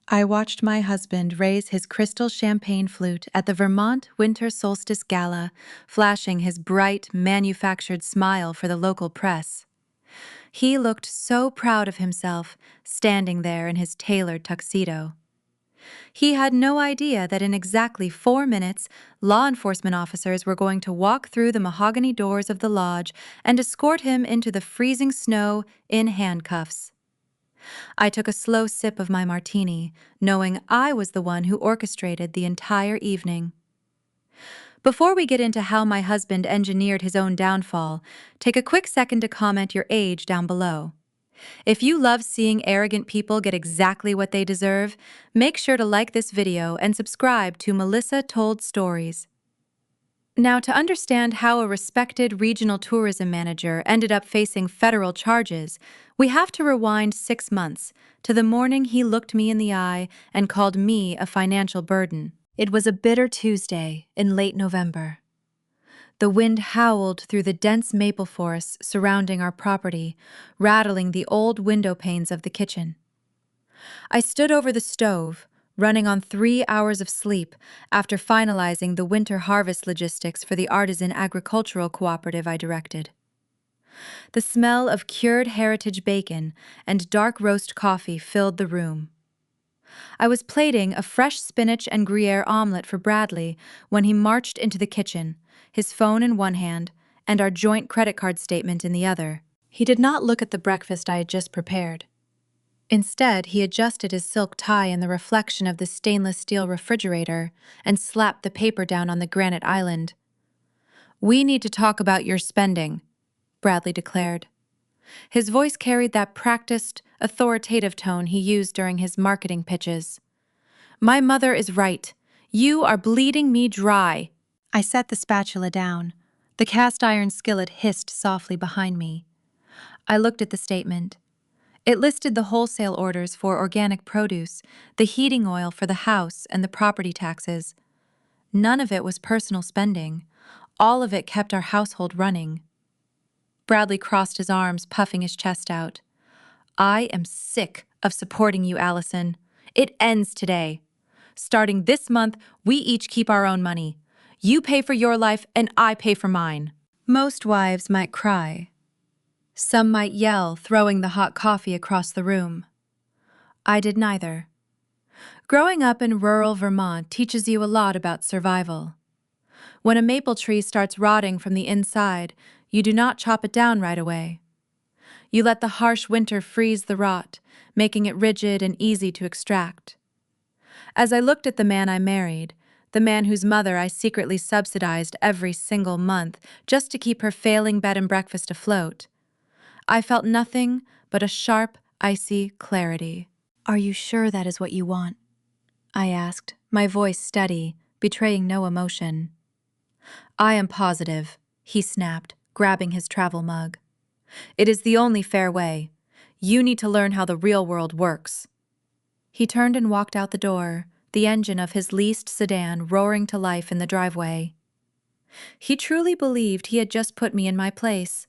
I watched my husband raise his crystal champagne flute at the Vermont Winter Solstice Gala, flashing his bright, manufactured smile for the local press. He looked so proud of himself, standing there in his tailored tuxedo. He had no idea that in exactly 4 minutes, law enforcement officers were going to walk through the mahogany doors of the lodge and escort him into the freezing snow in handcuffs. I took a slow sip of my martini, knowing I was the one who orchestrated the entire evening. Before we get into how my husband engineered his own downfall, take a quick second to comment your age down below. If you love seeing arrogant people get exactly what they deserve, make sure to like this video and subscribe to Melissa Told Stories. Now, to understand how a respected regional tourism manager ended up facing federal charges, we have to rewind 6 months to the morning he looked me in the eye and called me a financial burden. It was a bitter Tuesday in late November. The wind howled through the dense maple forests surrounding our property, rattling the old window panes of the kitchen. I stood over the stove, running on 3 hours of sleep after finalizing the winter harvest logistics for the artisan agricultural cooperative I directed. The smell of cured heritage bacon and dark roast coffee filled the room. I was plating a fresh spinach and Gruyere omelet for Bradley when he marched into the kitchen, his phone in one hand and our joint credit card statement in the other. He did not look at the breakfast I had just prepared. Instead, he adjusted his silk tie in the reflection of the stainless steel refrigerator and slapped the paper down on the granite island. "We need to talk about your spending," Bradley declared. His voice carried that practiced, authoritative tone he used during his marketing pitches. "My mother is right. You are bleeding me dry." I set the spatula down. The cast iron skillet hissed softly behind me. I looked at the statement. It listed the wholesale orders for organic produce, the heating oil for the house, and the property taxes. None of it was personal spending. All of it kept our household running. Bradley crossed his arms, puffing his chest out. "I am sick of supporting you, Allison. It ends today. Starting this month, we each keep our own money. You pay for your life, and I pay for mine." Most wives might cry. Some might yell, throwing the hot coffee across the room. I did neither. Growing up in rural Vermont teaches you a lot about survival. When a maple tree starts rotting from the inside, you do not chop it down right away. You let the harsh winter freeze the rot, making it rigid and easy to extract. As I looked at the man I married, the man whose mother I secretly subsidized every single month just to keep her failing bed and breakfast afloat, I felt nothing but a sharp, icy clarity. "Are you sure that is what you want?" I asked, my voice steady, betraying no emotion. "I am positive," he snapped, grabbing his travel mug. "It is the only fair way. You need to learn how the real world works." He turned and walked out the door, the engine of his leased sedan roaring to life in the driveway. He truly believed he had just put me in my place.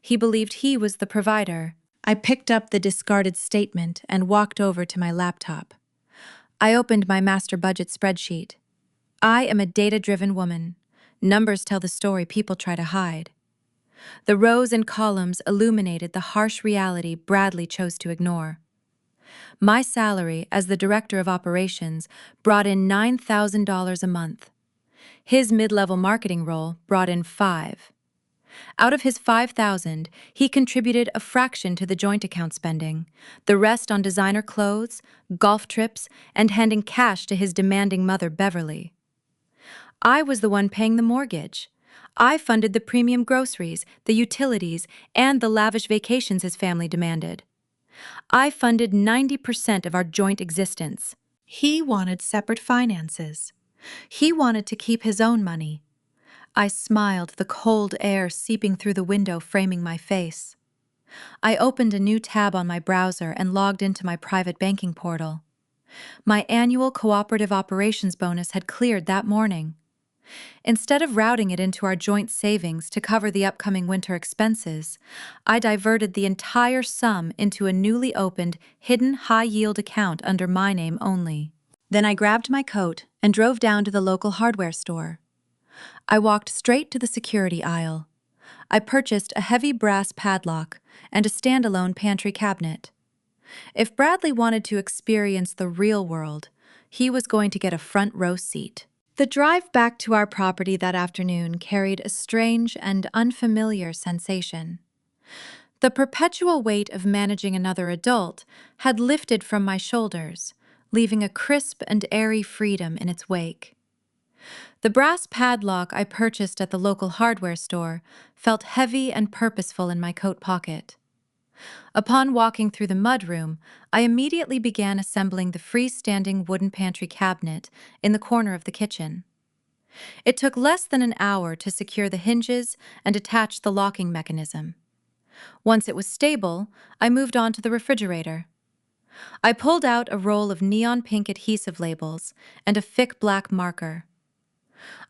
He believed he was the provider. I picked up the discarded statement and walked over to my laptop. I opened my master budget spreadsheet. I am a data-driven woman. Numbers tell the story people try to hide. The rows and columns illuminated the harsh reality Bradley chose to ignore. My salary as the director of operations brought in $9,000 a month. His mid-level marketing role brought in $5,000. Out of his $5,000, he contributed a fraction to the joint account spending, the rest on designer clothes, golf trips, and handing cash to his demanding mother, Beverly. I was the one paying the mortgage. I funded the premium groceries, the utilities, and the lavish vacations his family demanded. I funded 90% of our joint existence. He wanted separate finances. He wanted to keep his own money. I smiled, the cold air seeping through the window framing my face. I opened a new tab on my browser and logged into my private banking portal. My annual cooperative operations bonus had cleared that morning. Instead of routing it into our joint savings to cover the upcoming winter expenses, I diverted the entire sum into a newly opened, hidden high-yield account under my name only. Then I grabbed my coat and drove down to the local hardware store. I walked straight to the security aisle. I purchased a heavy brass padlock and a standalone pantry cabinet. If Bradley wanted to experience the real world, he was going to get a front row seat. The drive back to our property that afternoon carried a strange and unfamiliar sensation. The perpetual weight of managing another adult had lifted from my shoulders, leaving a crisp and airy freedom in its wake. The brass padlock I purchased at the local hardware store felt heavy and purposeful in my coat pocket. Upon walking through the mudroom, I immediately began assembling the freestanding wooden pantry cabinet in the corner of the kitchen. It took less than an hour to secure the hinges and attach the locking mechanism. Once it was stable, I moved on to the refrigerator. I pulled out a roll of neon pink adhesive labels and a thick black marker.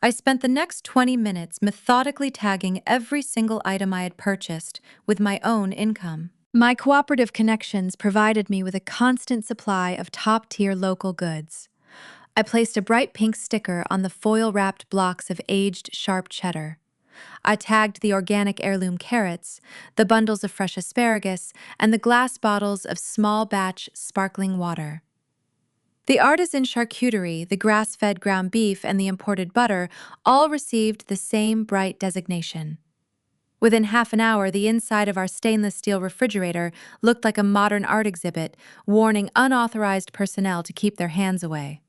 I spent the next 20 minutes methodically tagging every single item I had purchased with my own income. My cooperative connections provided me with a constant supply of top-tier local goods. I placed a bright pink sticker on the foil-wrapped blocks of aged sharp cheddar. I tagged the organic heirloom carrots, the bundles of fresh asparagus, and the glass bottles of small-batch sparkling water. The artisan charcuterie, the grass-fed ground beef, and the imported butter all received the same bright designation. Within half an hour, the inside of our stainless steel refrigerator looked like a modern art exhibit, warning unauthorized personnel to keep their hands away.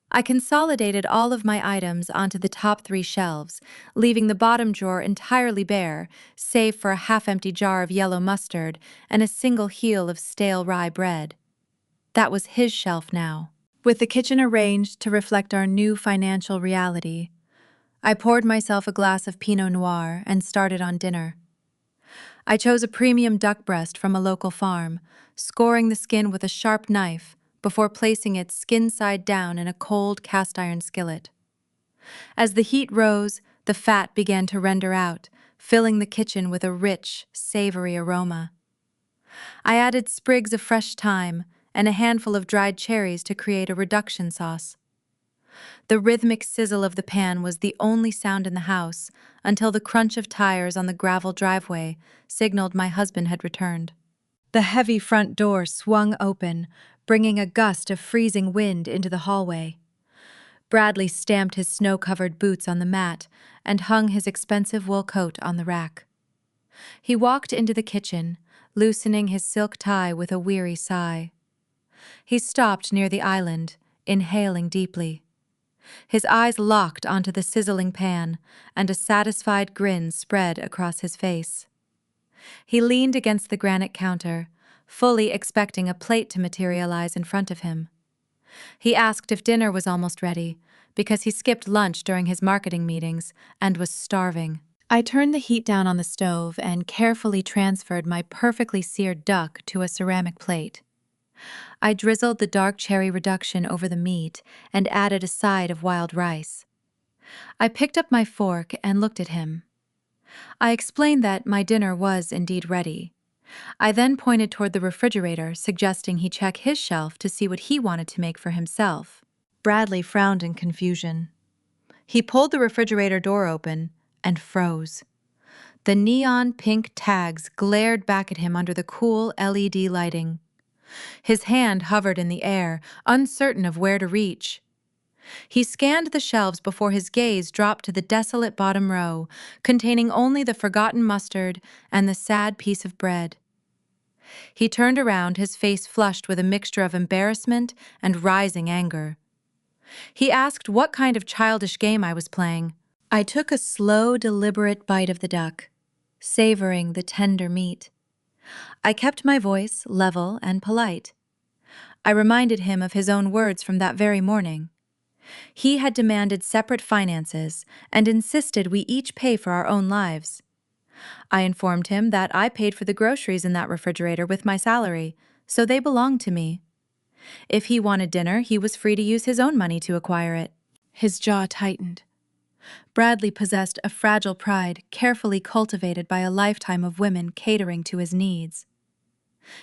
I consolidated all of my items onto the top 3 shelves, leaving the bottom drawer entirely bare, save for a half-empty jar of yellow mustard and a single heel of stale rye bread. That was his shelf now. With the kitchen arranged to reflect our new financial reality, I poured myself a glass of Pinot Noir and started on dinner. I chose a premium duck breast from a local farm, scoring the skin with a sharp knife before placing it skin side down in a cold cast-iron skillet. As the heat rose, the fat began to render out, filling the kitchen with a rich, savory aroma. I added sprigs of fresh thyme and a handful of dried cherries to create a reduction sauce. The rhythmic sizzle of the pan was the only sound in the house until the crunch of tires on the gravel driveway signaled my husband had returned. The heavy front door swung open, bringing a gust of freezing wind into the hallway. Bradley stamped his snow-covered boots on the mat and hung his expensive wool coat on the rack. He walked into the kitchen, loosening his silk tie with a weary sigh. He stopped near the island, inhaling deeply. His eyes locked onto the sizzling pan, and a satisfied grin spread across his face. He leaned against the granite counter, fully expecting a plate to materialize in front of him. He asked if dinner was almost ready, because he skipped lunch during his marketing meetings and was starving. I turned the heat down on the stove and carefully transferred my perfectly seared duck to a ceramic plate. I drizzled the dark cherry reduction over the meat and added a side of wild rice. I picked up my fork and looked at him. I explained that my dinner was indeed ready. I then pointed toward the refrigerator, suggesting he check his shelf to see what he wanted to make for himself. Bradley frowned in confusion. He pulled the refrigerator door open and froze. The neon pink tags glared back at him under the cool LED lighting. His hand hovered in the air, uncertain of where to reach. He scanned the shelves before his gaze dropped to the desolate bottom row, containing only the forgotten mustard and the sad piece of bread. He turned around, his face flushed with a mixture of embarrassment and rising anger. He asked what kind of childish game I was playing. I took a slow, deliberate bite of the duck, savoring the tender meat. I kept my voice level and polite. I reminded him of his own words from that very morning. He had demanded separate finances and insisted we each pay for our own lives. I informed him that I paid for the groceries in that refrigerator with my salary, so they belonged to me. If he wanted dinner, he was free to use his own money to acquire it. His jaw tightened. Bradley possessed a fragile pride carefully cultivated by a lifetime of women catering to his needs.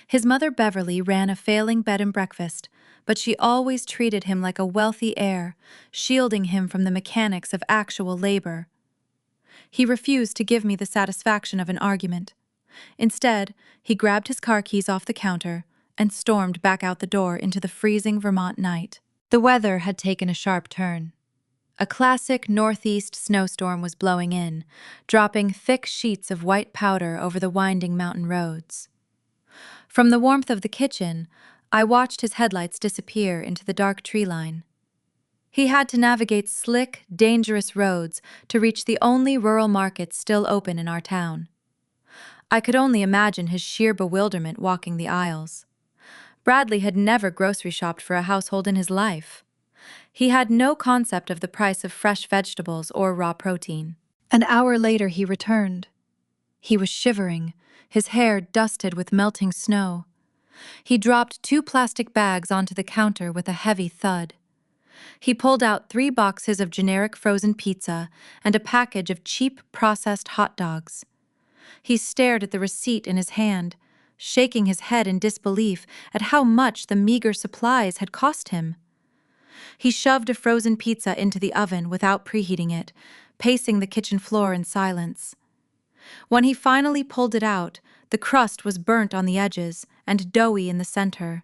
His mother Beverly ran a failing bed and breakfast, but she always treated him like a wealthy heir, shielding him from the mechanics of actual labor. He refused to give me the satisfaction of an argument. Instead, he grabbed his car keys off the counter and stormed back out the door into the freezing Vermont night. The weather had taken a sharp turn. A classic northeast snowstorm was blowing in, dropping thick sheets of white powder over the winding mountain roads. From the warmth of the kitchen, I watched his headlights disappear into the dark tree line. He had to navigate slick, dangerous roads to reach the only rural market still open in our town. I could only imagine his sheer bewilderment walking the aisles. Bradley had never grocery shopped for a household in his life. He had no concept of the price of fresh vegetables or raw protein. An hour later he returned. He was shivering, his hair dusted with melting snow. He dropped 2 plastic bags onto the counter with a heavy thud. He pulled out 3 boxes of generic frozen pizza and a package of cheap processed hot dogs. He stared at the receipt in his hand, shaking his head in disbelief at how much the meager supplies had cost him. He shoved a frozen pizza into the oven without preheating it, pacing the kitchen floor in silence. When he finally pulled it out, the crust was burnt on the edges and doughy in the center.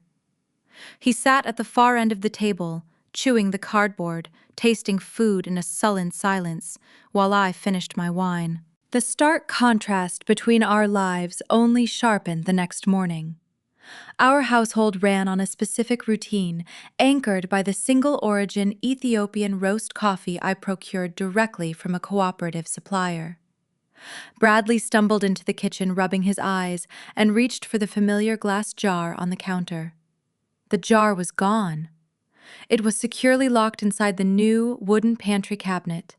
He sat at the far end of the table, chewing the cardboard, tasting food in a sullen silence, while I finished my wine. The stark contrast between our lives only sharpened the next morning. Our household ran on a specific routine, anchored by the single-origin Ethiopian roast coffee I procured directly from a cooperative supplier. Bradley stumbled into the kitchen, rubbing his eyes, and reached for the familiar glass jar on the counter. The jar was gone. It was securely locked inside the new wooden pantry cabinet.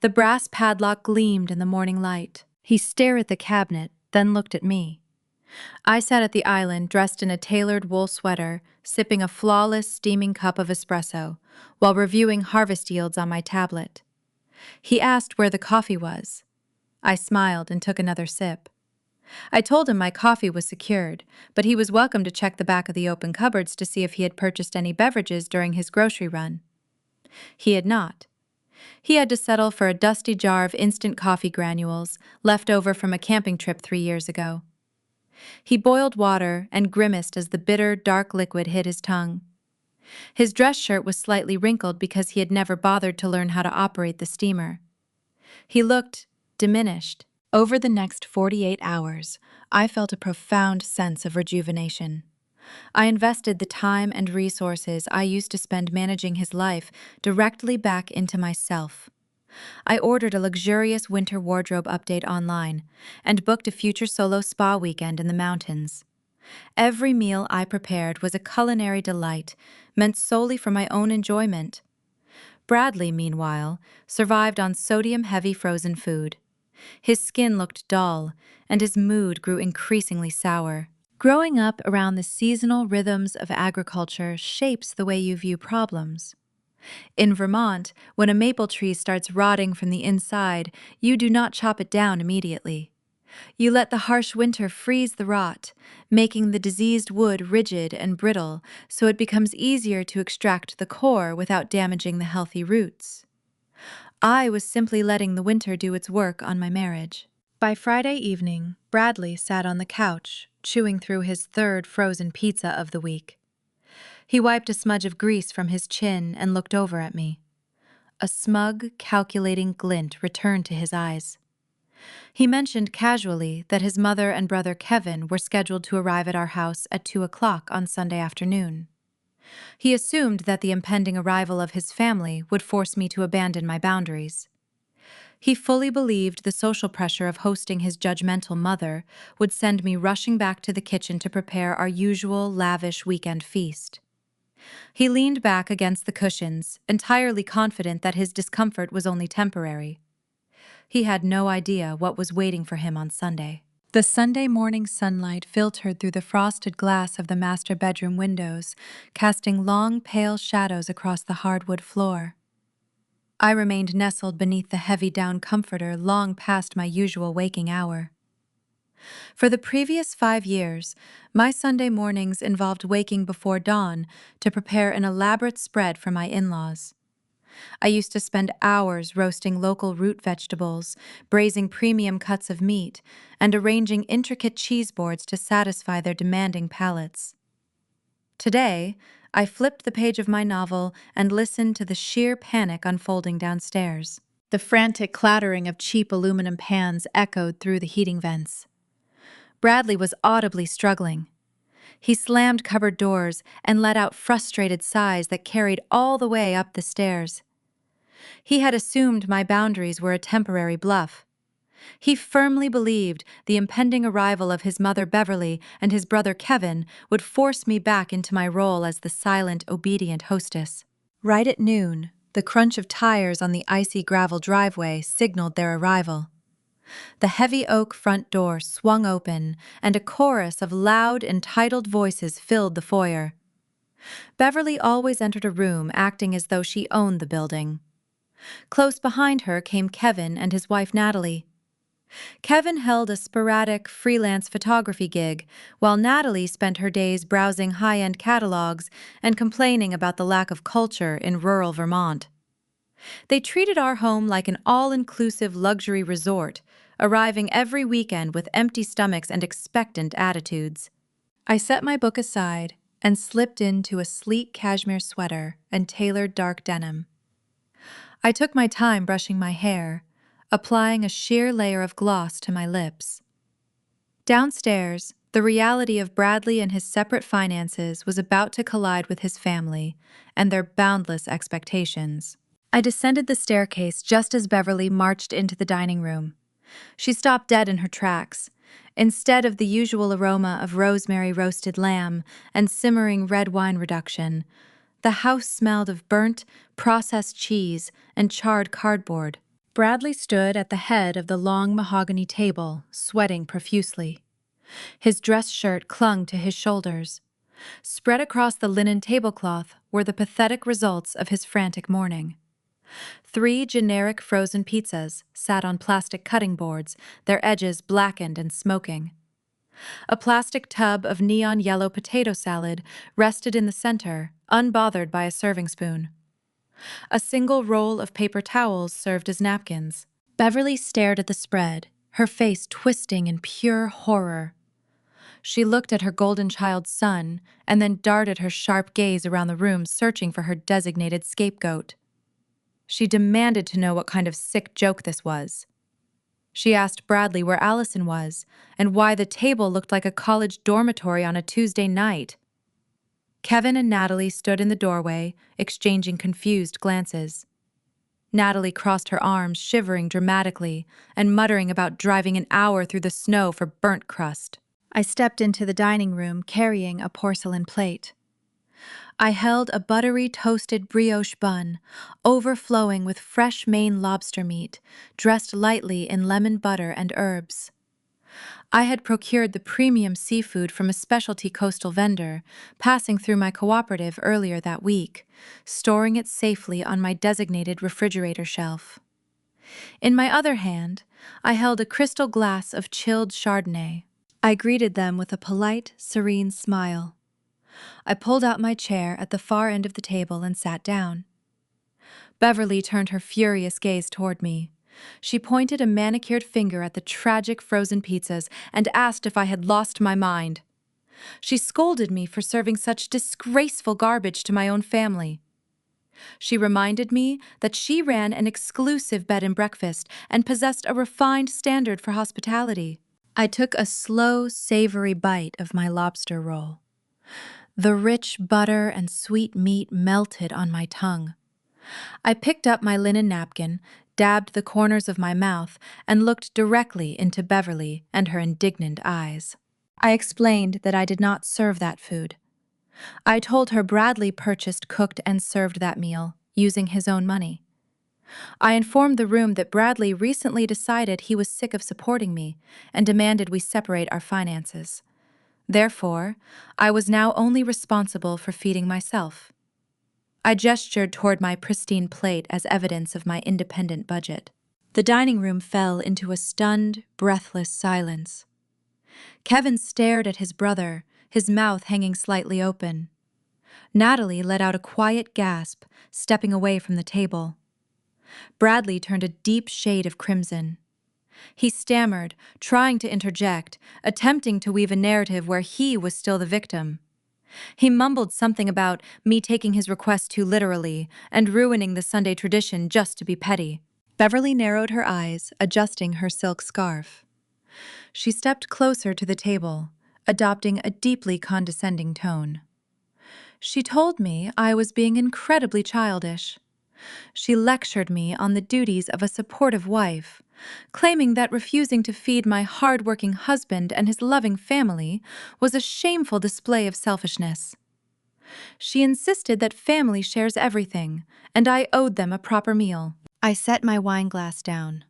The brass padlock gleamed in the morning light. He stared at the cabinet, then looked at me. I sat at the island dressed in a tailored wool sweater, sipping a flawless steaming cup of espresso, while reviewing harvest yields on my tablet. He asked where the coffee was. I smiled and took another sip. I told him my coffee was secured, but he was welcome to check the back of the open cupboards to see if he had purchased any beverages during his grocery run. He had not. He had to settle for a dusty jar of instant coffee granules left over from a camping trip 3 years ago. He boiled water and grimaced as the bitter, dark liquid hit his tongue. His dress shirt was slightly wrinkled because he had never bothered to learn how to operate the steamer. He looked diminished. Over the next 48 hours, I felt a profound sense of rejuvenation. I invested the time and resources I used to spend managing his life directly back into myself. I ordered a luxurious winter wardrobe update online and booked a future solo spa weekend in the mountains. Every meal I prepared was a culinary delight, meant solely for my own enjoyment. Bradley, meanwhile, survived on sodium-heavy frozen food. His skin looked dull, and his mood grew increasingly sour. Growing up around the seasonal rhythms of agriculture shapes the way you view problems. In Vermont, when a maple tree starts rotting from the inside, you do not chop it down immediately. You let the harsh winter freeze the rot, making the diseased wood rigid and brittle so it becomes easier to extract the core without damaging the healthy roots. I was simply letting the winter do its work on my marriage. By Friday evening, Bradley sat on the couch, chewing through his 3rd frozen pizza of the week. He wiped a smudge of grease from his chin and looked over at me. A smug, calculating glint returned to his eyes. He mentioned casually that his mother and brother Kevin were scheduled to arrive at our house at 2 o'clock on Sunday afternoon. He assumed that the impending arrival of his family would force me to abandon my boundaries. He fully believed the social pressure of hosting his judgmental mother would send me rushing back to the kitchen to prepare our usual lavish weekend feast. He leaned back against the cushions, entirely confident that his discomfort was only temporary. He had no idea what was waiting for him on Sunday. The Sunday morning sunlight filtered through the frosted glass of the master bedroom windows, casting long, pale shadows across the hardwood floor. I remained nestled beneath the heavy down comforter long past my usual waking hour. For the previous 5 years, my Sunday mornings involved waking before dawn to prepare an elaborate spread for my in-laws. I used to spend hours roasting local root vegetables, braising premium cuts of meat, and arranging intricate cheese boards to satisfy their demanding palates. Today, I flipped the page of my novel and listened to the sheer panic unfolding downstairs. The frantic clattering of cheap aluminum pans echoed through the heating vents. Bradley was audibly struggling. He slammed cupboard doors and let out frustrated sighs that carried all the way up the stairs. He had assumed my boundaries were a temporary bluff. He firmly believed the impending arrival of his mother Beverly and his brother Kevin would force me back into my role as the silent, obedient hostess. Right at noon, the crunch of tires on the icy gravel driveway signaled their arrival. The heavy oak front door swung open, and a chorus of loud, entitled voices filled the foyer. Beverly always entered a room acting as though she owned the building. Close behind her came Kevin and his wife Natalie. Kevin held a sporadic freelance photography gig, while Natalie spent her days browsing high-end catalogs and complaining about the lack of culture in rural Vermont. They treated our home like an all-inclusive luxury resort, arriving every weekend with empty stomachs and expectant attitudes. I set my book aside and slipped into a sleek cashmere sweater and tailored dark denim. I took my time brushing my hair, applying a sheer layer of gloss to my lips. Downstairs, the reality of Bradley and his separate finances was about to collide with his family and their boundless expectations. I descended the staircase just as Beverly marched into the dining room. She stopped dead in her tracks. Instead of the usual aroma of rosemary roasted lamb and simmering red wine reduction, the house smelled of burnt, processed cheese and charred cardboard. Bradley stood at the head of the long mahogany table, sweating profusely. His dress shirt clung to his shoulders. Spread across the linen tablecloth were the pathetic results of his frantic morning. 3 generic frozen pizzas sat on plastic cutting boards, their edges blackened and smoking. A plastic tub of neon yellow potato salad rested in the center, unbothered by a serving spoon. A single roll of paper towels served as napkins. Beverly stared at the spread, her face twisting in pure horror. She looked at her golden child's son and then darted her sharp gaze around the room, searching for her designated scapegoat. She demanded to know what kind of sick joke this was. She asked Bradley where Allison was and why the table looked like a college dormitory on a Tuesday night. Kevin and Natalie stood in the doorway, exchanging confused glances. Natalie crossed her arms, shivering dramatically and muttering about driving an hour through the snow for burnt crust. I stepped into the dining room carrying a porcelain plate. I held a buttery toasted brioche bun, overflowing with fresh Maine lobster meat, dressed lightly in lemon butter and herbs. I had procured the premium seafood from a specialty coastal vendor, passing through my cooperative earlier that week, storing it safely on my designated refrigerator shelf. In my other hand, I held a crystal glass of chilled Chardonnay. I greeted them with a polite, serene smile. I pulled out my chair at the far end of the table and sat down. Beverly turned her furious gaze toward me. She pointed a manicured finger at the tragic frozen pizzas and asked if I had lost my mind. She scolded me for serving such disgraceful garbage to my own family. She reminded me that she ran an exclusive bed and breakfast and possessed a refined standard for hospitality. I took a slow, savory bite of my lobster roll. The rich butter and sweet meat melted on my tongue. I picked up my linen napkin, dabbed the corners of my mouth, and looked directly into Beverly and her indignant eyes. I explained that I did not serve that food. I told her Bradley purchased, cooked, and served that meal, using his own money. I informed the room that Bradley recently decided he was sick of supporting me and demanded we separate our finances. Therefore, I was now only responsible for feeding myself. I gestured toward my pristine plate as evidence of my independent budget. The dining room fell into a stunned, breathless silence. Kevin stared at his brother, his mouth hanging slightly open. Natalie let out a quiet gasp, stepping away from the table. Bradley turned a deep shade of crimson. He stammered, trying to interject, attempting to weave a narrative where he was still the victim. He mumbled something about me taking his request too literally and ruining the Sunday tradition just to be petty. Beverly narrowed her eyes, adjusting her silk scarf. She stepped closer to the table, adopting a deeply condescending tone. She told me I was being incredibly childish. She lectured me on the duties of a supportive wife, claiming that refusing to feed my hard-working husband and his loving family was a shameful display of selfishness. She insisted that family shares everything, and I owed them a proper meal. I set my wine glass down.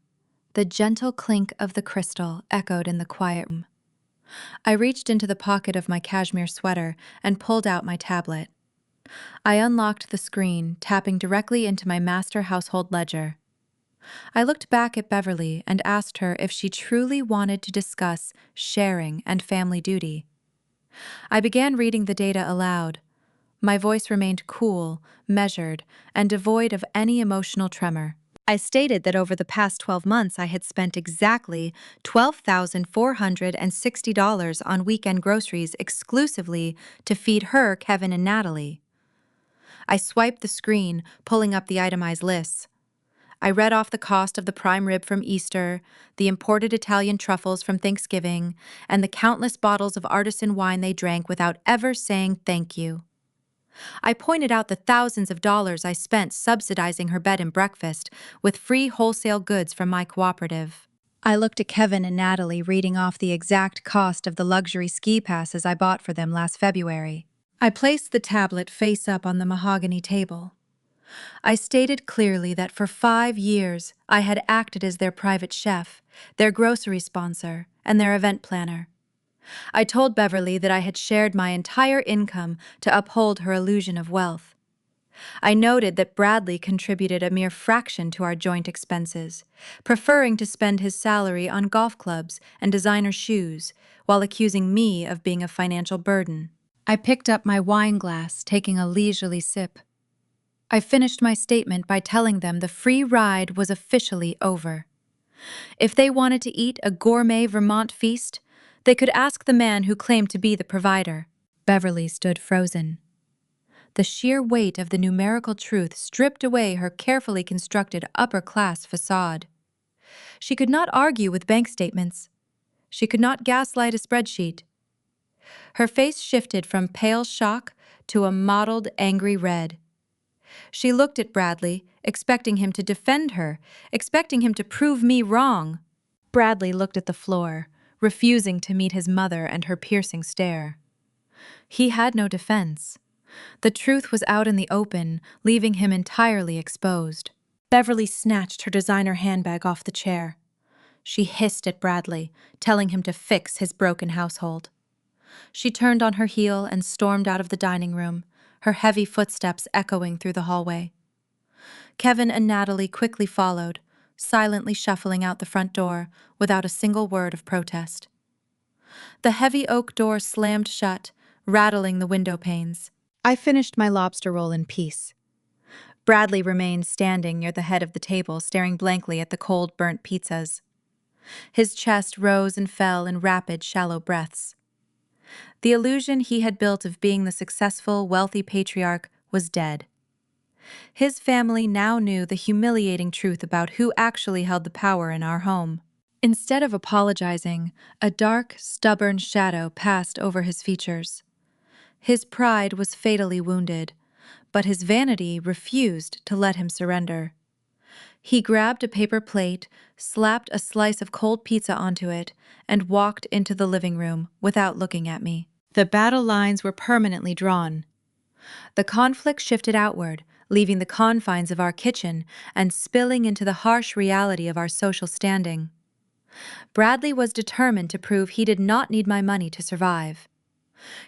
The gentle clink of the crystal echoed in the quiet room. I reached into the pocket of my cashmere sweater and pulled out my tablet. I unlocked the screen, tapping directly into my master household ledger. I looked back at Beverly and asked her if she truly wanted to discuss sharing and family duty. I began reading the data aloud. My voice remained cool, measured, and devoid of any emotional tremor. I stated that over the past 12 months I had spent exactly $12,460 on weekend groceries exclusively to feed her, Kevin, and Natalie. I swiped the screen, pulling up the itemized lists. I read off the cost of the prime rib from Easter, the imported Italian truffles from Thanksgiving, and the countless bottles of artisan wine they drank without ever saying thank you. I pointed out the thousands of dollars I spent subsidizing her bed and breakfast with free wholesale goods from my cooperative. I looked at Kevin and Natalie reading off the exact cost of the luxury ski passes I bought for them last February. I placed the tablet face up on the mahogany table. I stated clearly that for 5 years I had acted as their private chef, their grocery sponsor, and their event planner. I told Beverly that I had shared my entire income to uphold her illusion of wealth. I noted that Bradley contributed a mere fraction to our joint expenses, preferring to spend his salary on golf clubs and designer shoes, while accusing me of being a financial burden. I picked up my wine glass, taking a leisurely sip. I finished my statement by telling them the free ride was officially over. If they wanted to eat a gourmet Vermont feast, they could ask the man who claimed to be the provider. Beverly stood frozen. The sheer weight of the numerical truth stripped away her carefully constructed upper-class facade. She could not argue with bank statements. She could not gaslight a spreadsheet. Her face shifted from pale shock to a mottled, angry red. She looked at Bradley, expecting him to defend her, expecting him to prove me wrong. Bradley looked at the floor, refusing to meet his mother and her piercing stare. He had no defense. The truth was out in the open, leaving him entirely exposed. Beverly snatched her designer handbag off the chair. She hissed at Bradley, telling him to fix his broken household. She turned on her heel and stormed out of the dining room, her heavy footsteps echoing through the hallway. Kevin and Natalie quickly followed, silently shuffling out the front door without a single word of protest. The heavy oak door slammed shut, rattling the window panes. I finished my lobster roll in peace. Bradley remained standing near the head of the table, staring blankly at the cold, burnt pizzas. His chest rose and fell in rapid, shallow breaths. The illusion he had built of being the successful, wealthy patriarch was dead. His family now knew the humiliating truth about who actually held the power in our home. Instead of apologizing, a dark, stubborn shadow passed over his features. His pride was fatally wounded, but his vanity refused to let him surrender. He grabbed a paper plate, slapped a slice of cold pizza onto it, and walked into the living room without looking at me. The battle lines were permanently drawn. The conflict shifted outward, leaving the confines of our kitchen and spilling into the harsh reality of our social standing. Bradley was determined to prove he did not need my money to survive.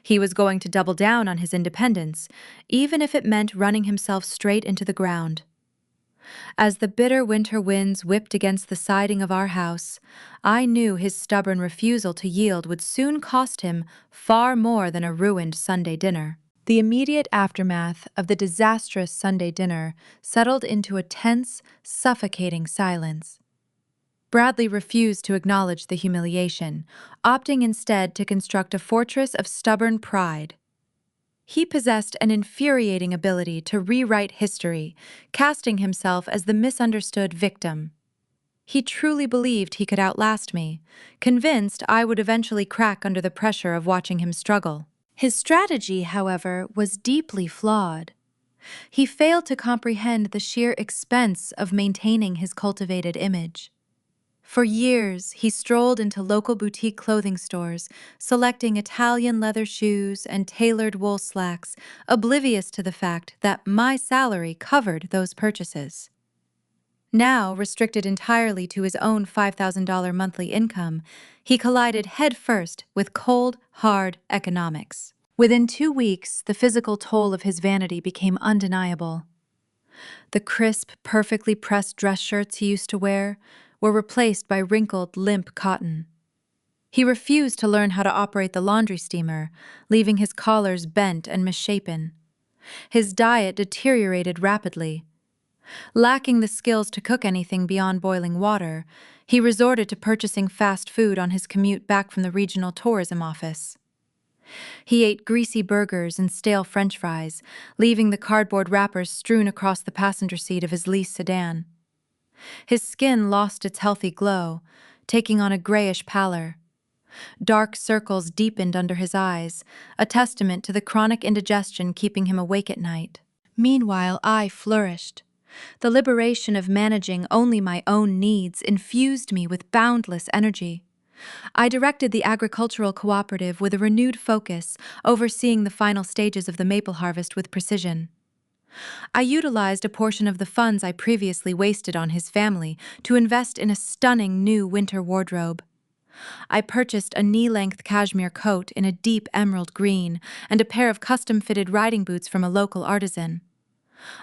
He was going to double down on his independence, even if it meant running himself straight into the ground. As the bitter winter winds whipped against the siding of our house, I knew his stubborn refusal to yield would soon cost him far more than a ruined Sunday dinner. The immediate aftermath of the disastrous Sunday dinner settled into a tense, suffocating silence. Bradley refused to acknowledge the humiliation, opting instead to construct a fortress of stubborn pride. He possessed an infuriating ability to rewrite history, casting himself as the misunderstood victim. He truly believed he could outlast me, convinced I would eventually crack under the pressure of watching him struggle. His strategy, however, was deeply flawed. He failed to comprehend the sheer expense of maintaining his cultivated image. For years, he strolled into local boutique clothing stores, selecting Italian leather shoes and tailored wool slacks, oblivious to the fact that my salary covered those purchases. Now, restricted entirely to his own $5,000 monthly income, he collided headfirst with cold, hard economics. Within 2 weeks, the physical toll of his vanity became undeniable. The crisp, perfectly pressed dress shirts he used to wear were replaced by wrinkled, limp cotton. He refused to learn how to operate the laundry steamer, leaving his collars bent and misshapen. His diet deteriorated rapidly. Lacking the skills to cook anything beyond boiling water, he resorted to purchasing fast food on his commute back from the regional tourism office. He ate greasy burgers and stale French fries, leaving the cardboard wrappers strewn across the passenger seat of his leased sedan. His skin lost its healthy glow, taking on a grayish pallor. Dark circles deepened under his eyes, a testament to the chronic indigestion keeping him awake at night. Meanwhile, I flourished. The liberation of managing only my own needs infused me with boundless energy. I directed the agricultural cooperative with a renewed focus, overseeing the final stages of the maple harvest with precision. I utilized a portion of the funds I previously wasted on his family to invest in a stunning new winter wardrobe. I purchased a knee-length cashmere coat in a deep emerald green and a pair of custom-fitted riding boots from a local artisan.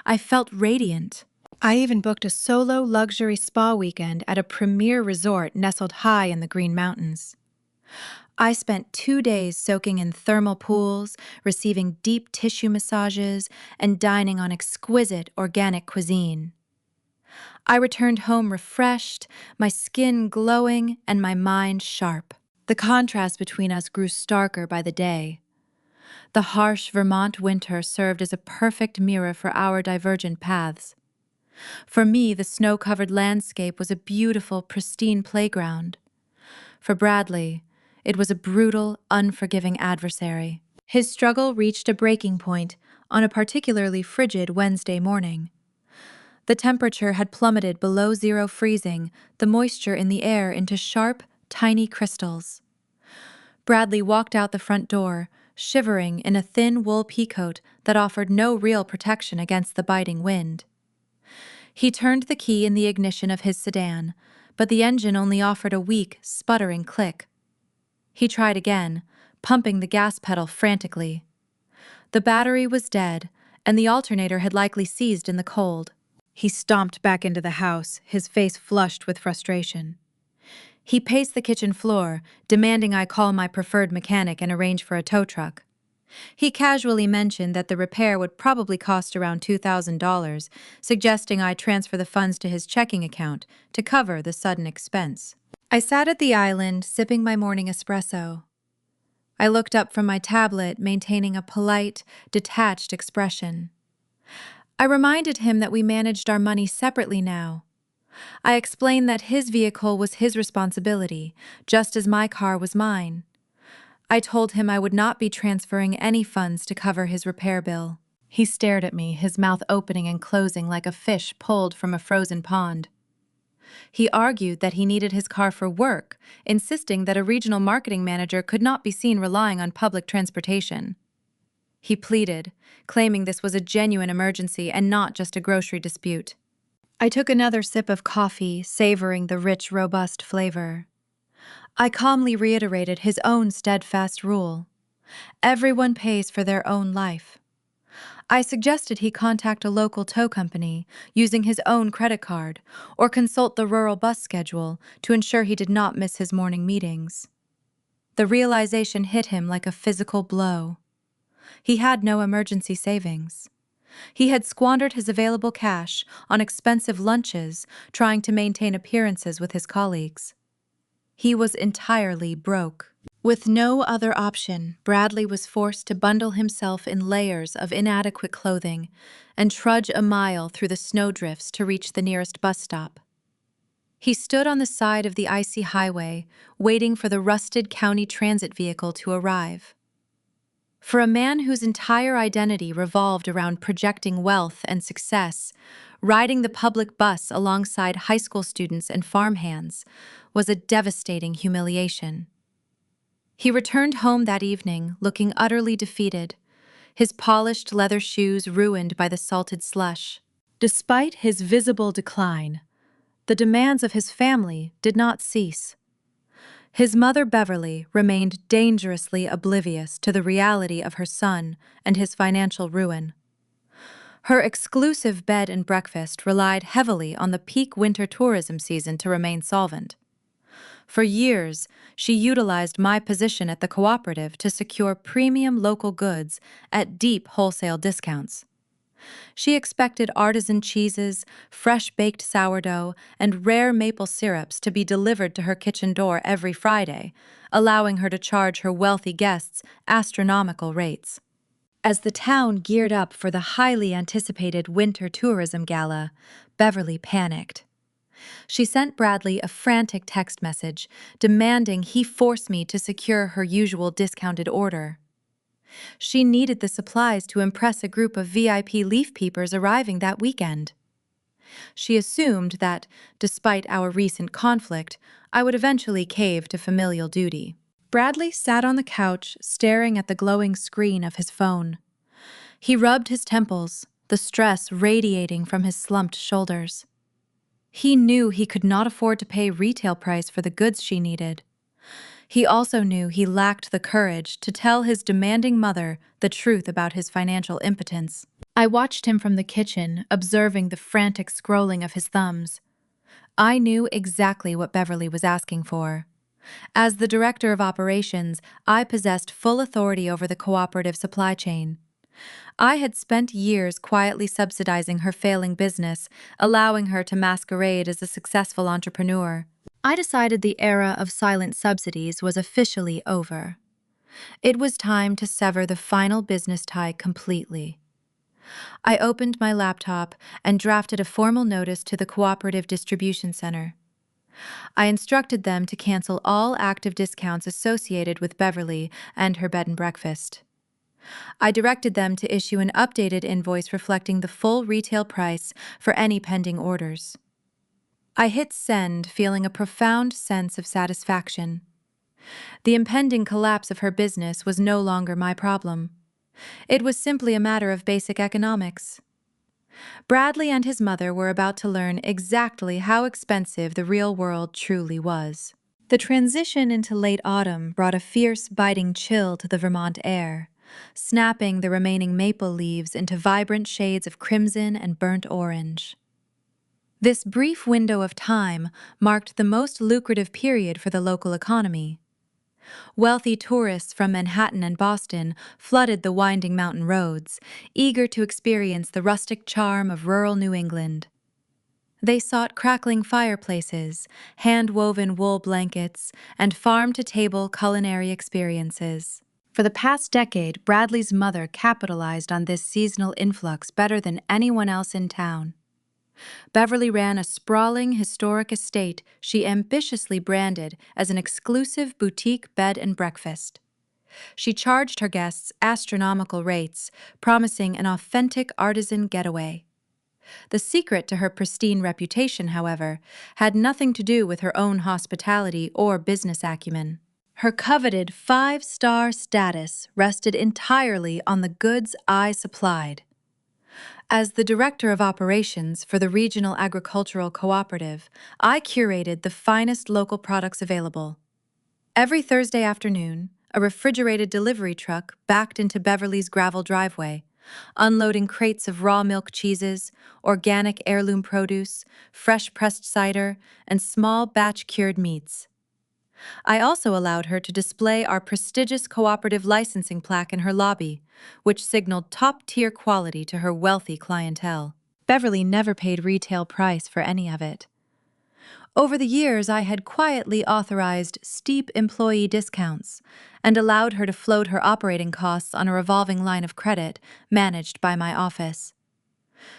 I felt radiant. I even booked a solo luxury spa weekend at a premier resort nestled high in the Green Mountains. I spent 2 days soaking in thermal pools, receiving deep tissue massages, and dining on exquisite organic cuisine. I returned home refreshed, my skin glowing, and my mind sharp. The contrast between us grew starker by the day. The harsh Vermont winter served as a perfect mirror for our divergent paths. For me, the snow-covered landscape was a beautiful, pristine playground. For Bradley, it was a brutal, unforgiving adversary. His struggle reached a breaking point on a particularly frigid Wednesday morning. The temperature had plummeted below zero freezing, the moisture in the air into sharp, tiny crystals. Bradley walked out the front door, shivering in a thin wool peacoat that offered no real protection against the biting wind. He turned the key in the ignition of his sedan, but the engine only offered a weak, sputtering click. He tried again, pumping the gas pedal frantically. The battery was dead, and the alternator had likely seized in the cold. He stomped back into the house, his face flushed with frustration. He paced the kitchen floor, demanding I call my preferred mechanic and arrange for a tow truck. He casually mentioned that the repair would probably cost around $2,000, suggesting I transfer the funds to his checking account to cover the sudden expense. I sat at the island, sipping my morning espresso. I looked up from my tablet, maintaining a polite, detached expression. I reminded him that we managed our money separately now. I explained that his vehicle was his responsibility, just as my car was mine. I told him I would not be transferring any funds to cover his repair bill. He stared at me, his mouth opening and closing like a fish pulled from a frozen pond. He argued that he needed his car for work, insisting that a regional marketing manager could not be seen relying on public transportation. He pleaded, claiming this was a genuine emergency and not just a grocery dispute. I took another sip of coffee, savoring the rich, robust flavor. I calmly reiterated his own steadfast rule. Everyone pays for their own life. I suggested he contact a local tow company using his own credit card or consult the rural bus schedule to ensure he did not miss his morning meetings. The realization hit him like a physical blow. He had no emergency savings. He had squandered his available cash on expensive lunches trying to maintain appearances with his colleagues. He was entirely broke. With no other option, Bradley was forced to bundle himself in layers of inadequate clothing and trudge a mile through the snowdrifts to reach the nearest bus stop. He stood on the side of the icy highway, waiting for the rusted county transit vehicle to arrive. For a man whose entire identity revolved around projecting wealth and success, riding the public bus alongside high school students and farmhands was a devastating humiliation. He returned home that evening looking utterly defeated, his polished leather shoes ruined by the salted slush. Despite his visible decline, the demands of his family did not cease. His mother, Beverly, remained dangerously oblivious to the reality of her son and his financial ruin. Her exclusive bed and breakfast relied heavily on the peak winter tourism season to remain solvent. For years, she utilized my position at the cooperative to secure premium local goods at deep wholesale discounts. She expected artisan cheeses, fresh-baked sourdough, and rare maple syrups to be delivered to her kitchen door every Friday, allowing her to charge her wealthy guests astronomical rates. As the town geared up for the highly anticipated winter tourism gala, Beverly panicked. She sent Bradley a frantic text message demanding he force me to secure her usual discounted order. She needed the supplies to impress a group of VIP leaf peepers arriving that weekend. She assumed that, despite our recent conflict, I would eventually cave to familial duty. Bradley sat on the couch, staring at the glowing screen of his phone. He rubbed his temples, the stress radiating from his slumped shoulders. He knew he could not afford to pay retail price for the goods she needed. He also knew he lacked the courage to tell his demanding mother the truth about his financial impotence. I watched him from the kitchen, observing the frantic scrolling of his thumbs. I knew exactly what Beverly was asking for. As the director of operations, I possessed full authority over the cooperative supply chain. I had spent years quietly subsidizing her failing business, allowing her to masquerade as a successful entrepreneur. I decided the era of silent subsidies was officially over. It was time to sever the final business tie completely. I opened my laptop and drafted a formal notice to the Cooperative Distribution Center. I instructed them to cancel all active discounts associated with Beverly and her bed and breakfast. I directed them to issue an updated invoice reflecting the full retail price for any pending orders. I hit send, feeling a profound sense of satisfaction. The impending collapse of her business was no longer my problem. It was simply a matter of basic economics. Bradley and his mother were about to learn exactly how expensive the real world truly was. The transition into late autumn brought a fierce, biting chill to the Vermont air, snapping the remaining maple leaves into vibrant shades of crimson and burnt orange. This brief window of time marked the most lucrative period for the local economy. Wealthy tourists from Manhattan and Boston flooded the winding mountain roads, eager to experience the rustic charm of rural New England. They sought crackling fireplaces, hand-woven wool blankets, and farm-to-table culinary experiences. For the past decade, Bradley's mother capitalized on this seasonal influx better than anyone else in town. Beverly ran a sprawling, historic estate she ambitiously branded as an exclusive boutique bed and breakfast. She charged her guests astronomical rates, promising an authentic artisan getaway. The secret to her pristine reputation, however, had nothing to do with her own hospitality or business acumen. Her coveted five-star status rested entirely on the goods I supplied. As the director of operations for the Regional Agricultural Cooperative, I curated the finest local products available. Every Thursday afternoon, a refrigerated delivery truck backed into Beverly's gravel driveway, unloading crates of raw milk cheeses, organic heirloom produce, fresh pressed cider, and small batch cured meats. I also allowed her to display our prestigious cooperative licensing plaque in her lobby, which signaled top-tier quality to her wealthy clientele. Beverly never paid retail price for any of it. Over the years, I had quietly authorized steep employee discounts and allowed her to float her operating costs on a revolving line of credit managed by my office.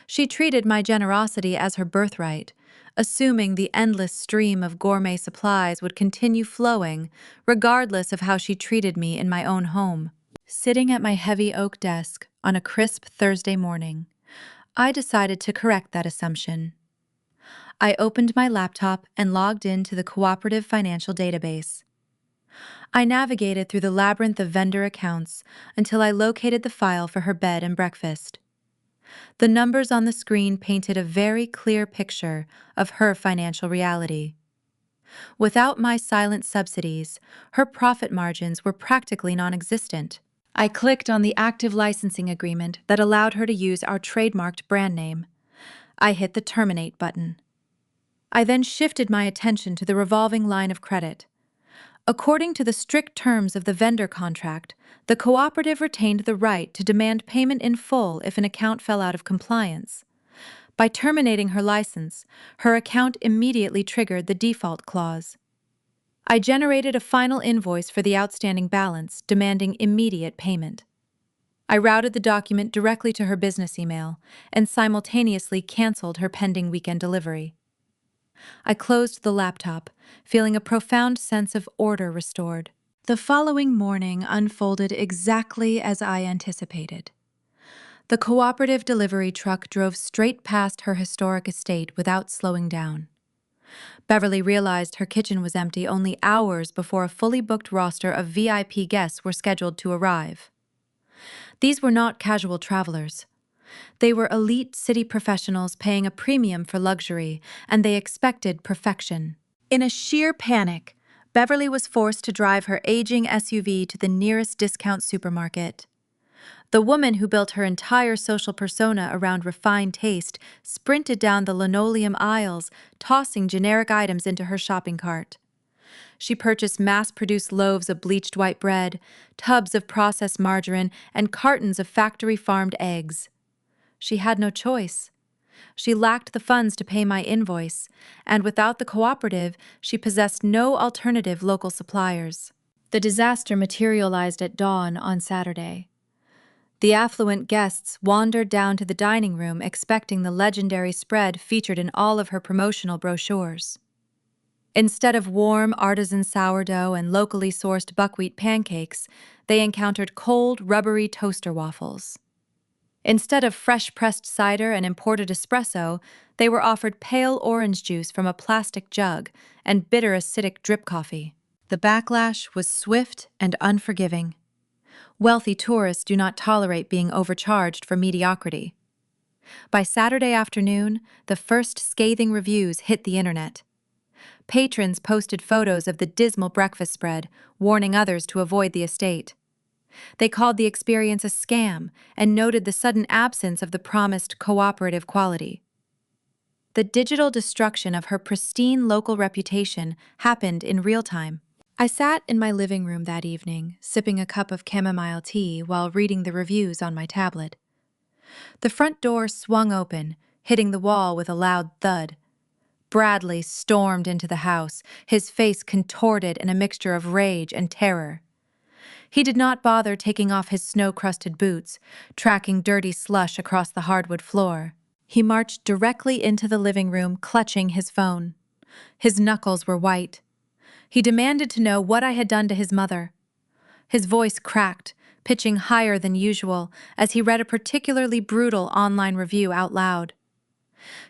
She treated my generosity as her birthright, assuming the endless stream of gourmet supplies would continue flowing regardless of how she treated me in my own home. Sitting at my heavy oak desk on a crisp Thursday morning, I decided to correct that assumption. I opened my laptop and logged into the Cooperative Financial Database. I navigated through the labyrinth of vendor accounts until I located the file for her bed and breakfast. The numbers on the screen painted a very clear picture of her financial reality. Without my silent subsidies, her profit margins were practically non-existent. I clicked on the active licensing agreement that allowed her to use our trademarked brand name. I hit the Terminate button. I then shifted my attention to the revolving line of credit. According to the strict terms of the vendor contract, the cooperative retained the right to demand payment in full if an account fell out of compliance. By terminating her license, her account immediately triggered the default clause. I generated a final invoice for the outstanding balance, demanding immediate payment. I routed the document directly to her business email and simultaneously canceled her pending weekend delivery. I closed the laptop, feeling a profound sense of order restored. The following morning unfolded exactly as I anticipated. The cooperative delivery truck drove straight past her historic estate without slowing down. Beverly realized her kitchen was empty only hours before a fully booked roster of VIP guests were scheduled to arrive. These were not casual travelers. They were elite city professionals paying a premium for luxury, and they expected perfection. In a sheer panic, Beverly was forced to drive her aging SUV to the nearest discount supermarket. The woman who built her entire social persona around refined taste sprinted down the linoleum aisles, tossing generic items into her shopping cart. She purchased mass-produced loaves of bleached white bread, tubs of processed margarine, and cartons of factory-farmed eggs. She had no choice. She lacked the funds to pay my invoice, and without the cooperative, she possessed no alternative local suppliers. The disaster materialized at dawn on Saturday. The affluent guests wandered down to the dining room expecting the legendary spread featured in all of her promotional brochures. Instead of warm artisan sourdough and locally sourced buckwheat pancakes, they encountered cold, rubbery toaster waffles. Instead of fresh-pressed cider and imported espresso, they were offered pale orange juice from a plastic jug and bitter acidic drip coffee. The backlash was swift and unforgiving. Wealthy tourists do not tolerate being overcharged for mediocrity. By Saturday afternoon, the first scathing reviews hit the internet. Patrons posted photos of the dismal breakfast spread, warning others to avoid the estate. They called the experience a scam and noted the sudden absence of the promised cooperative quality. The digital destruction of her pristine local reputation happened in real time. I sat in my living room that evening, sipping a cup of chamomile tea while reading the reviews on my tablet. The front door swung open, hitting the wall with a loud thud. Bradley stormed into the house, his face contorted in a mixture of rage and terror. He did not bother taking off his snow-crusted boots, tracking dirty slush across the hardwood floor. He marched directly into the living room, clutching his phone. His knuckles were white. He demanded to know what I had done to his mother. His voice cracked, pitching higher than usual as he read a particularly brutal online review out loud.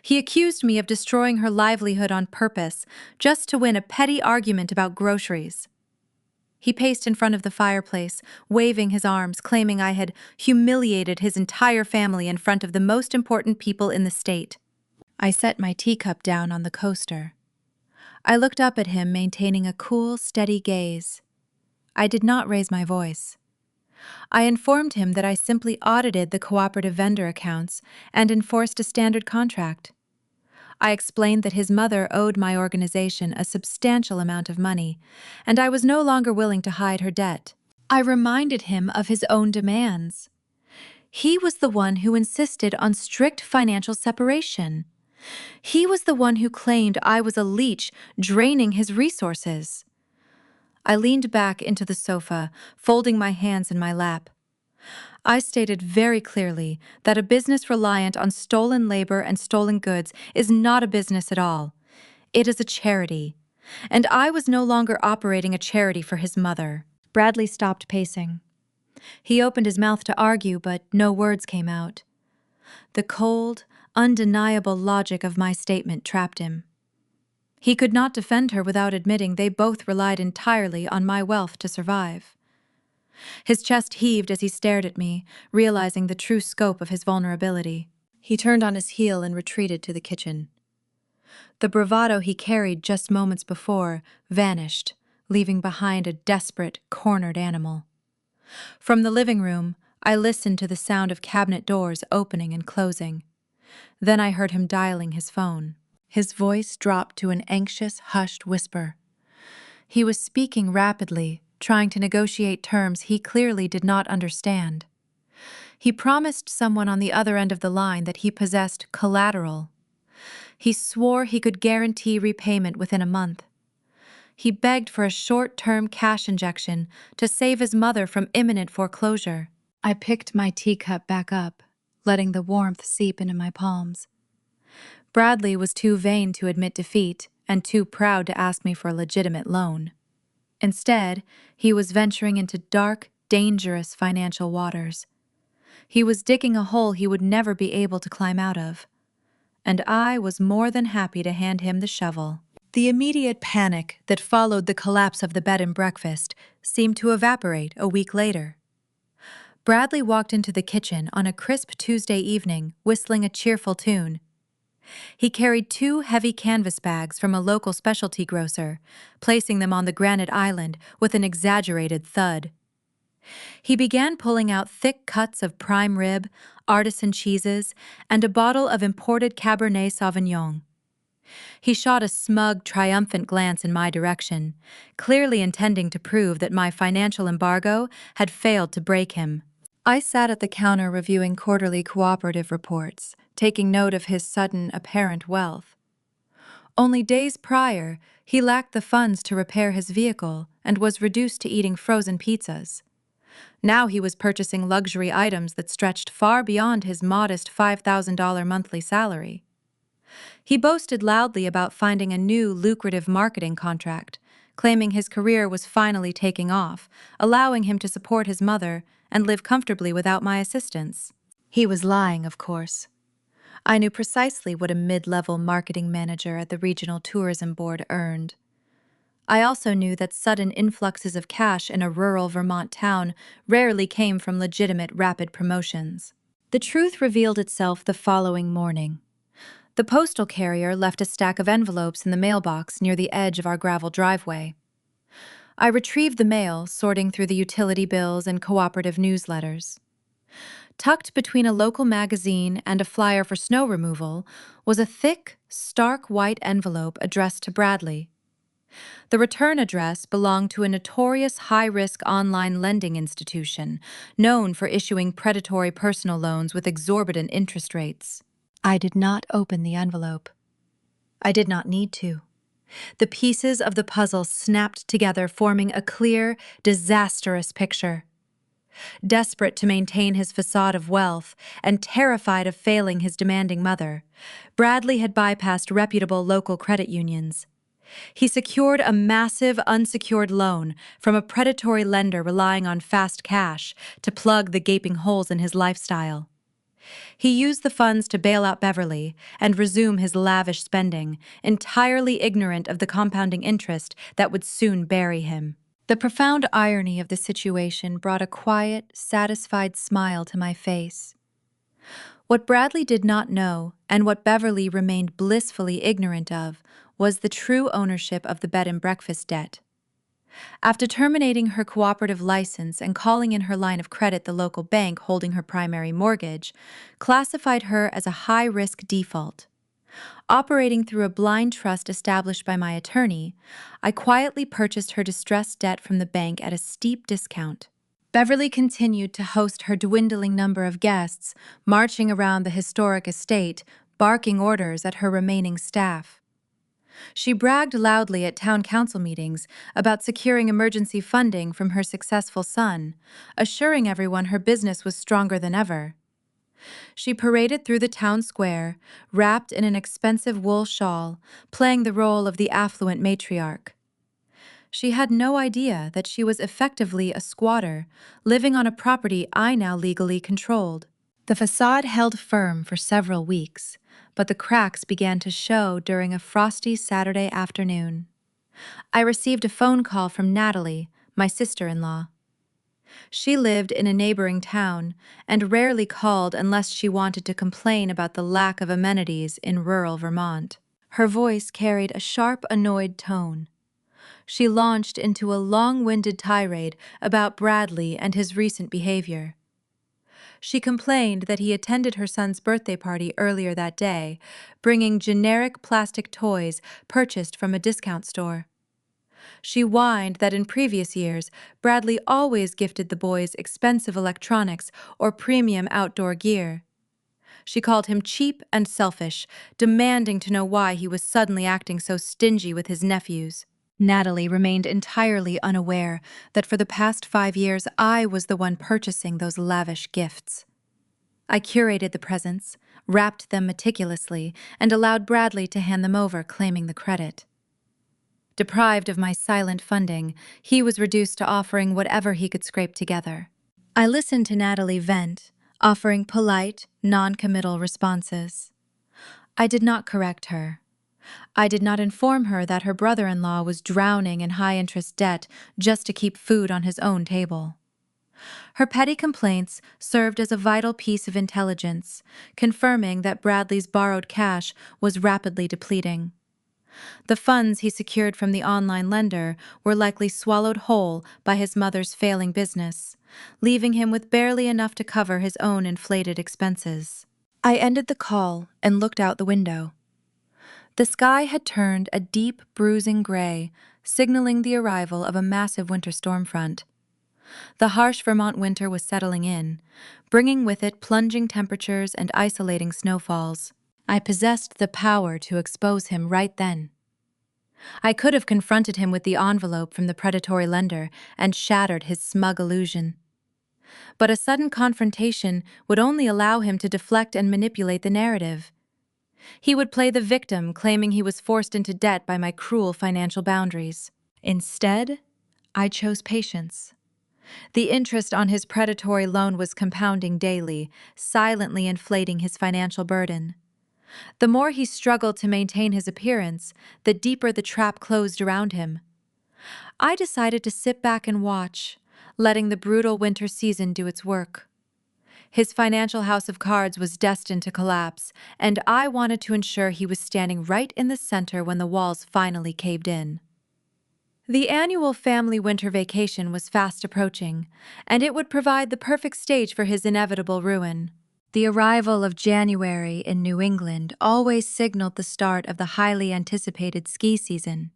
He accused me of destroying her livelihood on purpose just to win a petty argument about groceries. He paced in front of the fireplace, waving his arms, claiming I had humiliated his entire family in front of the most important people in the state. I set my teacup down on the coaster. I looked up at him, maintaining a cool, steady gaze. I did not raise my voice. I informed him that I simply audited the cooperative vendor accounts and enforced a standard contract. I explained that his mother owed my organization a substantial amount of money, and I was no longer willing to hide her debt. I reminded him of his own demands. He was the one who insisted on strict financial separation. He was the one who claimed I was a leech draining his resources. I leaned back into the sofa, folding my hands in my lap. I stated very clearly that a business reliant on stolen labor and stolen goods is not a business at all. It is a charity. And I was no longer operating a charity for his mother. Bradley stopped pacing. He opened his mouth to argue, but no words came out. The cold, undeniable logic of my statement trapped him. He could not defend her without admitting they both relied entirely on my wealth to survive. His chest heaved as he stared at me, realizing the true scope of his vulnerability. He turned on his heel and retreated to the kitchen. The bravado he carried just moments before vanished, leaving behind a desperate, cornered animal. From the living room, I listened to the sound of cabinet doors opening and closing. Then I heard him dialing his phone. His voice dropped to an anxious, hushed whisper. He was speaking rapidly, trying to negotiate terms he clearly did not understand. He promised someone on the other end of the line that he possessed collateral. He swore he could guarantee repayment within a month. He begged for a short-term cash injection to save his mother from imminent foreclosure. I picked my teacup back up, letting the warmth seep into my palms. Bradley was too vain to admit defeat and too proud to ask me for a legitimate loan. Instead, he was venturing into dark, dangerous financial waters. He was digging a hole he would never be able to climb out of. And I was more than happy to hand him the shovel. The immediate panic that followed the collapse of the bed and breakfast seemed to evaporate a week later. Bradley walked into the kitchen on a crisp Tuesday evening, whistling a cheerful tune. He carried 2 heavy canvas bags from a local specialty grocer, placing them on the granite island with an exaggerated thud. He began pulling out thick cuts of prime rib, artisan cheeses, and a bottle of imported Cabernet Sauvignon. He shot a smug, triumphant glance in my direction, clearly intending to prove that my financial embargo had failed to break him. I sat at the counter reviewing quarterly cooperative reports, taking note of his sudden, apparent wealth. Only days prior, he lacked the funds to repair his vehicle and was reduced to eating frozen pizzas. Now he was purchasing luxury items that stretched far beyond his modest $5,000 monthly salary. He boasted loudly about finding a new, lucrative marketing contract, claiming his career was finally taking off, allowing him to support his mother and live comfortably without my assistance. He was lying, of course. I knew precisely what a mid-level marketing manager at the Regional Tourism Board earned. I also knew that sudden influxes of cash in a rural Vermont town rarely came from legitimate rapid promotions. The truth revealed itself the following morning. The postal carrier left a stack of envelopes in the mailbox near the edge of our gravel driveway. I retrieved the mail, sorting through the utility bills and cooperative newsletters. Tucked between a local magazine and a flyer for snow removal was a thick, stark white envelope addressed to Bradley. The return address belonged to a notorious high-risk online lending institution known for issuing predatory personal loans with exorbitant interest rates. I did not open the envelope. I did not need to. The pieces of the puzzle snapped together, forming a clear, disastrous picture. Desperate to maintain his facade of wealth and terrified of failing his demanding mother, Bradley had bypassed reputable local credit unions. He secured a massive unsecured loan from a predatory lender relying on fast cash to plug the gaping holes in his lifestyle. He used the funds to bail out Beverly and resume his lavish spending, entirely ignorant of the compounding interest that would soon bury him. The profound irony of the situation brought a quiet, satisfied smile to my face. What Bradley did not know, and what Beverly remained blissfully ignorant of, was the true ownership of the bed and breakfast debt. After terminating her cooperative license and calling in her line of credit, the local bank holding her primary mortgage classified her as a high-risk default. Operating through a blind trust established by my attorney, I quietly purchased her distressed debt from the bank at a steep discount. Beverly continued to host her dwindling number of guests, marching around the historic estate, barking orders at her remaining staff. She bragged loudly at town council meetings about securing emergency funding from her successful son, assuring everyone her business was stronger than ever. She paraded through the town square, wrapped in an expensive wool shawl, playing the role of the affluent matriarch. She had no idea that she was effectively a squatter, living on a property I now legally controlled. The facade held firm for several weeks, but the cracks began to show during a frosty Saturday afternoon. I received a phone call from Natalie, my sister-in-law. She lived in a neighboring town and rarely called unless she wanted to complain about the lack of amenities in rural Vermont. Her voice carried a sharp, annoyed tone. She launched into a long-winded tirade about Bradley and his recent behavior. She complained that he attended her son's birthday party earlier that day, bringing generic plastic toys purchased from a discount store. She whined that in previous years, Bradley always gifted the boys expensive electronics or premium outdoor gear. She called him cheap and selfish, demanding to know why he was suddenly acting so stingy with his nephews. Natalie remained entirely unaware that for the past 5 years I was the one purchasing those lavish gifts. I curated the presents, wrapped them meticulously, and allowed Bradley to hand them over, claiming the credit. Deprived of my silent funding, he was reduced to offering whatever he could scrape together. I listened to Natalie vent, offering polite, non-committal responses. I did not correct her. I did not inform her that her brother-in-law was drowning in high-interest debt just to keep food on his own table. Her petty complaints served as a vital piece of intelligence, confirming that Bradley's borrowed cash was rapidly depleting. The funds he secured from the online lender were likely swallowed whole by his mother's failing business, leaving him with barely enough to cover his own inflated expenses. I ended the call and looked out the window. The sky had turned a deep, bruising gray, signaling the arrival of a massive winter storm front. The harsh Vermont winter was settling in, bringing with it plunging temperatures and isolating snowfalls. I possessed the power to expose him right then. I could have confronted him with the envelope from the predatory lender and shattered his smug illusion. But a sudden confrontation would only allow him to deflect and manipulate the narrative. He would play the victim, claiming he was forced into debt by my cruel financial boundaries. Instead, I chose patience. The interest on his predatory loan was compounding daily, silently inflating his financial burden. The more he struggled to maintain his appearance, the deeper the trap closed around him. I decided to sit back and watch, letting the brutal winter season do its work. His financial house of cards was destined to collapse, and I wanted to ensure he was standing right in the center when the walls finally caved in. The annual family winter vacation was fast approaching, and it would provide the perfect stage for his inevitable ruin. The arrival of January in New England always signaled the start of the highly anticipated ski season.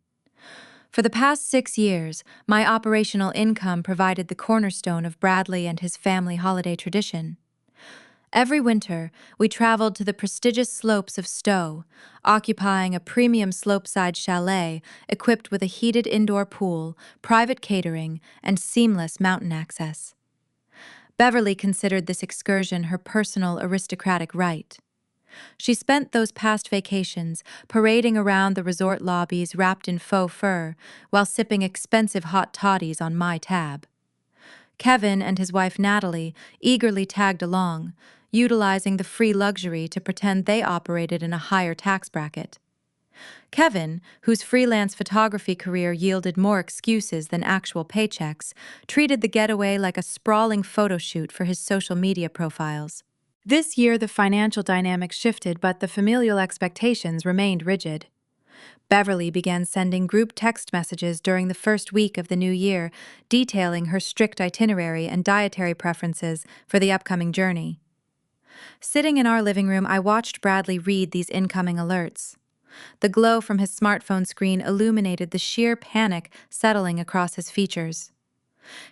For the past 6 years, my operational income provided the cornerstone of Bradley and his family holiday tradition. Every winter, we traveled to the prestigious slopes of Stowe, occupying a premium slopeside chalet equipped with a heated indoor pool, private catering, and seamless mountain access. Beverly considered this excursion her personal aristocratic right. She spent those past vacations parading around the resort lobbies wrapped in faux fur while sipping expensive hot toddies on my tab. Kevin and his wife Natalie eagerly tagged along, utilizing the free luxury to pretend they operated in a higher tax bracket. Kevin, whose freelance photography career yielded more excuses than actual paychecks, treated the getaway like a sprawling photo shoot for his social media profiles. This year the financial dynamic shifted, but the familial expectations remained rigid. Beverly began sending group text messages during the first week of the new year, detailing her strict itinerary and dietary preferences for the upcoming journey. Sitting in our living room, I watched Bradley read these incoming alerts. The glow from his smartphone screen illuminated the sheer panic settling across his features.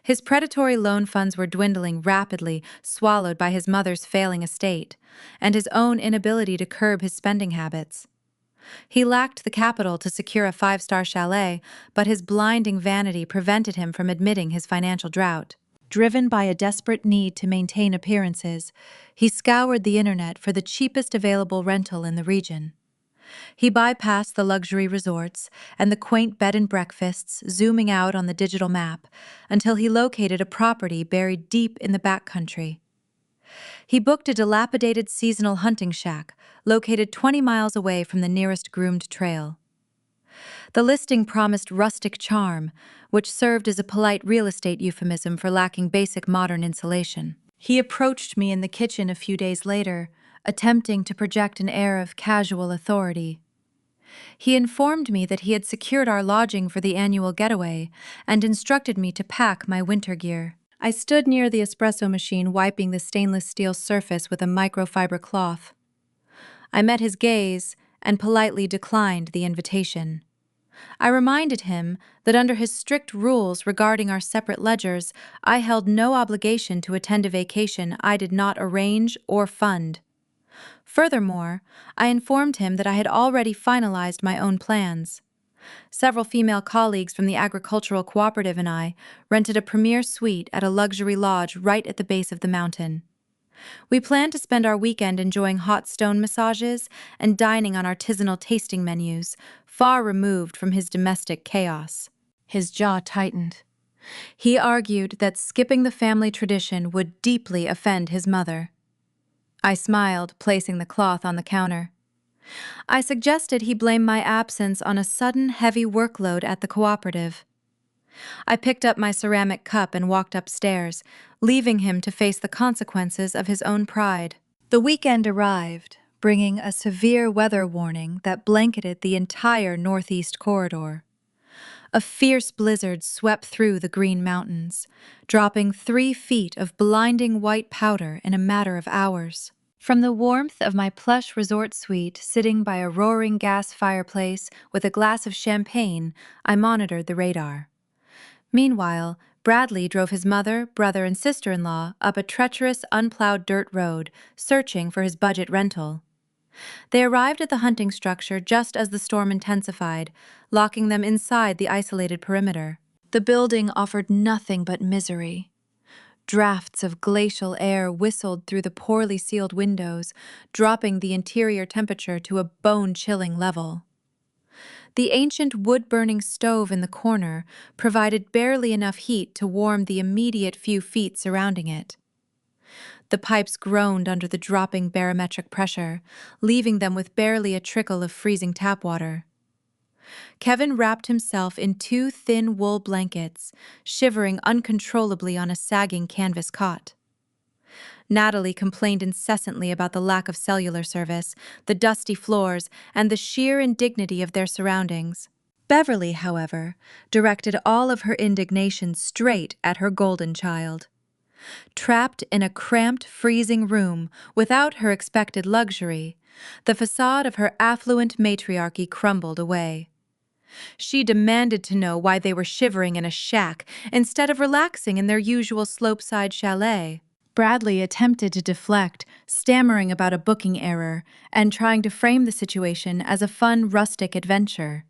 His predatory loan funds were dwindling rapidly, swallowed by his mother's failing estate, and his own inability to curb his spending habits. He lacked the capital to secure a five-star chalet, but his blinding vanity prevented him from admitting his financial drought. Driven by a desperate need to maintain appearances, he scoured the internet for the cheapest available rental in the region. He bypassed the luxury resorts and the quaint bed and breakfasts zooming out on the digital map until he located a property buried deep in the backcountry. He booked a dilapidated seasonal hunting shack located 20 miles away from the nearest groomed trail. The listing promised rustic charm, which served as a polite real estate euphemism for lacking basic modern insulation. He approached me in the kitchen a few days later, attempting to project an air of casual authority. He informed me that he had secured our lodging for the annual getaway and instructed me to pack my winter gear. I stood near the espresso machine, wiping the stainless steel surface with a microfiber cloth. I met his gaze and politely declined the invitation. I reminded him that under his strict rules regarding our separate ledgers, I held no obligation to attend a vacation I did not arrange or fund. Furthermore, I informed him that I had already finalized my own plans. Several female colleagues from the agricultural cooperative and I rented a premier suite at a luxury lodge right at the base of the mountain. We planned to spend our weekend enjoying hot stone massages and dining on artisanal tasting menus, far removed from his domestic chaos. His jaw tightened. He argued that skipping the family tradition would deeply offend his mother. I smiled, placing the cloth on the counter. I suggested he blame my absence on a sudden heavy workload at the cooperative. I picked up my ceramic cup and walked upstairs, leaving him to face the consequences of his own pride. The weekend arrived, bringing a severe weather warning that blanketed the entire northeast corridor. A fierce blizzard swept through the Green Mountains, dropping 3 feet of blinding white powder in a matter of hours. From the warmth of my plush resort suite, sitting by a roaring gas fireplace with a glass of champagne, I monitored the radar. Meanwhile, Bradley drove his mother, brother, and sister-in-law up a treacherous, unplowed dirt road, searching for his budget rental. They arrived at the hunting structure just as the storm intensified, locking them inside the isolated perimeter. The building offered nothing but misery. Drafts of glacial air whistled through the poorly sealed windows, dropping the interior temperature to a bone-chilling level. The ancient wood-burning stove in the corner provided barely enough heat to warm the immediate few feet surrounding it. The pipes groaned under the dropping barometric pressure, leaving them with barely a trickle of freezing tap water. Kevin wrapped himself in 2 thin wool blankets, shivering uncontrollably on a sagging canvas cot. Natalie complained incessantly about the lack of cellular service, the dusty floors, and the sheer indignity of their surroundings. Beverly, however, directed all of her indignation straight at her golden child. Trapped in a cramped, freezing room without her expected luxury, the facade of her affluent matriarchy crumbled away. She demanded to know why they were shivering in a shack instead of relaxing in their usual slopeside chalet. Bradley attempted to deflect, stammering about a booking error and trying to frame the situation as a fun, rustic adventure.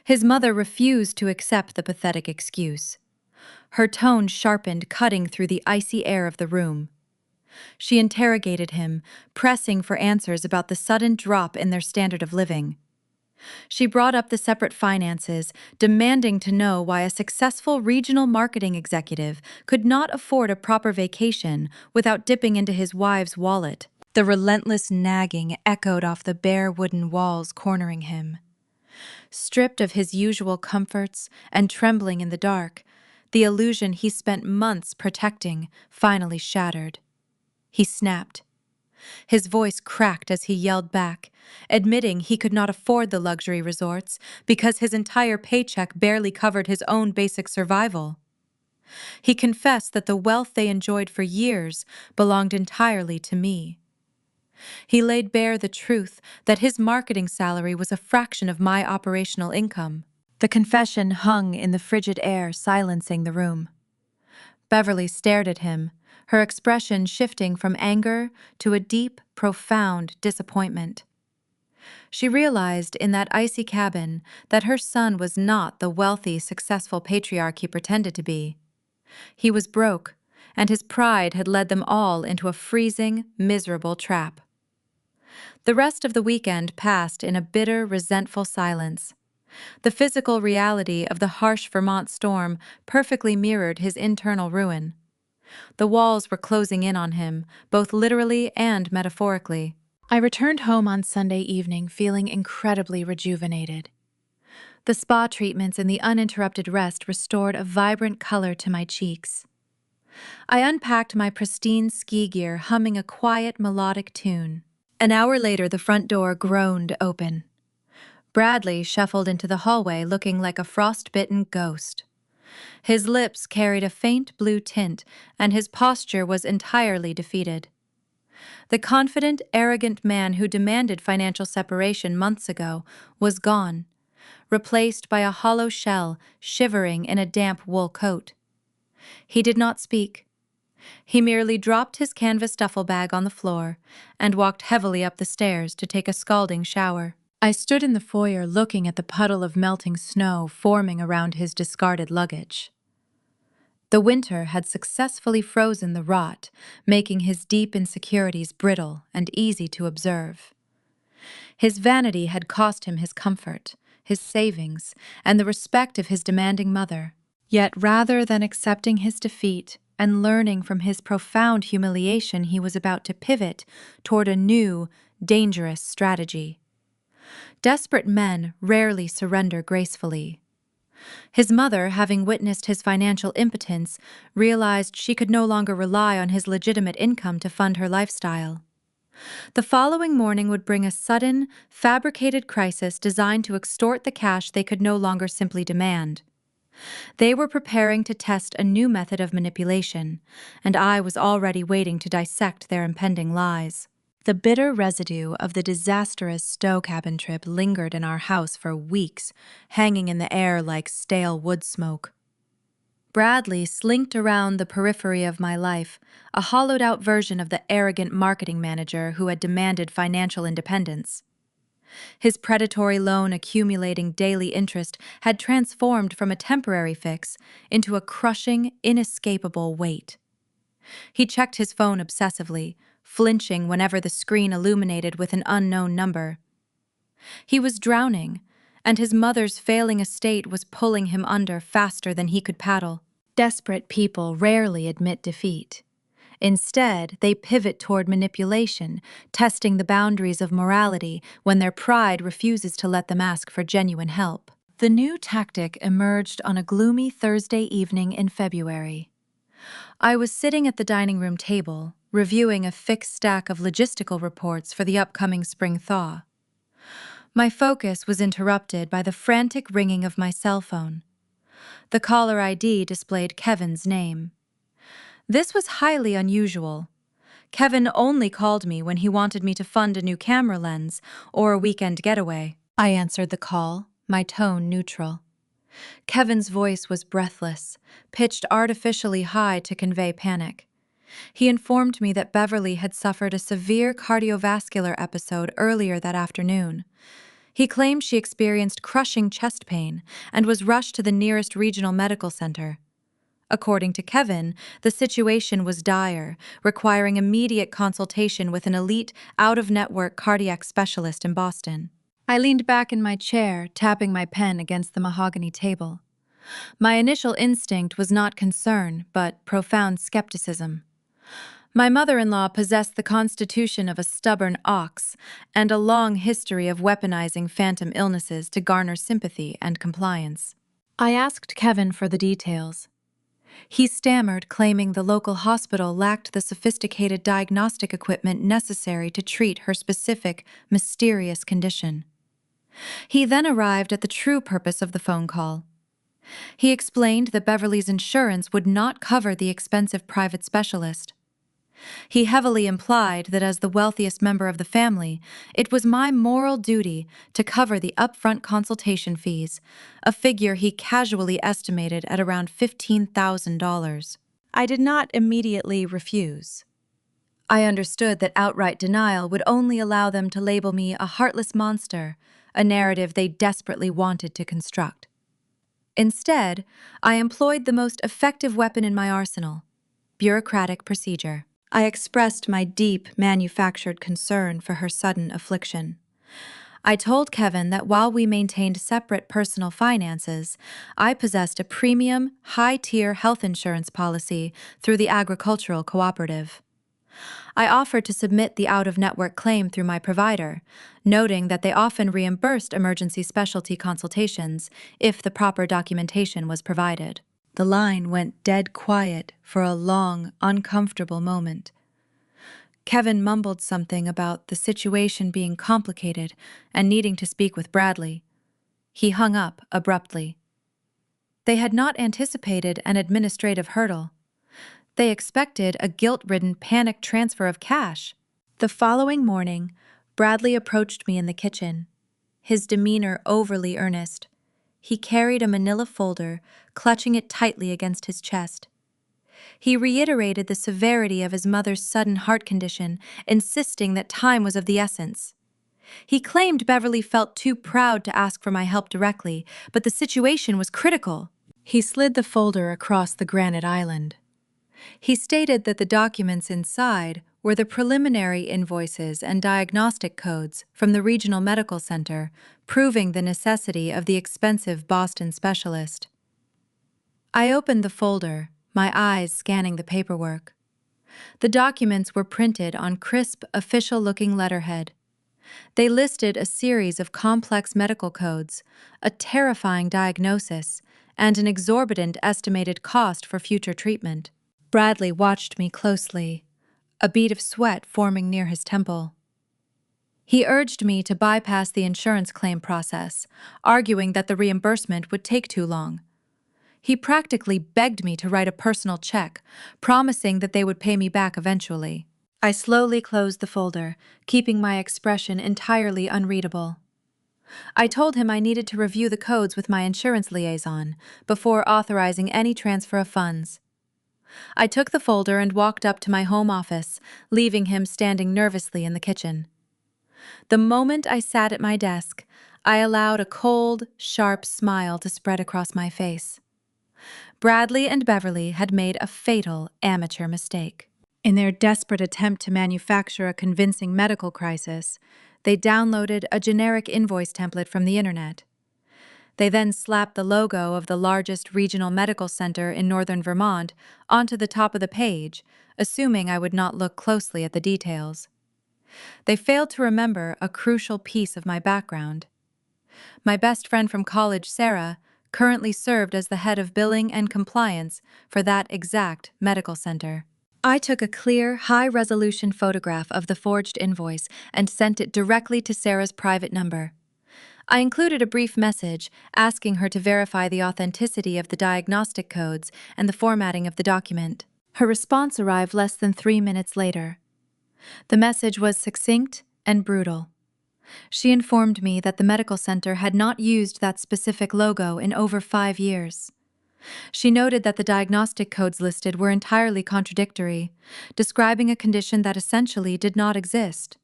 His mother refused to accept the pathetic excuse. Her tone sharpened, cutting through the icy air of the room. She interrogated him, pressing for answers about the sudden drop in their standard of living. She brought up the separate finances, demanding to know why a successful regional marketing executive could not afford a proper vacation without dipping into his wife's wallet. The relentless nagging echoed off the bare wooden walls cornering him. Stripped of his usual comforts and trembling in the dark, the illusion he spent months protecting finally shattered. He snapped. His voice cracked as he yelled back, admitting he could not afford the luxury resorts because his entire paycheck barely covered his own basic survival. He confessed that the wealth they enjoyed for years belonged entirely to me. He laid bare the truth that his marketing salary was a fraction of my operational income. The confession hung in the frigid air, silencing the room. Beverly stared at him, her expression shifting from anger to a deep, profound disappointment. She realized in that icy cabin that her son was not the wealthy, successful patriarch he pretended to be. He was broke, and his pride had led them all into a freezing, miserable trap. The rest of the weekend passed in a bitter, resentful silence. The physical reality of the harsh Vermont storm perfectly mirrored his internal ruin. The walls were closing in on him, both literally and metaphorically. I returned home on Sunday evening feeling incredibly rejuvenated. The spa treatments and the uninterrupted rest restored a vibrant color to my cheeks. I unpacked my pristine ski gear, humming a quiet, melodic tune. An hour later, the front door groaned open. Bradley shuffled into the hallway looking like a frostbitten ghost. His lips carried a faint blue tint, and his posture was entirely defeated. The confident, arrogant man who demanded financial separation months ago was gone, replaced by a hollow shell shivering in a damp wool coat. He did not speak. He merely dropped his canvas duffel bag on the floor and walked heavily up the stairs to take a scalding shower. I stood in the foyer looking at the puddle of melting snow forming around his discarded luggage. The winter had successfully frozen the rot, making his deep insecurities brittle and easy to observe. His vanity had cost him his comfort, his savings, and the respect of his demanding mother. Yet rather than accepting his defeat and learning from his profound humiliation, he was about to pivot toward a new, dangerous strategy. Desperate men rarely surrender gracefully. His mother, having witnessed his financial impotence, realized she could no longer rely on his legitimate income to fund her lifestyle. The following morning would bring a sudden, fabricated crisis designed to extort the cash they could no longer simply demand. They were preparing to test a new method of manipulation, and I was already waiting to dissect their impending lies. The bitter residue of the disastrous Stowe cabin trip lingered in our house for weeks, hanging in the air like stale wood smoke. Bradley slinked around the periphery of my life, a hollowed-out version of the arrogant marketing manager who had demanded financial independence. His predatory loan accumulating daily interest had transformed from a temporary fix into a crushing, inescapable weight. He checked his phone obsessively, flinching whenever the screen illuminated with an unknown number. He was drowning, and his mother's failing estate was pulling him under faster than he could paddle. Desperate people rarely admit defeat. Instead, they pivot toward manipulation, testing the boundaries of morality when their pride refuses to let them ask for genuine help. The new tactic emerged on a gloomy Thursday evening in February. I was sitting at the dining room table, reviewing a fixed stack of logistical reports for the upcoming spring thaw. My focus was interrupted by the frantic ringing of my cell phone. The caller ID displayed Kevin's name. This was highly unusual. Kevin only called me when he wanted me to fund a new camera lens or a weekend getaway. I answered the call, my tone neutral. Kevin's voice was breathless, pitched artificially high to convey panic. He informed me that Beverly had suffered a severe cardiovascular episode earlier that afternoon. He claimed she experienced crushing chest pain and was rushed to the nearest regional medical center. According to Kevin, the situation was dire, requiring immediate consultation with an elite, out-of-network cardiac specialist in Boston. I leaned back in my chair, tapping my pen against the mahogany table. My initial instinct was not concern, but profound skepticism. My mother-in-law possessed the constitution of a stubborn ox and a long history of weaponizing phantom illnesses to garner sympathy and compliance. I asked Kevin for the details. He stammered, claiming the local hospital lacked the sophisticated diagnostic equipment necessary to treat her specific, mysterious condition. He then arrived at the true purpose of the phone call. He explained that Beverly's insurance would not cover the expensive private specialist. He heavily implied that as the wealthiest member of the family, it was my moral duty to cover the upfront consultation fees, a figure he casually estimated at around $15,000. I did not immediately refuse. I understood that outright denial would only allow them to label me a heartless monster, a narrative they desperately wanted to construct. Instead, I employed the most effective weapon in my arsenal: bureaucratic procedure. I expressed my deep, manufactured concern for her sudden affliction. I told Kevin that while we maintained separate personal finances, I possessed a premium, high-tier health insurance policy through the agricultural cooperative. I offered to submit the out-of-network claim through my provider, noting that they often reimbursed emergency specialty consultations if the proper documentation was provided. The line went dead quiet for a long, uncomfortable moment. Kevin mumbled something about the situation being complicated and needing to speak with Bradley. He hung up abruptly. They had not anticipated an administrative hurdle. They expected a guilt-ridden panic transfer of cash. The following morning, Bradley approached me in the kitchen, his demeanor overly earnest. He carried a manila folder, clutching it tightly against his chest. He reiterated the severity of his mother's sudden heart condition, insisting that time was of the essence. He claimed Beverly felt too proud to ask for my help directly, but the situation was critical. He slid the folder across the granite island. He stated that the documents inside were the preliminary invoices and diagnostic codes from the regional medical center, proving the necessity of the expensive Boston specialist. I opened the folder, my eyes scanning the paperwork. The documents were printed on crisp, official-looking letterhead. They listed a series of complex medical codes, a terrifying diagnosis, and an exorbitant estimated cost for future treatment. Bradley watched me closely, a bead of sweat forming near his temple. He urged me to bypass the insurance claim process, arguing that the reimbursement would take too long. He practically begged me to write a personal check, promising that they would pay me back eventually. I slowly closed the folder, keeping my expression entirely unreadable. I told him I needed to review the codes with my insurance liaison before authorizing any transfer of funds. I took the folder and walked up to my home office, leaving him standing nervously in the kitchen. The moment I sat at my desk, I allowed a cold, sharp smile to spread across my face. Bradley and Beverly had made a fatal amateur mistake. In their desperate attempt to manufacture a convincing medical crisis, they downloaded a generic invoice template from the internet. They then slapped the logo of the largest regional medical center in northern Vermont onto the top of the page, assuming I would not look closely at the details. They failed to remember a crucial piece of my background. My best friend from college, Sarah, currently served as the head of billing and compliance for that exact medical center. I took a clear, high-resolution photograph of the forged invoice and sent it directly to Sarah's private number. I included a brief message asking her to verify the authenticity of the diagnostic codes and the formatting of the document. Her response arrived less than 3 minutes later. The message was succinct and brutal. She informed me that the medical center had not used that specific logo in over 5 years. She noted that the diagnostic codes listed were entirely contradictory, describing a condition that essentially did not exist.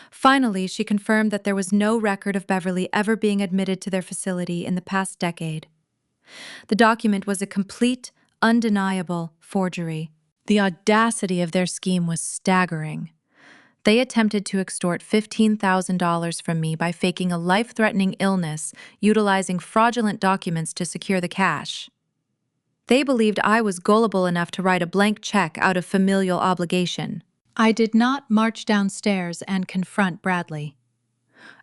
Finally, she confirmed that there was no record of Beverly ever being admitted to their facility in the past decade. The document was a complete, undeniable forgery. The audacity of their scheme was staggering. They attempted to extort $15,000 from me by faking a life-threatening illness, utilizing fraudulent documents to secure the cash. They believed I was gullible enough to write a blank check out of familial obligation. I did not march downstairs and confront Bradley.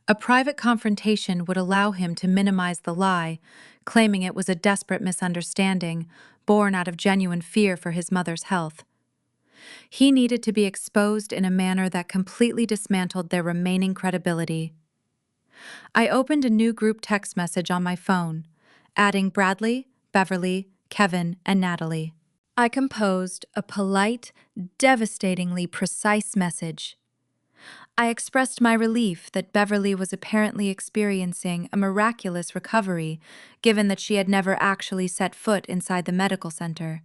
A private confrontation would allow him to minimize the lie, claiming it was a desperate misunderstanding, born out of genuine fear for his mother's health. He needed to be exposed in a manner that completely dismantled their remaining credibility. I opened a new group text message on my phone, adding Bradley, Beverly, Kevin, and Natalie. I composed a polite, devastatingly precise message. I expressed my relief that Beverly was apparently experiencing a miraculous recovery, given that she had never actually set foot inside the medical center.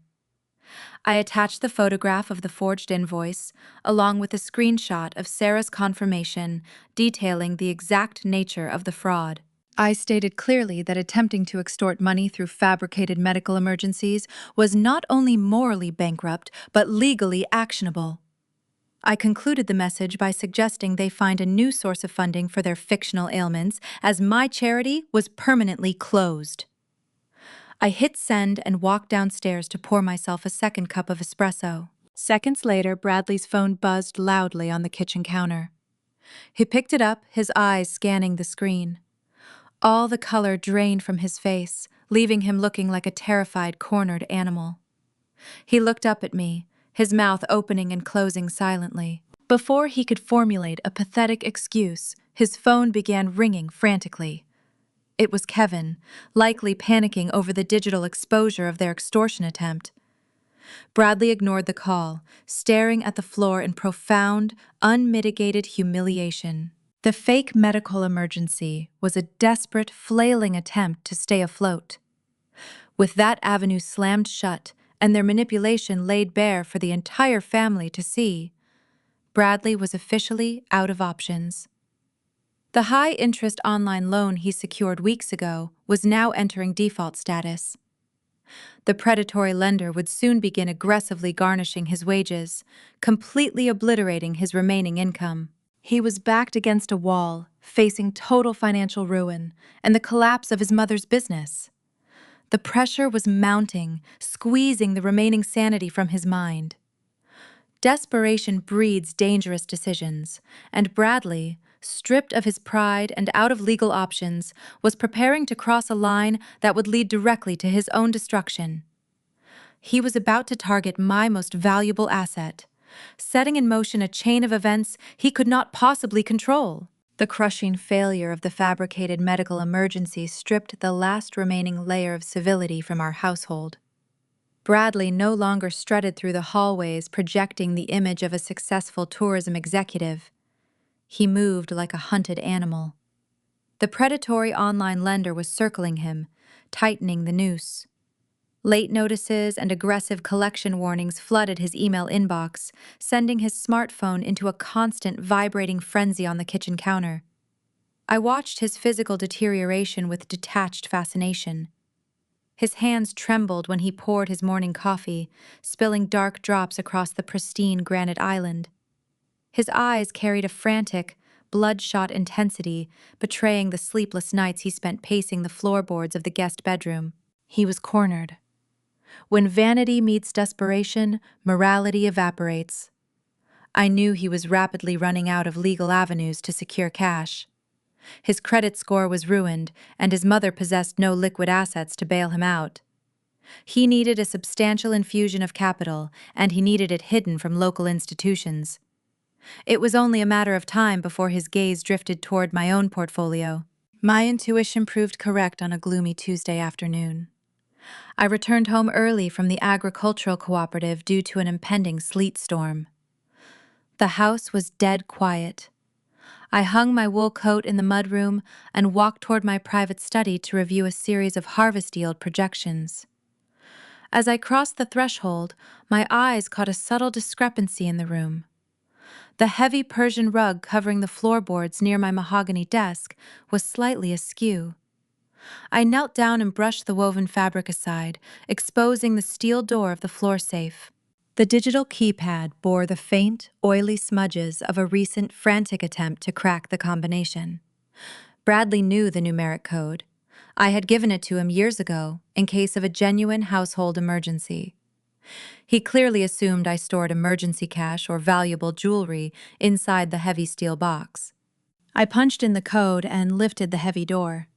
I attached the photograph of the forged invoice, along with a screenshot of Sarah's confirmation detailing the exact nature of the fraud. I stated clearly that attempting to extort money through fabricated medical emergencies was not only morally bankrupt, but legally actionable. I concluded the message by suggesting they find a new source of funding for their fictional ailments, as my charity was permanently closed. I hit send and walked downstairs to pour myself a second cup of espresso. Seconds later, Bradley's phone buzzed loudly on the kitchen counter. He picked it up, his eyes scanning the screen. All the color drained from his face, leaving him looking like a terrified, cornered animal. He looked up at me, his mouth opening and closing silently. Before he could formulate a pathetic excuse, his phone began ringing frantically. It was Kevin, likely panicking over the digital exposure of their extortion attempt. Bradley ignored the call, staring at the floor in profound, unmitigated humiliation. The fake medical emergency was a desperate, flailing attempt to stay afloat. With that avenue slammed shut and their manipulation laid bare for the entire family to see, Bradley was officially out of options. The high-interest online loan he secured weeks ago was now entering default status. The predatory lender would soon begin aggressively garnishing his wages, completely obliterating his remaining income. He was backed against a wall, facing total financial ruin and the collapse of his mother's business. The pressure was mounting, squeezing the remaining sanity from his mind. Desperation breeds dangerous decisions, and Bradley, stripped of his pride and out of legal options, was preparing to cross a line that would lead directly to his own destruction. He was about to target my most valuable asset, setting in motion a chain of events he could not possibly control. The crushing failure of the fabricated medical emergency stripped the last remaining layer of civility from our household. Bradley no longer strutted through the hallways projecting the image of a successful tourism executive. He moved like a hunted animal. The predatory online lender was circling him, tightening the noose. Late notices and aggressive collection warnings flooded his email inbox, sending his smartphone into a constant vibrating frenzy on the kitchen counter. I watched his physical deterioration with detached fascination. His hands trembled when he poured his morning coffee, spilling dark drops across the pristine granite island. His eyes carried a frantic, bloodshot intensity, betraying the sleepless nights he spent pacing the floorboards of the guest bedroom. He was cornered. When vanity meets desperation, morality evaporates. I knew he was rapidly running out of legal avenues to secure cash. His credit score was ruined, and his mother possessed no liquid assets to bail him out. He needed a substantial infusion of capital, and he needed it hidden from local institutions. It was only a matter of time before his gaze drifted toward my own portfolio. My intuition proved correct on a gloomy Tuesday afternoon. I returned home early from the agricultural cooperative due to an impending sleet storm. The house was dead quiet. I hung my wool coat in the mudroom and walked toward my private study to review a series of harvest yield projections. As I crossed the threshold, my eyes caught a subtle discrepancy in the room. The heavy Persian rug covering the floorboards near my mahogany desk was slightly askew. I knelt down and brushed the woven fabric aside, exposing the steel door of the floor safe. The digital keypad bore the faint, oily smudges of a recent frantic attempt to crack the combination. Bradley knew the numeric code. I had given it to him years ago, in case of a genuine household emergency. He clearly assumed I stored emergency cash or valuable jewelry inside the heavy steel box. I punched in the code and lifted the heavy door.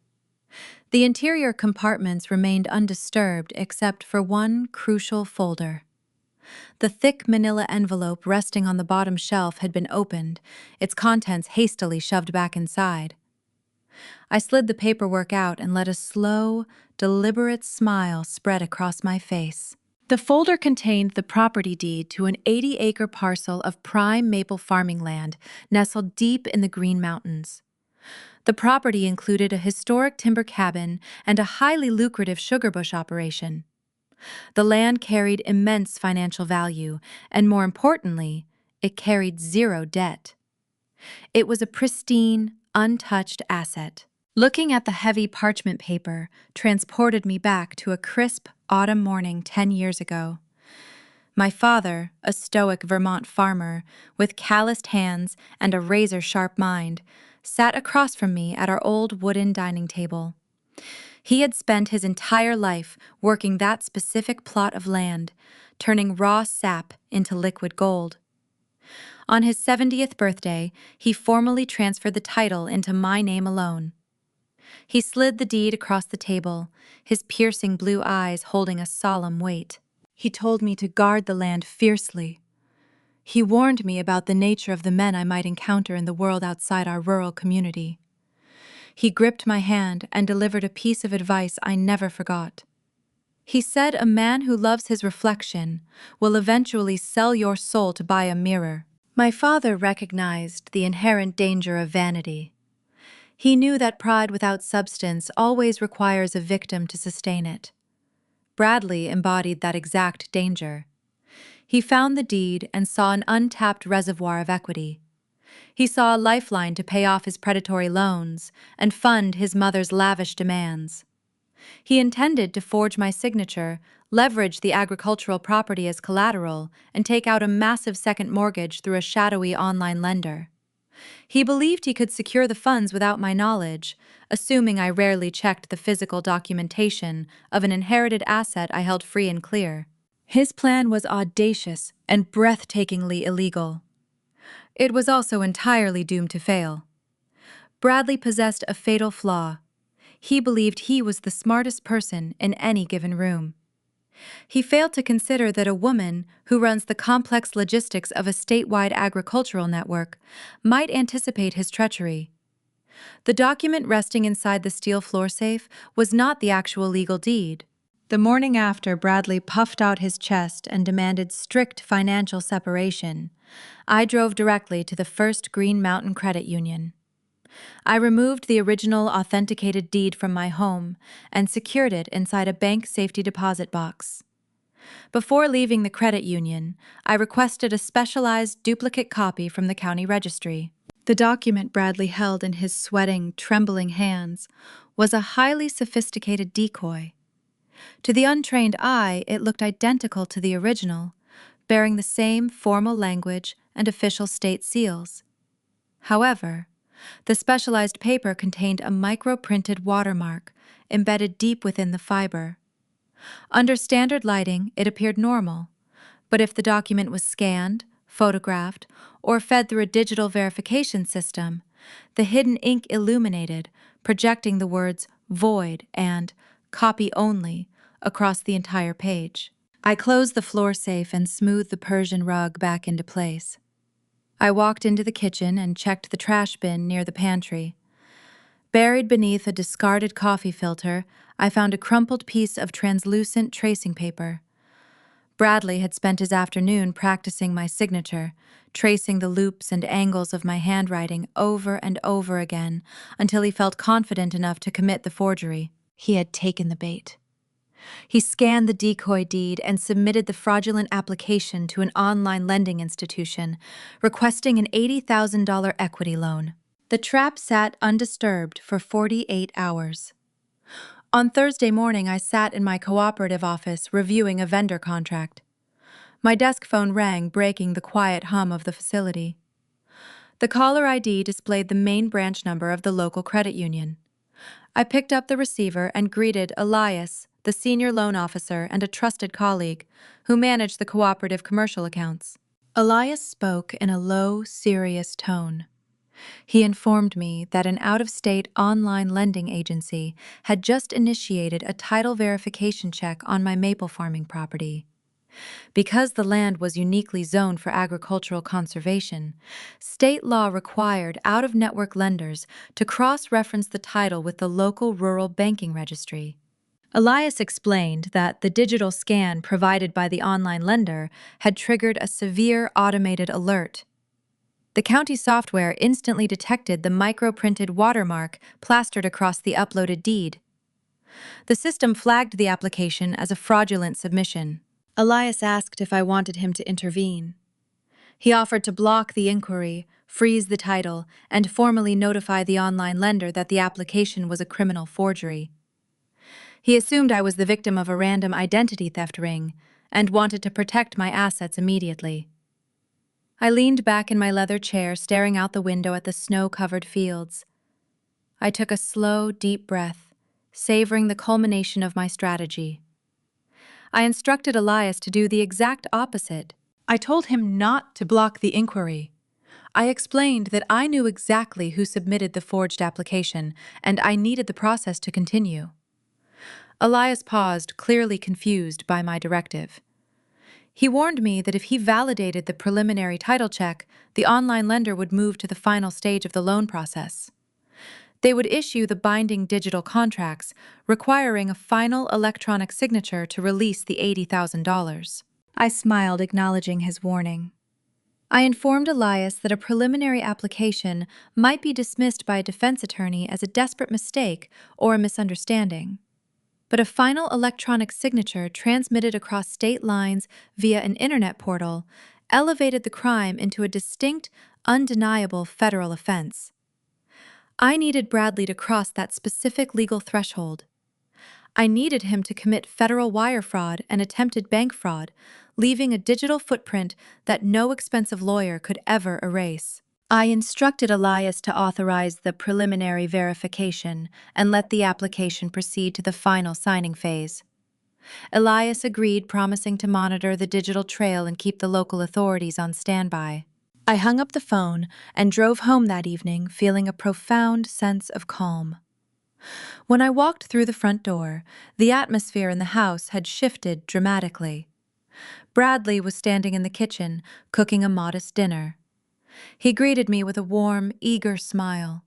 The interior compartments remained undisturbed except for one crucial folder. The thick manila envelope resting on the bottom shelf had been opened, its contents hastily shoved back inside. I slid the paperwork out and let a slow, deliberate smile spread across my face. The folder contained the property deed to an 80-acre parcel of prime maple farming land nestled deep in the Green Mountains. The property included a historic timber cabin and a highly lucrative sugar bush operation. The land carried immense financial value, and more importantly, it carried zero debt. It was a pristine, untouched asset. Looking at the heavy parchment paper transported me back to a crisp autumn morning 10 years ago. My father, a stoic Vermont farmer with calloused hands and a razor-sharp mind, sat across from me at our old wooden dining table. He had spent his entire life working that specific plot of land, turning raw sap into liquid gold. On his 70th birthday, he formally transferred the title into my name alone. He slid the deed across the table, his piercing blue eyes holding a solemn weight. He told me to guard the land fiercely. He warned me about the nature of the men I might encounter in the world outside our rural community. He gripped my hand and delivered a piece of advice I never forgot. He said a man who loves his reflection will eventually sell your soul to buy a mirror. My father recognized the inherent danger of vanity. He knew that pride without substance always requires a victim to sustain it. Bradley embodied that exact danger. He found the deed and saw an untapped reservoir of equity. He saw a lifeline to pay off his predatory loans and fund his mother's lavish demands. He intended to forge my signature, leverage the agricultural property as collateral, and take out a massive second mortgage through a shadowy online lender. He believed he could secure the funds without my knowledge, assuming I rarely checked the physical documentation of an inherited asset I held free and clear. His plan was audacious and breathtakingly illegal. It was also entirely doomed to fail. Bradley possessed a fatal flaw. He believed he was the smartest person in any given room. He failed to consider that a woman who runs the complex logistics of a statewide agricultural network might anticipate his treachery. The document resting inside the steel floor safe was not the actual legal deed. The morning after Bradley puffed out his chest and demanded strict financial separation, I drove directly to the First Green Mountain Credit Union. I removed the original authenticated deed from my home and secured it inside a bank safety deposit box. Before leaving the credit union, I requested a specialized duplicate copy from the county registry. The document Bradley held in his sweating, trembling hands was a highly sophisticated decoy. To the untrained eye, it looked identical to the original, bearing the same formal language and official state seals. However, the specialized paper contained a micro-printed watermark embedded deep within the fiber. Under standard lighting, it appeared normal, but if the document was scanned, photographed, or fed through a digital verification system, the hidden ink illuminated, projecting the words "void" and "copy only" across the entire page. I closed the floor safe and smoothed the Persian rug back into place. I walked into the kitchen and checked the trash bin near the pantry. Buried beneath a discarded coffee filter, I found a crumpled piece of translucent tracing paper. Bradley had spent his afternoon practicing my signature, tracing the loops and angles of my handwriting over and over again until he felt confident enough to commit the forgery. He had taken the bait. He scanned the decoy deed and submitted the fraudulent application to an online lending institution, requesting an $80,000 equity loan. The trap sat undisturbed for 48 hours. On Thursday morning, I sat in my cooperative office reviewing a vendor contract. My desk phone rang, breaking the quiet hum of the facility. The caller ID displayed the main branch number of the local credit union. I picked up the receiver and greeted Elias, the senior loan officer and a trusted colleague, who managed the cooperative commercial accounts. Elias spoke in a low, serious tone. He informed me that an out-of-state online lending agency had just initiated a title verification check on my maple farming property. Because the land was uniquely zoned for agricultural conservation, state law required out-of-network lenders to cross-reference the title with the local rural banking registry. Elias explained that the digital scan provided by the online lender had triggered a severe automated alert. The county software instantly detected the micro-printed watermark plastered across the uploaded deed. The system flagged the application as a fraudulent submission. Elias asked if I wanted him to intervene. He offered to block the inquiry, freeze the title, and formally notify the online lender that the application was a criminal forgery. He assumed I was the victim of a random identity theft ring and wanted to protect my assets immediately. I leaned back in my leather chair, staring out the window at the snow-covered fields. I took a slow, deep breath, savoring the culmination of my strategy. I instructed Elias to do the exact opposite. I told him not to block the inquiry. I explained that I knew exactly who submitted the forged application, and I needed the process to continue. Elias paused, clearly confused by my directive. He warned me that if he validated the preliminary title check, the online lender would move to the final stage of the loan process. They would issue the binding digital contracts, requiring a final electronic signature to release the $80,000. I smiled, acknowledging his warning. I informed Elias that a preliminary application might be dismissed by a defense attorney as a desperate mistake or a misunderstanding. But a final electronic signature transmitted across state lines via an internet portal elevated the crime into a distinct, undeniable federal offense. I needed Bradley to cross that specific legal threshold. I needed him to commit federal wire fraud and attempted bank fraud, leaving a digital footprint that no expensive lawyer could ever erase. I instructed Elias to authorize the preliminary verification and let the application proceed to the final signing phase. Elias agreed, promising to monitor the digital trail and keep the local authorities on standby. I hung up the phone and drove home that evening, feeling a profound sense of calm. When I walked through the front door, the atmosphere in the house had shifted dramatically. Bradley was standing in the kitchen, cooking a modest dinner. He greeted me with a warm, eager smile.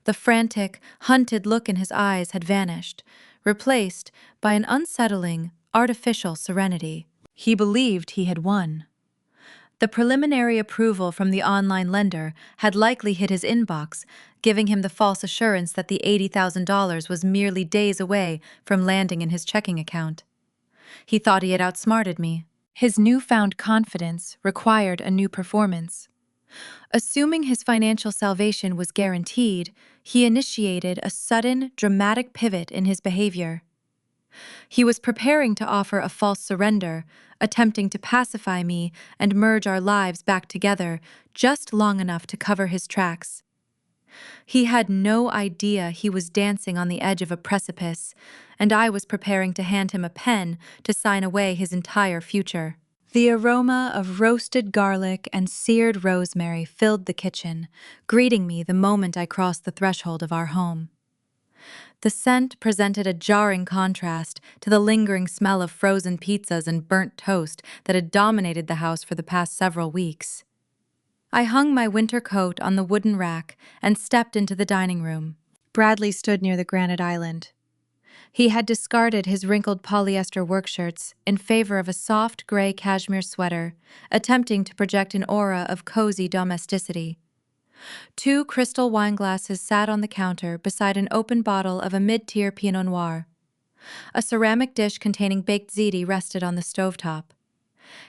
The frantic, hunted look in his eyes had vanished, replaced by an unsettling, artificial serenity. He believed he had won. The preliminary approval from the online lender had likely hit his inbox, giving him the false assurance that the $80,000 was merely days away from landing in his checking account. He thought he had outsmarted me. His newfound confidence required a new performance. Assuming his financial salvation was guaranteed, he initiated a sudden, dramatic pivot in his behavior. He was preparing to offer a false surrender, attempting to pacify me and merge our lives back together just long enough to cover his tracks. He had no idea he was dancing on the edge of a precipice, and I was preparing to hand him a pen to sign away his entire future. The aroma of roasted garlic and seared rosemary filled the kitchen, greeting me the moment I crossed the threshold of our home. The scent presented a jarring contrast to the lingering smell of frozen pizzas and burnt toast that had dominated the house for the past several weeks. I hung my winter coat on the wooden rack and stepped into the dining room. Bradley stood near the granite island. He had discarded his wrinkled polyester workshirts in favor of a soft gray cashmere sweater, attempting to project an aura of cozy domesticity. 2 crystal wine glasses sat on the counter beside an open bottle of a mid-tier Pinot Noir. A ceramic dish containing baked ziti rested on the stovetop.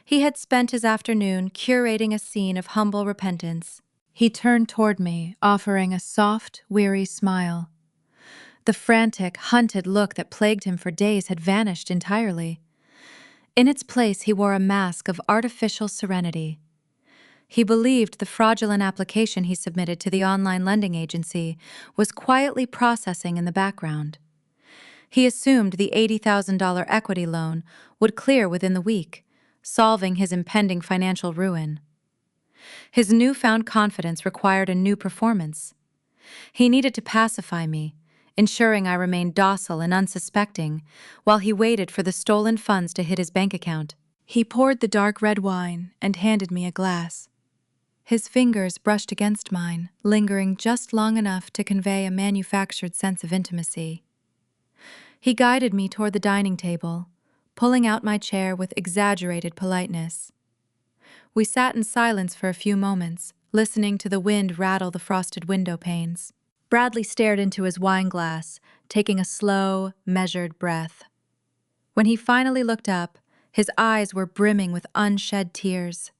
He had spent his afternoon curating a scene of humble repentance. He turned toward me, offering a soft, weary smile. The frantic, hunted look that plagued him for days had vanished entirely. In its place, he wore a mask of artificial serenity. He believed the fraudulent application he submitted to the online lending agency was quietly processing in the background. He assumed the $80,000 equity loan would clear within the week, solving his impending financial ruin. His newfound confidence required a new performance. He needed to pacify me, ensuring I remained docile and unsuspecting, while he waited for the stolen funds to hit his bank account. He poured the dark red wine and handed me a glass. His fingers brushed against mine, lingering just long enough to convey a manufactured sense of intimacy. He guided me toward the dining table, pulling out my chair with exaggerated politeness. We sat in silence for a few moments, listening to the wind rattle the frosted window panes. Bradley stared into his wine glass, taking a slow, measured breath. When he finally looked up, his eyes were brimming with unshed tears.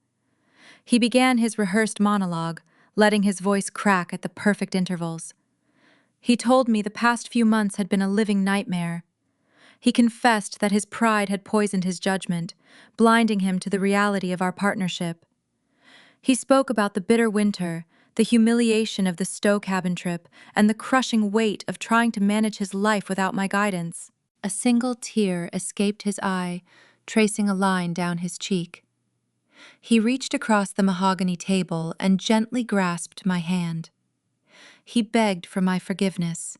He began his rehearsed monologue, letting his voice crack at the perfect intervals. He told me the past few months had been a living nightmare. He confessed that his pride had poisoned his judgment, blinding him to the reality of our partnership. He spoke about the bitter winter, the humiliation of the Stowe cabin trip, and the crushing weight of trying to manage his life without my guidance. A single tear escaped his eye, tracing a line down his cheek. He reached across the mahogany table and gently grasped my hand. He begged for my forgiveness.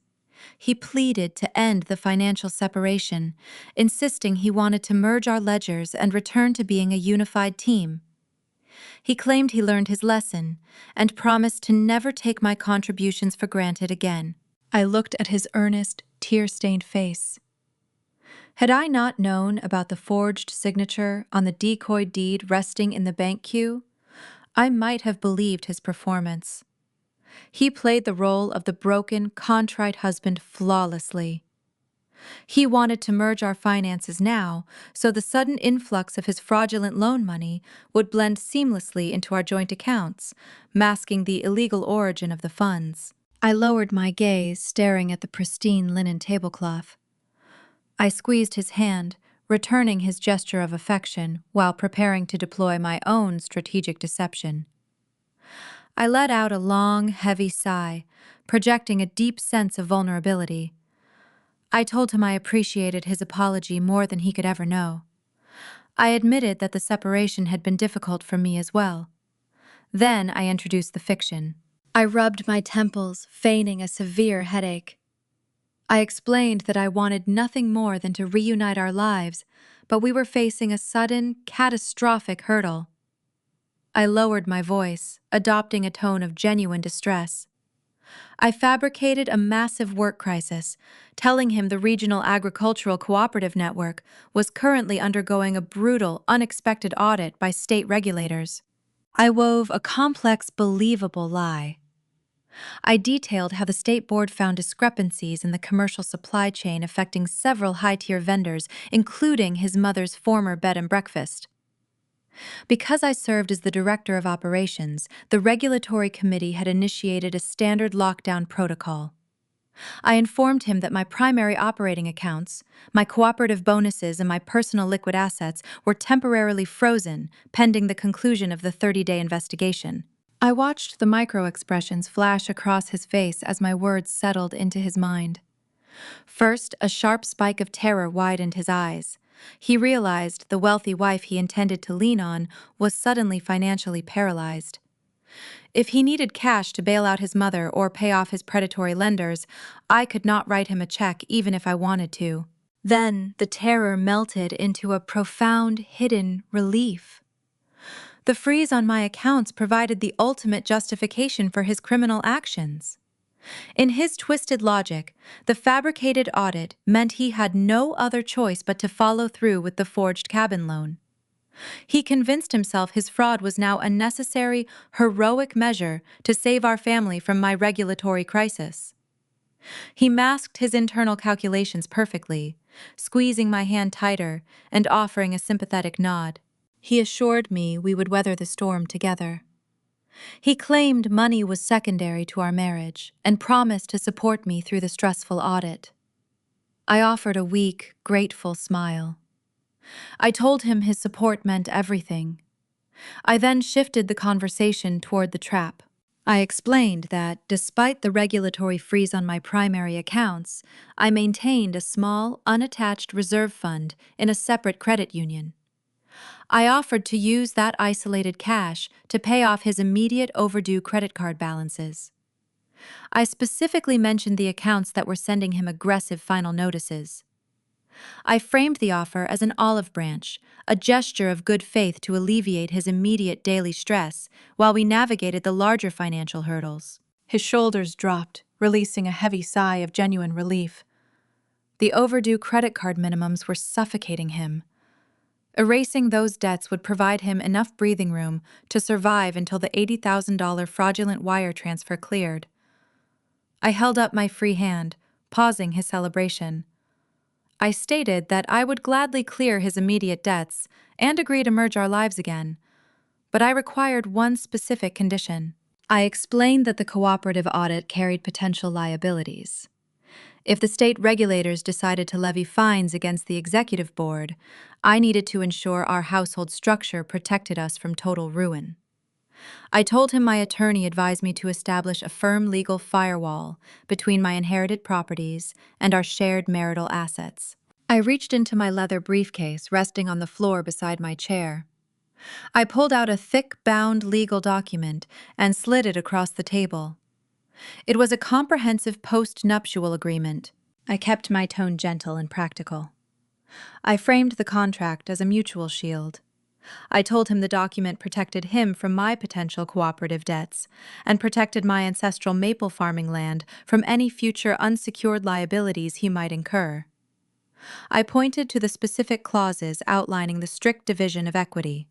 He pleaded to end the financial separation, insisting he wanted to merge our ledgers and return to being a unified team. He claimed he learned his lesson and promised to never take my contributions for granted again. I looked at his earnest, tear-stained face. Had I not known about the forged signature on the decoy deed resting in the bank queue, I might have believed his performance. He played the role of the broken, contrite husband flawlessly. He wanted to merge our finances now, so the sudden influx of his fraudulent loan money would blend seamlessly into our joint accounts, masking the illegal origin of the funds. I lowered my gaze, staring at the pristine linen tablecloth. I squeezed his hand, returning his gesture of affection while preparing to deploy my own strategic deception. I let out a long, heavy sigh, projecting a deep sense of vulnerability. I told him I appreciated his apology more than he could ever know. I admitted that the separation had been difficult for me as well. Then I introduced the fiction. I rubbed my temples, feigning a severe headache. I explained that I wanted nothing more than to reunite our lives, but we were facing a sudden, catastrophic hurdle. I lowered my voice, adopting a tone of genuine distress. I fabricated a massive work crisis, telling him the Regional Agricultural Cooperative Network was currently undergoing a brutal, unexpected audit by state regulators. I wove a complex, believable lie. I detailed how the state board found discrepancies in the commercial supply chain affecting several high-tier vendors, including his mother's former bed and breakfast. Because I served as the director of operations, the regulatory committee had initiated a standard lockdown protocol. I informed him that my primary operating accounts, my cooperative bonuses, and my personal liquid assets were temporarily frozen pending the conclusion of the 30-day investigation. I watched the micro-expressions flash across his face as my words settled into his mind. First, a sharp spike of terror widened his eyes. He realized the wealthy wife he intended to lean on was suddenly financially paralyzed. If he needed cash to bail out his mother or pay off his predatory lenders, I could not write him a check even if I wanted to. Then the terror melted into a profound, hidden relief. The freeze on my accounts provided the ultimate justification for his criminal actions. In his twisted logic, the fabricated audit meant he had no other choice but to follow through with the forged cabin loan. He convinced himself his fraud was now a necessary, heroic measure to save our family from my regulatory crisis. He masked his internal calculations perfectly, squeezing my hand tighter and offering a sympathetic nod. He assured me we would weather the storm together. He claimed money was secondary to our marriage and promised to support me through the stressful audit. I offered a weak, grateful smile. I told him his support meant everything. I then shifted the conversation toward the trap. I explained that, despite the regulatory freeze on my primary accounts, I maintained a small, unattached reserve fund in a separate credit union. I offered to use that isolated cash to pay off his immediate overdue credit card balances. I specifically mentioned the accounts that were sending him aggressive final notices. I framed the offer as an olive branch, a gesture of good faith to alleviate his immediate daily stress while we navigated the larger financial hurdles. His shoulders dropped, releasing a heavy sigh of genuine relief. The overdue credit card minimums were suffocating him. Erasing those debts would provide him enough breathing room to survive until the $80,000 fraudulent wire transfer cleared. I held up my free hand, pausing his celebration. I stated that I would gladly clear his immediate debts and agree to merge our lives again, but I required one specific condition. I explained that the cooperative audit carried potential liabilities. If the state regulators decided to levy fines against the executive board, I needed to ensure our household structure protected us from total ruin. I told him my attorney advised me to establish a firm legal firewall between my inherited properties and our shared marital assets. I reached into my leather briefcase resting on the floor beside my chair. I pulled out a thick, bound legal document and slid it across the table. It was a comprehensive post-nuptial agreement. I kept my tone gentle and practical. I framed the contract as a mutual shield. I told him the document protected him from my potential cooperative debts and protected my ancestral maple farming land from any future unsecured liabilities he might incur. I pointed to the specific clauses outlining the strict division of equity.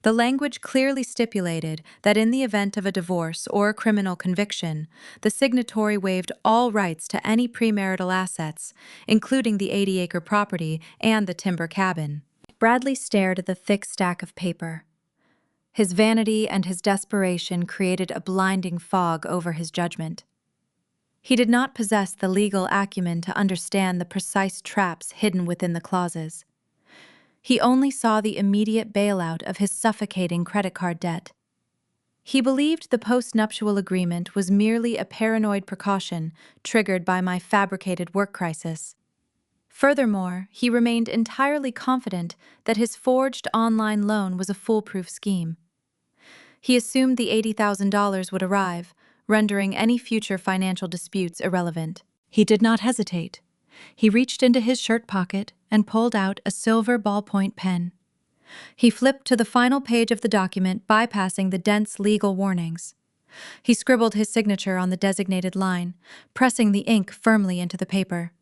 The language clearly stipulated that in the event of a divorce or a criminal conviction, the signatory waived all rights to any premarital assets, including the 80-acre property and the timber cabin. Bradley stared at the thick stack of paper. His vanity and his desperation created a blinding fog over his judgment. He did not possess the legal acumen to understand the precise traps hidden within the clauses. He only saw the immediate bailout of his suffocating credit card debt. He believed the post-nuptial agreement was merely a paranoid precaution triggered by my fabricated work crisis. Furthermore, he remained entirely confident that his forged online loan was a foolproof scheme. He assumed the $80,000 would arrive, rendering any future financial disputes irrelevant. He did not hesitate. He reached into his shirt pocket and pulled out a silver ballpoint pen. He flipped to the final page of the document, bypassing the dense legal warnings. He scribbled his signature on the designated line, pressing the ink firmly into the paper.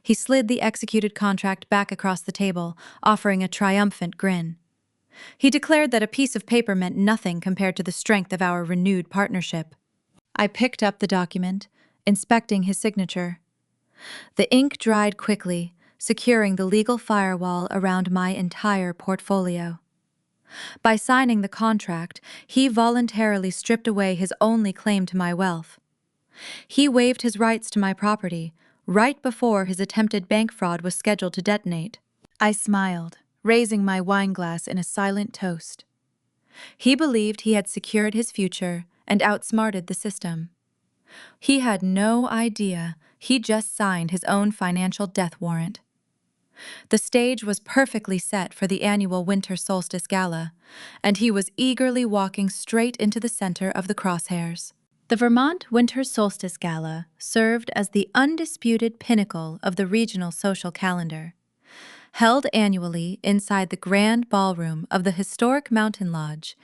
He slid the executed contract back across the table, offering a triumphant grin. He declared that a piece of paper meant nothing compared to the strength of our renewed partnership. I picked up the document, inspecting his signature. The ink dried quickly, securing the legal firewall around my entire portfolio. By signing the contract, he voluntarily stripped away his only claim to my wealth. He waived his rights to my property right before his attempted bank fraud was scheduled to detonate. I smiled, raising my wineglass in a silent toast. He believed he had secured his future and outsmarted the system. He had no idea he just signed his own financial death warrant. The stage was perfectly set for the annual Winter Solstice Gala, and he was eagerly walking straight into the center of the crosshairs. The Vermont Winter Solstice Gala served as the undisputed pinnacle of the regional social calendar. Held annually inside the grand ballroom of the historic Mountain Lodge,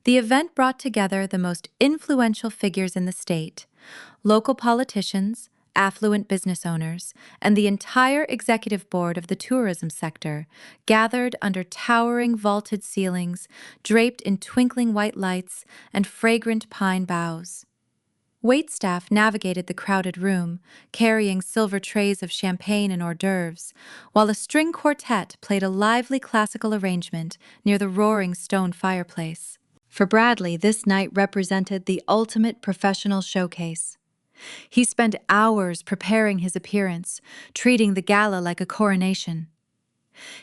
the event brought together the most influential figures in the state, local politicians, affluent business owners, and the entire executive board of the tourism sector gathered under towering vaulted ceilings, draped in twinkling white lights and fragrant pine boughs. Waitstaff navigated the crowded room, carrying silver trays of champagne and hors d'oeuvres, while a string quartet played a lively classical arrangement near the roaring stone fireplace. For Bradley, this night represented the ultimate professional showcase. He spent hours preparing his appearance, treating the gala like a coronation.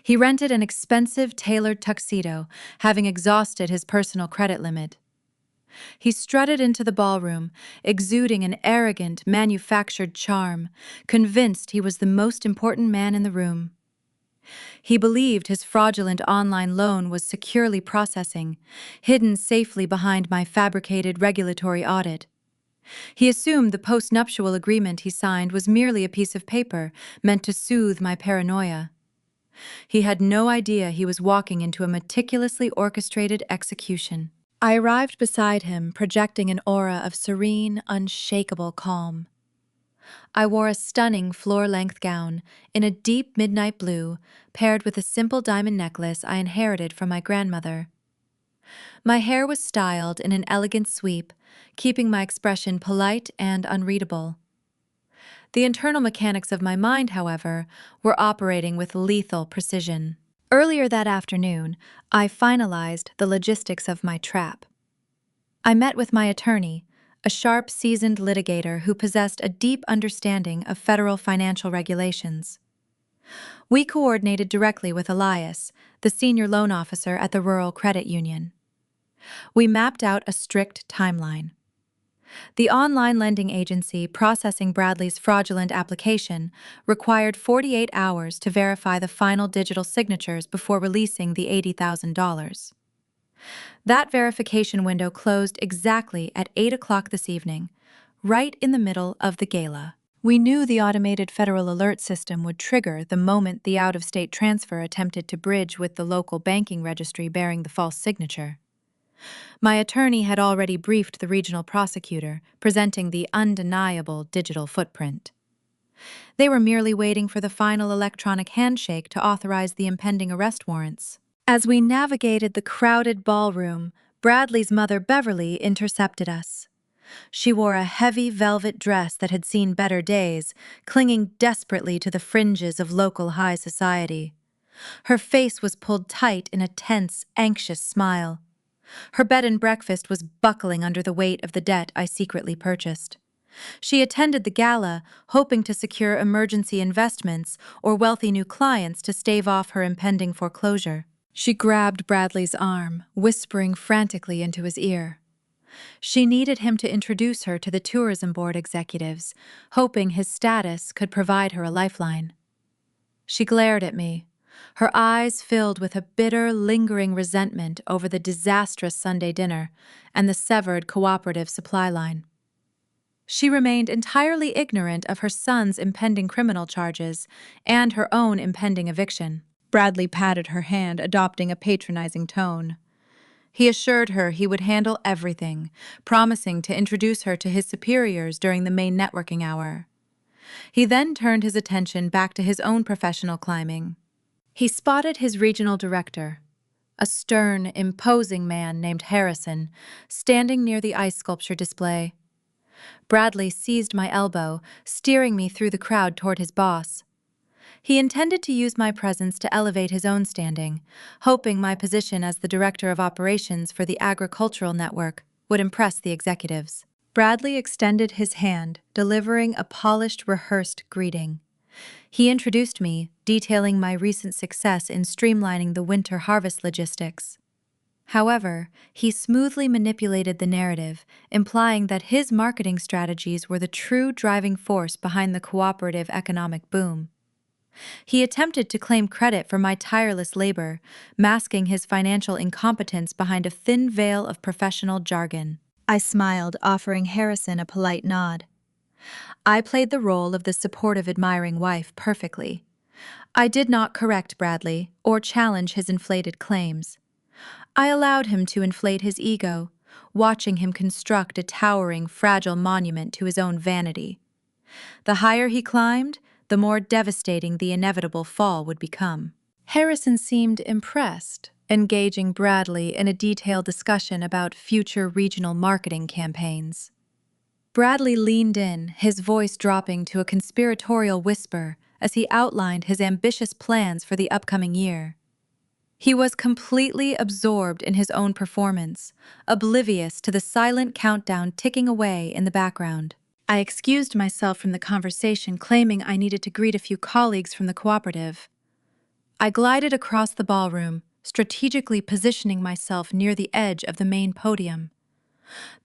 He rented an expensive tailored tuxedo, having exhausted his personal credit limit. He strutted into the ballroom, exuding an arrogant, manufactured charm, convinced he was the most important man in the room. He believed his fraudulent online loan was securely processing, hidden safely behind my fabricated regulatory audit. He assumed the postnuptial agreement he signed was merely a piece of paper meant to soothe my paranoia. He had no idea he was walking into a meticulously orchestrated execution. I arrived beside him, projecting an aura of serene, unshakable calm. I wore a stunning floor-length gown in a deep midnight blue, paired with a simple diamond necklace I inherited from my grandmother. My hair was styled in an elegant sweep, keeping my expression polite and unreadable. The internal mechanics of my mind, however, were operating with lethal precision. Earlier that afternoon, I finalized the logistics of my trap. I met with my attorney, a sharp, seasoned litigator who possessed a deep understanding of federal financial regulations. We coordinated directly with Elias, the senior loan officer at the Rural Credit Union. We mapped out a strict timeline. The online lending agency processing Bradley's fraudulent application required 48 hours to verify the final digital signatures before releasing the $80,000. That verification window closed exactly at 8 o'clock this evening, right in the middle of the gala. We knew the automated federal alert system would trigger the moment the out-of-state transfer attempted to bridge with the local banking registry bearing the false signature. My attorney had already briefed the regional prosecutor, presenting the undeniable digital footprint. They were merely waiting for the final electronic handshake to authorize the impending arrest warrants. As we navigated the crowded ballroom, Bradley's mother Beverly intercepted us. She wore a heavy velvet dress that had seen better days, clinging desperately to the fringes of local high society. Her face was pulled tight in a tense, anxious smile. Her bed and breakfast was buckling under the weight of the debt I secretly purchased. She attended the gala, hoping to secure emergency investments or wealthy new clients to stave off her impending foreclosure. She grabbed Bradley's arm, whispering frantically into his ear. She needed him to introduce her to the tourism board executives, hoping his status could provide her a lifeline. She glared at me, her eyes filled with a bitter, lingering resentment over the disastrous Sunday dinner and the severed cooperative supply line. She remained entirely ignorant of her son's impending criminal charges and her own impending eviction. Bradley patted her hand, adopting a patronizing tone. He assured her he would handle everything, promising to introduce her to his superiors during the main networking hour. He then turned his attention back to his own professional climbing. He spotted his regional director, a stern, imposing man named Harrison, standing near the ice sculpture display. Bradley seized my elbow, steering me through the crowd toward his boss. He intended to use my presence to elevate his own standing, hoping my position as the director of operations for the agricultural network would impress the executives. Bradley extended his hand, delivering a polished, rehearsed greeting. He introduced me, detailing my recent success in streamlining the winter harvest logistics. However, he smoothly manipulated the narrative, implying that his marketing strategies were the true driving force behind the cooperative economic boom. He attempted to claim credit for my tireless labor, masking his financial incompetence behind a thin veil of professional jargon. I smiled, offering Harrison a polite nod. I played the role of the supportive, admiring wife perfectly. I did not correct Bradley or challenge his inflated claims. I allowed him to inflate his ego, watching him construct a towering, fragile monument to his own vanity. The higher he climbed, the more devastating the inevitable fall would become. Harrison seemed impressed, engaging Bradley in a detailed discussion about future regional marketing campaigns. Bradley leaned in, his voice dropping to a conspiratorial whisper as he outlined his ambitious plans for the upcoming year. He was completely absorbed in his own performance, oblivious to the silent countdown ticking away in the background. I excused myself from the conversation, claiming I needed to greet a few colleagues from the cooperative. I glided across the ballroom, strategically positioning myself near the edge of the main podium.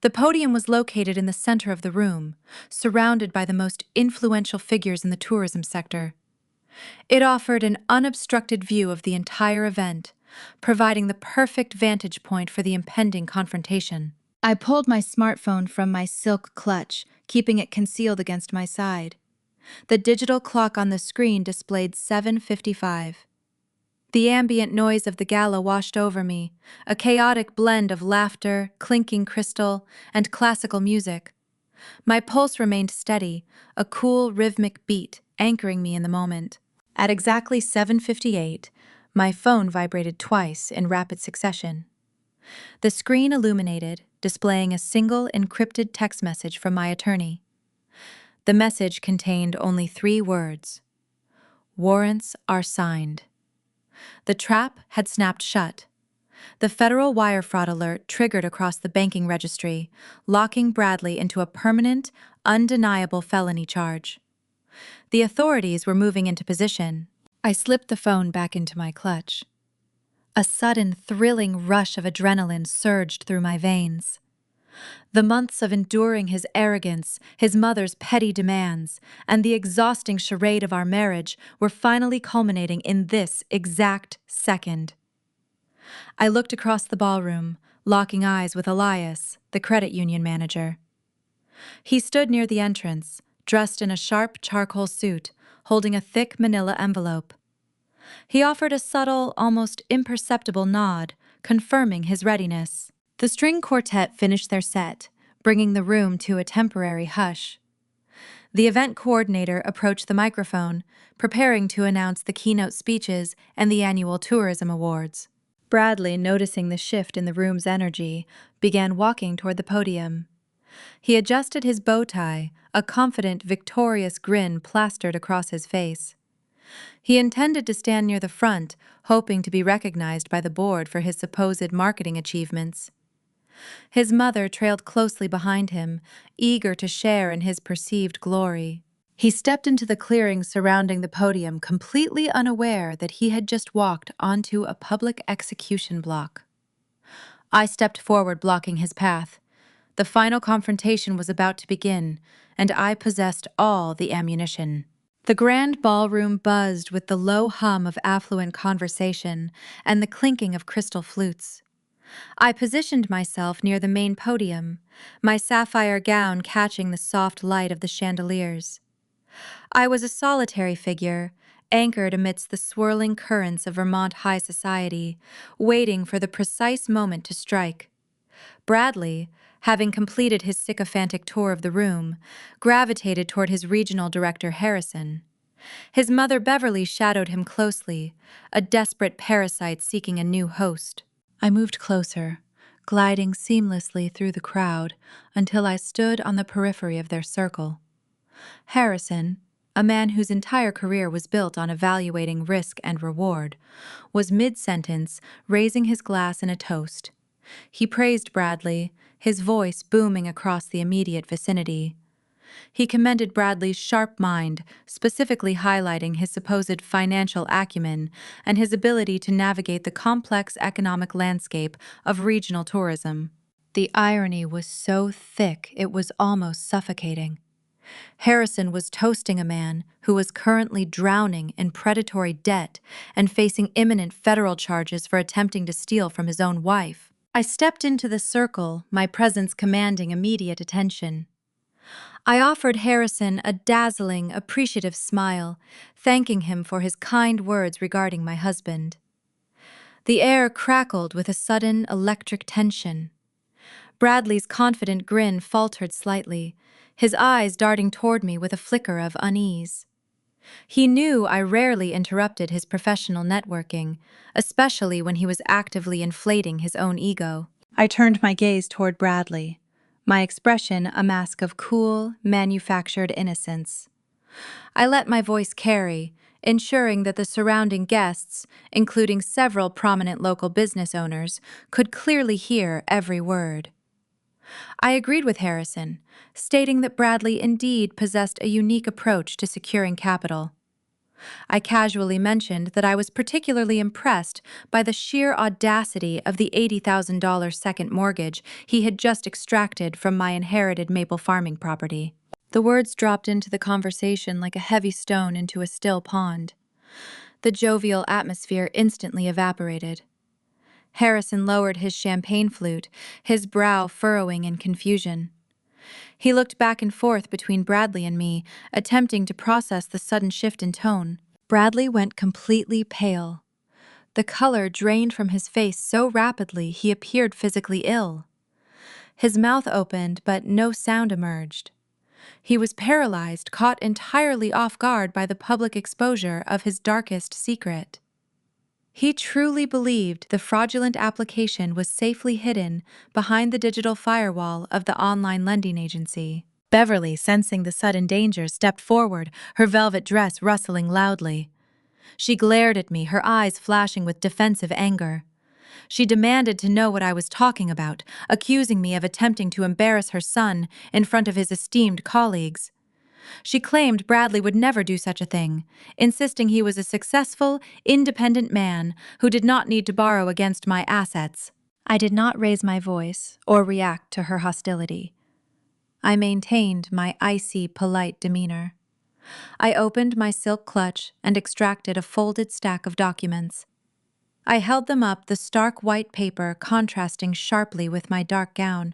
The podium was located in the center of the room, surrounded by the most influential figures in the tourism sector. It offered an unobstructed view of the entire event, providing the perfect vantage point for the impending confrontation. I pulled my smartphone from my silk clutch, keeping it concealed against my side. The digital clock on the screen displayed 7:55. The ambient noise of the gala washed over me, a chaotic blend of laughter, clinking crystal, and classical music. My pulse remained steady, a cool, rhythmic beat anchoring me in the moment. At exactly 7:58, my phone vibrated twice in rapid succession. The screen illuminated, displaying a single encrypted text message from my attorney. The message contained only 3 words: "Warrants are signed." The trap had snapped shut. The federal wire fraud alert triggered across the banking registry, locking Bradley into a permanent, undeniable felony charge. The authorities were moving into position. I slipped the phone back into my clutch. A sudden, thrilling rush of adrenaline surged through my veins. The months of enduring his arrogance, his mother's petty demands, and the exhausting charade of our marriage were finally culminating in this exact second. I looked across the ballroom, locking eyes with Elias, the credit union manager. He stood near the entrance, dressed in a sharp charcoal suit, holding a thick manila envelope. He offered a subtle, almost imperceptible nod, confirming his readiness. The string quartet finished their set, bringing the room to a temporary hush. The event coordinator approached the microphone, preparing to announce the keynote speeches and the annual tourism awards. Bradley, noticing the shift in the room's energy, began walking toward the podium. He adjusted his bow tie, a confident, victorious grin plastered across his face. He intended to stand near the front, hoping to be recognized by the board for his supposed marketing achievements. His mother trailed closely behind him, eager to share in his perceived glory. He stepped into the clearing surrounding the podium, completely unaware that he had just walked onto a public execution block. I stepped forward, blocking his path. The final confrontation was about to begin, and I possessed all the ammunition. The grand ballroom buzzed with the low hum of affluent conversation and the clinking of crystal flutes. I positioned myself near the main podium, my sapphire gown catching the soft light of the chandeliers. I was a solitary figure, anchored amidst the swirling currents of Vermont high society, waiting for the precise moment to strike. Bradley, having completed his sycophantic tour of the room, gravitated toward his regional director Harrison. His mother Beverly shadowed him closely, a desperate parasite seeking a new host. I moved closer, gliding seamlessly through the crowd until I stood on the periphery of their circle. Harrison, a man whose entire career was built on evaluating risk and reward, was mid-sentence, raising his glass in a toast. He praised Bradley, his voice booming across the immediate vicinity. He commended Bradley's sharp mind, specifically highlighting his supposed financial acumen and his ability to navigate the complex economic landscape of regional tourism. The irony was so thick it was almost suffocating. Harrison was toasting a man who was currently drowning in predatory debt and facing imminent federal charges for attempting to steal from his own wife. I stepped into the circle, my presence commanding immediate attention. I offered Harrison a dazzling, appreciative smile, thanking him for his kind words regarding my husband. The air crackled with a sudden electric tension. Bradley's confident grin faltered slightly, his eyes darting toward me with a flicker of unease. He knew I rarely interrupted his professional networking, especially when he was actively inflating his own ego. I turned my gaze toward Bradley, my expression a mask of cool, manufactured innocence. I let my voice carry, ensuring that the surrounding guests, including several prominent local business owners, could clearly hear every word. I agreed with Harrison, stating that Bradley indeed possessed a unique approach to securing capital. I casually mentioned that I was particularly impressed by the sheer audacity of the $80,000 second mortgage he had just extracted from my inherited maple farming property. The words dropped into the conversation like a heavy stone into a still pond. The jovial atmosphere instantly evaporated. Harrison lowered his champagne flute, his brow furrowing in confusion. He looked back and forth between Bradley and me, attempting to process the sudden shift in tone. Bradley went completely pale. The color drained from his face so rapidly he appeared physically ill. His mouth opened, but no sound emerged. He was paralyzed, caught entirely off guard by the public exposure of his darkest secret. He truly believed the fraudulent application was safely hidden behind the digital firewall of the online lending agency. Beverly, sensing the sudden danger, stepped forward, her velvet dress rustling loudly. She glared at me, her eyes flashing with defensive anger. She demanded to know what I was talking about, accusing me of attempting to embarrass her son in front of his esteemed colleagues. She claimed Bradley would never do such a thing, insisting he was a successful, independent man who did not need to borrow against my assets. I did not raise my voice or react to her hostility. I maintained my icy, polite demeanor. I opened my silk clutch and extracted a folded stack of documents. I held them up, the stark white paper contrasting sharply with my dark gown.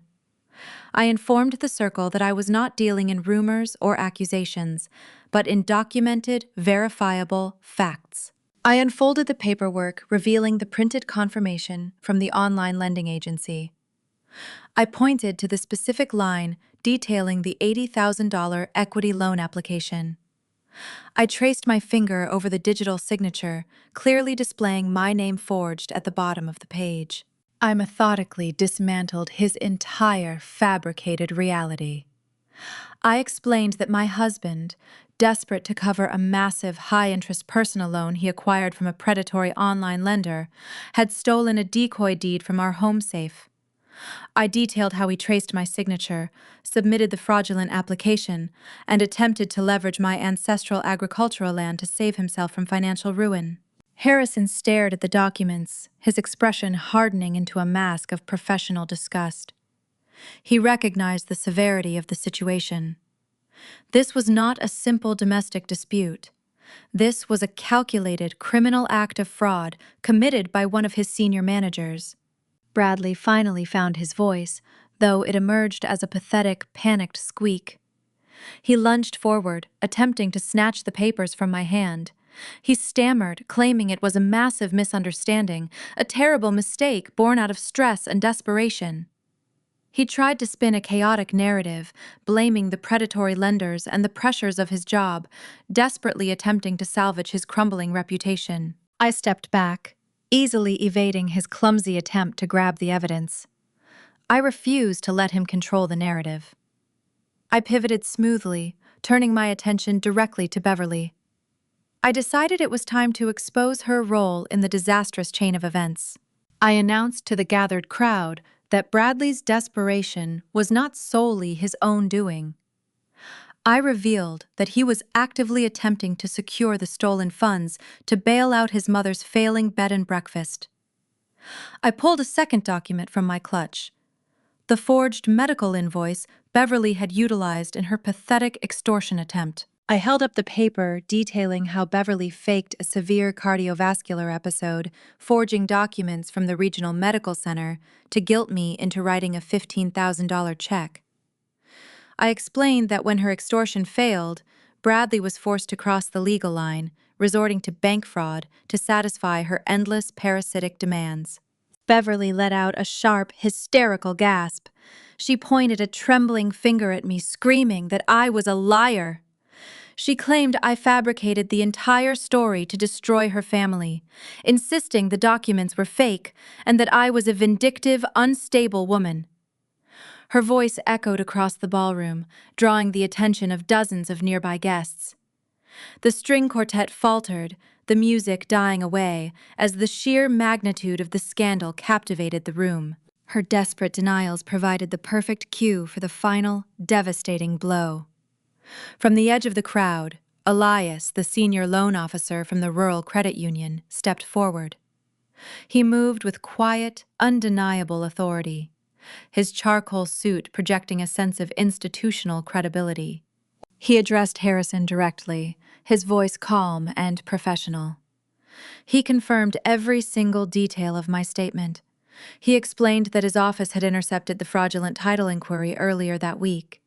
I informed the circle that I was not dealing in rumors or accusations, but in documented, verifiable facts. I unfolded the paperwork, revealing the printed confirmation from the online lending agency. I pointed to the specific line detailing the $80,000 equity loan application. I traced my finger over the digital signature, clearly displaying my name forged at the bottom of the page. I methodically dismantled his entire fabricated reality. I explained that my husband, desperate to cover a massive high-interest personal loan he acquired from a predatory online lender, had stolen a decoy deed from our home safe. I detailed how he traced my signature, submitted the fraudulent application, and attempted to leverage my ancestral agricultural land to save himself from financial ruin. Harrison stared at the documents, his expression hardening into a mask of professional disgust. He recognized the severity of the situation. This was not a simple domestic dispute. This was a calculated criminal act of fraud committed by one of his senior managers. Bradley finally found his voice, though it emerged as a pathetic, panicked squeak. He lunged forward, attempting to snatch the papers from my hand. He stammered, claiming it was a massive misunderstanding, a terrible mistake born out of stress and desperation. He tried to spin a chaotic narrative, blaming the predatory lenders and the pressures of his job, desperately attempting to salvage his crumbling reputation. I stepped back, easily evading his clumsy attempt to grab the evidence. I refused to let him control the narrative. I pivoted smoothly, turning my attention directly to Beverly. I decided it was time to expose her role in the disastrous chain of events. I announced to the gathered crowd that Bradley's desperation was not solely his own doing. I revealed that he was actively attempting to secure the stolen funds to bail out his mother's failing bed and breakfast. I pulled a second document from my clutch, the forged medical invoice Beverly had utilized in her pathetic extortion attempt. I held up the paper detailing how Beverly faked a severe cardiovascular episode, forging documents from the regional medical center to guilt me into writing a $15,000 check. I explained that when her extortion failed, Bradley was forced to cross the legal line, resorting to bank fraud to satisfy her endless parasitic demands. Beverly let out a sharp, hysterical gasp. She pointed a trembling finger at me, screaming that I was a liar. She claimed I fabricated the entire story to destroy her family, insisting the documents were fake and that I was a vindictive, unstable woman. Her voice echoed across the ballroom, drawing the attention of dozens of nearby guests. The string quartet faltered, the music dying away as the sheer magnitude of the scandal captivated the room. Her desperate denials provided the perfect cue for the final, devastating blow. From the edge of the crowd, Elias, the senior loan officer from the Rural Credit Union, stepped forward. He moved with quiet, undeniable authority, his charcoal suit projecting a sense of institutional credibility. He addressed Harrison directly, his voice calm and professional. He confirmed every single detail of my statement. He explained that his office had intercepted the fraudulent title inquiry earlier that week.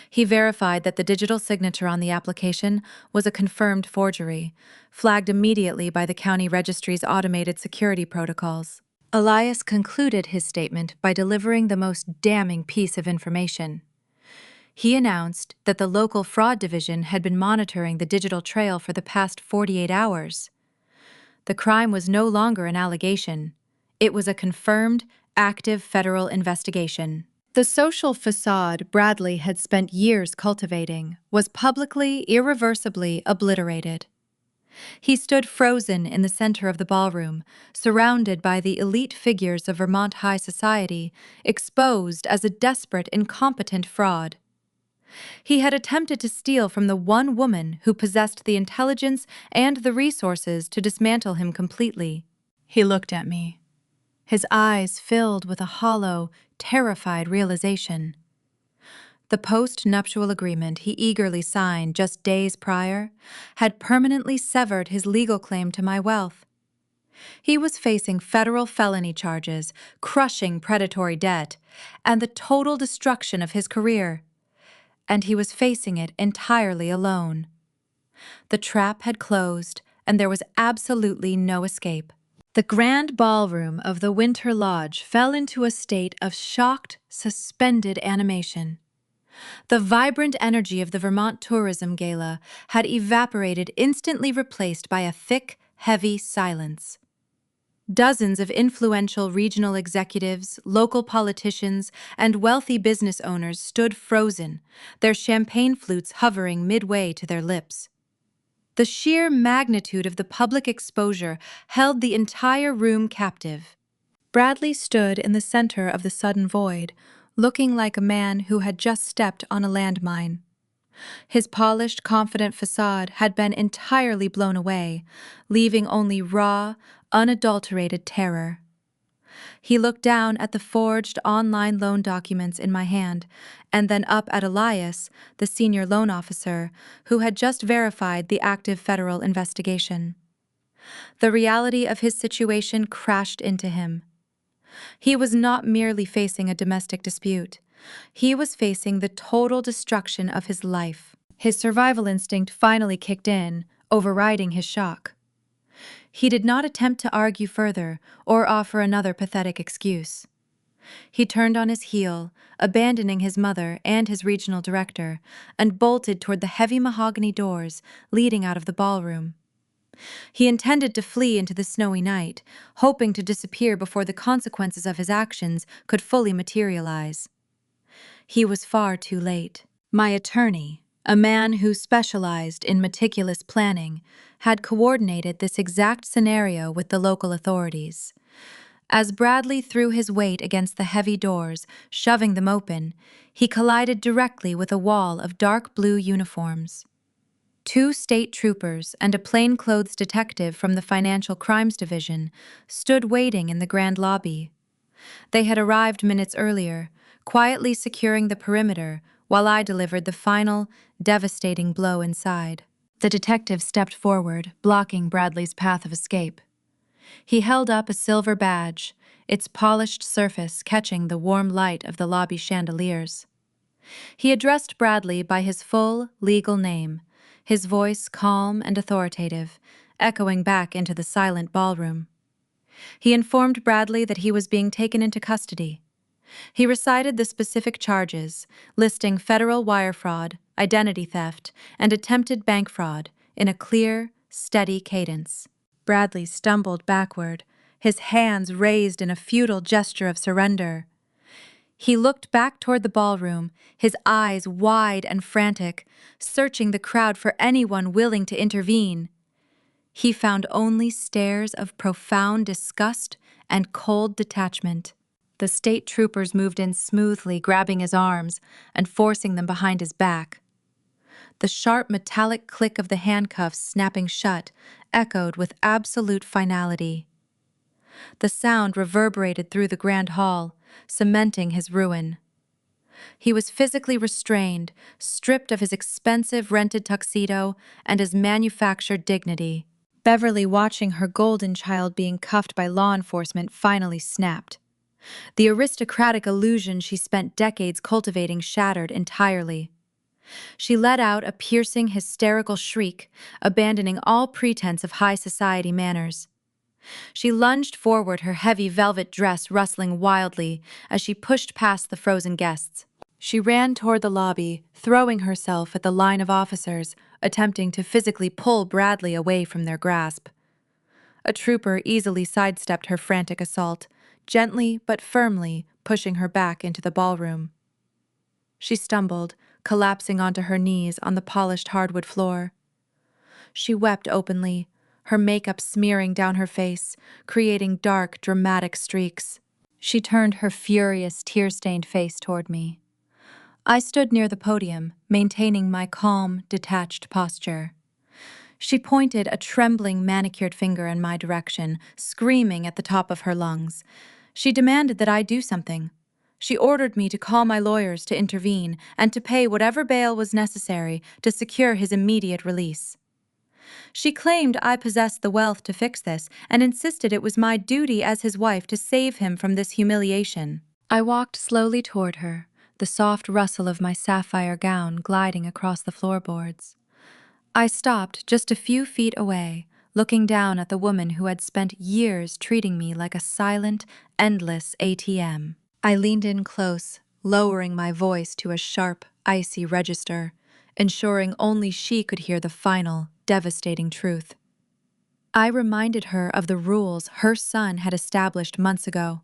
He verified that the digital signature on the application was a confirmed forgery, flagged immediately by the county registry's automated security protocols. Elias concluded his statement by delivering the most damning piece of information. He announced that the local fraud division had been monitoring the digital trail for the past 48 hours. The crime was no longer an allegation. It was a confirmed, active federal investigation. The social facade Bradley had spent years cultivating was publicly, irreversibly obliterated. He stood frozen in the center of the ballroom, surrounded by the elite figures of Vermont high society, exposed as a desperate, incompetent fraud. He had attempted to steal from the one woman who possessed the intelligence and the resources to dismantle him completely. He looked at me, his eyes filled with a hollow, terrified realization. The post-nuptial agreement he eagerly signed just days prior had permanently severed his legal claim to my wealth. He was facing federal felony charges, crushing predatory debt, and the total destruction of his career. And he was facing it entirely alone. The trap had closed, and there was absolutely no escape. The grand ballroom of the Winter Lodge fell into a state of shocked, suspended animation. The vibrant energy of the Vermont Tourism Gala had evaporated, instantly replaced by a thick, heavy silence. Dozens of influential regional executives, local politicians, and wealthy business owners stood frozen, their champagne flutes hovering midway to their lips. The sheer magnitude of the public exposure held the entire room captive. Bradley stood in the center of the sudden void, looking like a man who had just stepped on a landmine. His polished, confident facade had been entirely blown away, leaving only raw, unadulterated terror. He looked down at the forged online loan documents in my hand, and then up at Elias, the senior loan officer, who had just verified the active federal investigation. The reality of his situation crashed into him. He was not merely facing a domestic dispute. He was facing the total destruction of his life. His survival instinct finally kicked in, overriding his shock. He did not attempt to argue further or offer another pathetic excuse. He turned on his heel, abandoning his mother and his regional director, and bolted toward the heavy mahogany doors leading out of the ballroom. He intended to flee into the snowy night, hoping to disappear before the consequences of his actions could fully materialize. He was far too late. My attorney, a man who specialized in meticulous planning, had coordinated this exact scenario with the local authorities. As Bradley threw his weight against the heavy doors, shoving them open, he collided directly with a wall of dark blue uniforms. 2 state troopers and a plainclothes detective from the Financial Crimes Division stood waiting in the grand lobby. They had arrived minutes earlier, quietly securing the perimeter while I delivered the final, devastating blow inside. The detective stepped forward, blocking Bradley's path of escape. He held up a silver badge, its polished surface catching the warm light of the lobby chandeliers. He addressed Bradley by his full, legal name, his voice calm and authoritative, echoing back into the silent ballroom. He informed Bradley that he was being taken into custody. He recited the specific charges, listing federal wire fraud, identity theft, and attempted bank fraud in a clear, steady cadence. Bradley stumbled backward, his hands raised in a futile gesture of surrender. He looked back toward the ballroom, his eyes wide and frantic, searching the crowd for anyone willing to intervene. He found only stares of profound disgust and cold detachment. The state troopers moved in smoothly, grabbing his arms and forcing them behind his back. The sharp metallic click of the handcuffs snapping shut echoed with absolute finality. The sound reverberated through the grand hall, cementing his ruin. He was physically restrained, stripped of his expensive rented tuxedo and his manufactured dignity. Beverly, watching her golden child being cuffed by law enforcement, finally snapped. The aristocratic illusion she spent decades cultivating shattered entirely. She let out a piercing, hysterical shriek, abandoning all pretense of high society manners. She lunged forward, her heavy velvet dress rustling wildly as she pushed past the frozen guests. She ran toward the lobby, throwing herself at the line of officers, attempting to physically pull Bradley away from their grasp. A trooper easily sidestepped her frantic assault, gently but firmly pushing her back into the ballroom. She stumbled, collapsing onto her knees on the polished hardwood floor. She wept openly, her makeup smearing down her face, creating dark, dramatic streaks. She turned her furious, tear-stained face toward me. I stood near the podium, maintaining my calm, detached posture. She pointed a trembling, manicured finger in my direction, screaming at the top of her lungs. She demanded that I do something. She ordered me to call my lawyers to intervene and to pay whatever bail was necessary to secure his immediate release. She claimed I possessed the wealth to fix this and insisted it was my duty as his wife to save him from this humiliation. I walked slowly toward her, the soft rustle of my sapphire gown gliding across the floorboards. I stopped just a few feet away, looking down at the woman who had spent years treating me like a silent, endless ATM. I leaned in close, lowering my voice to a sharp, icy register, ensuring only she could hear the final, devastating truth. I reminded her of the rules her son had established months ago.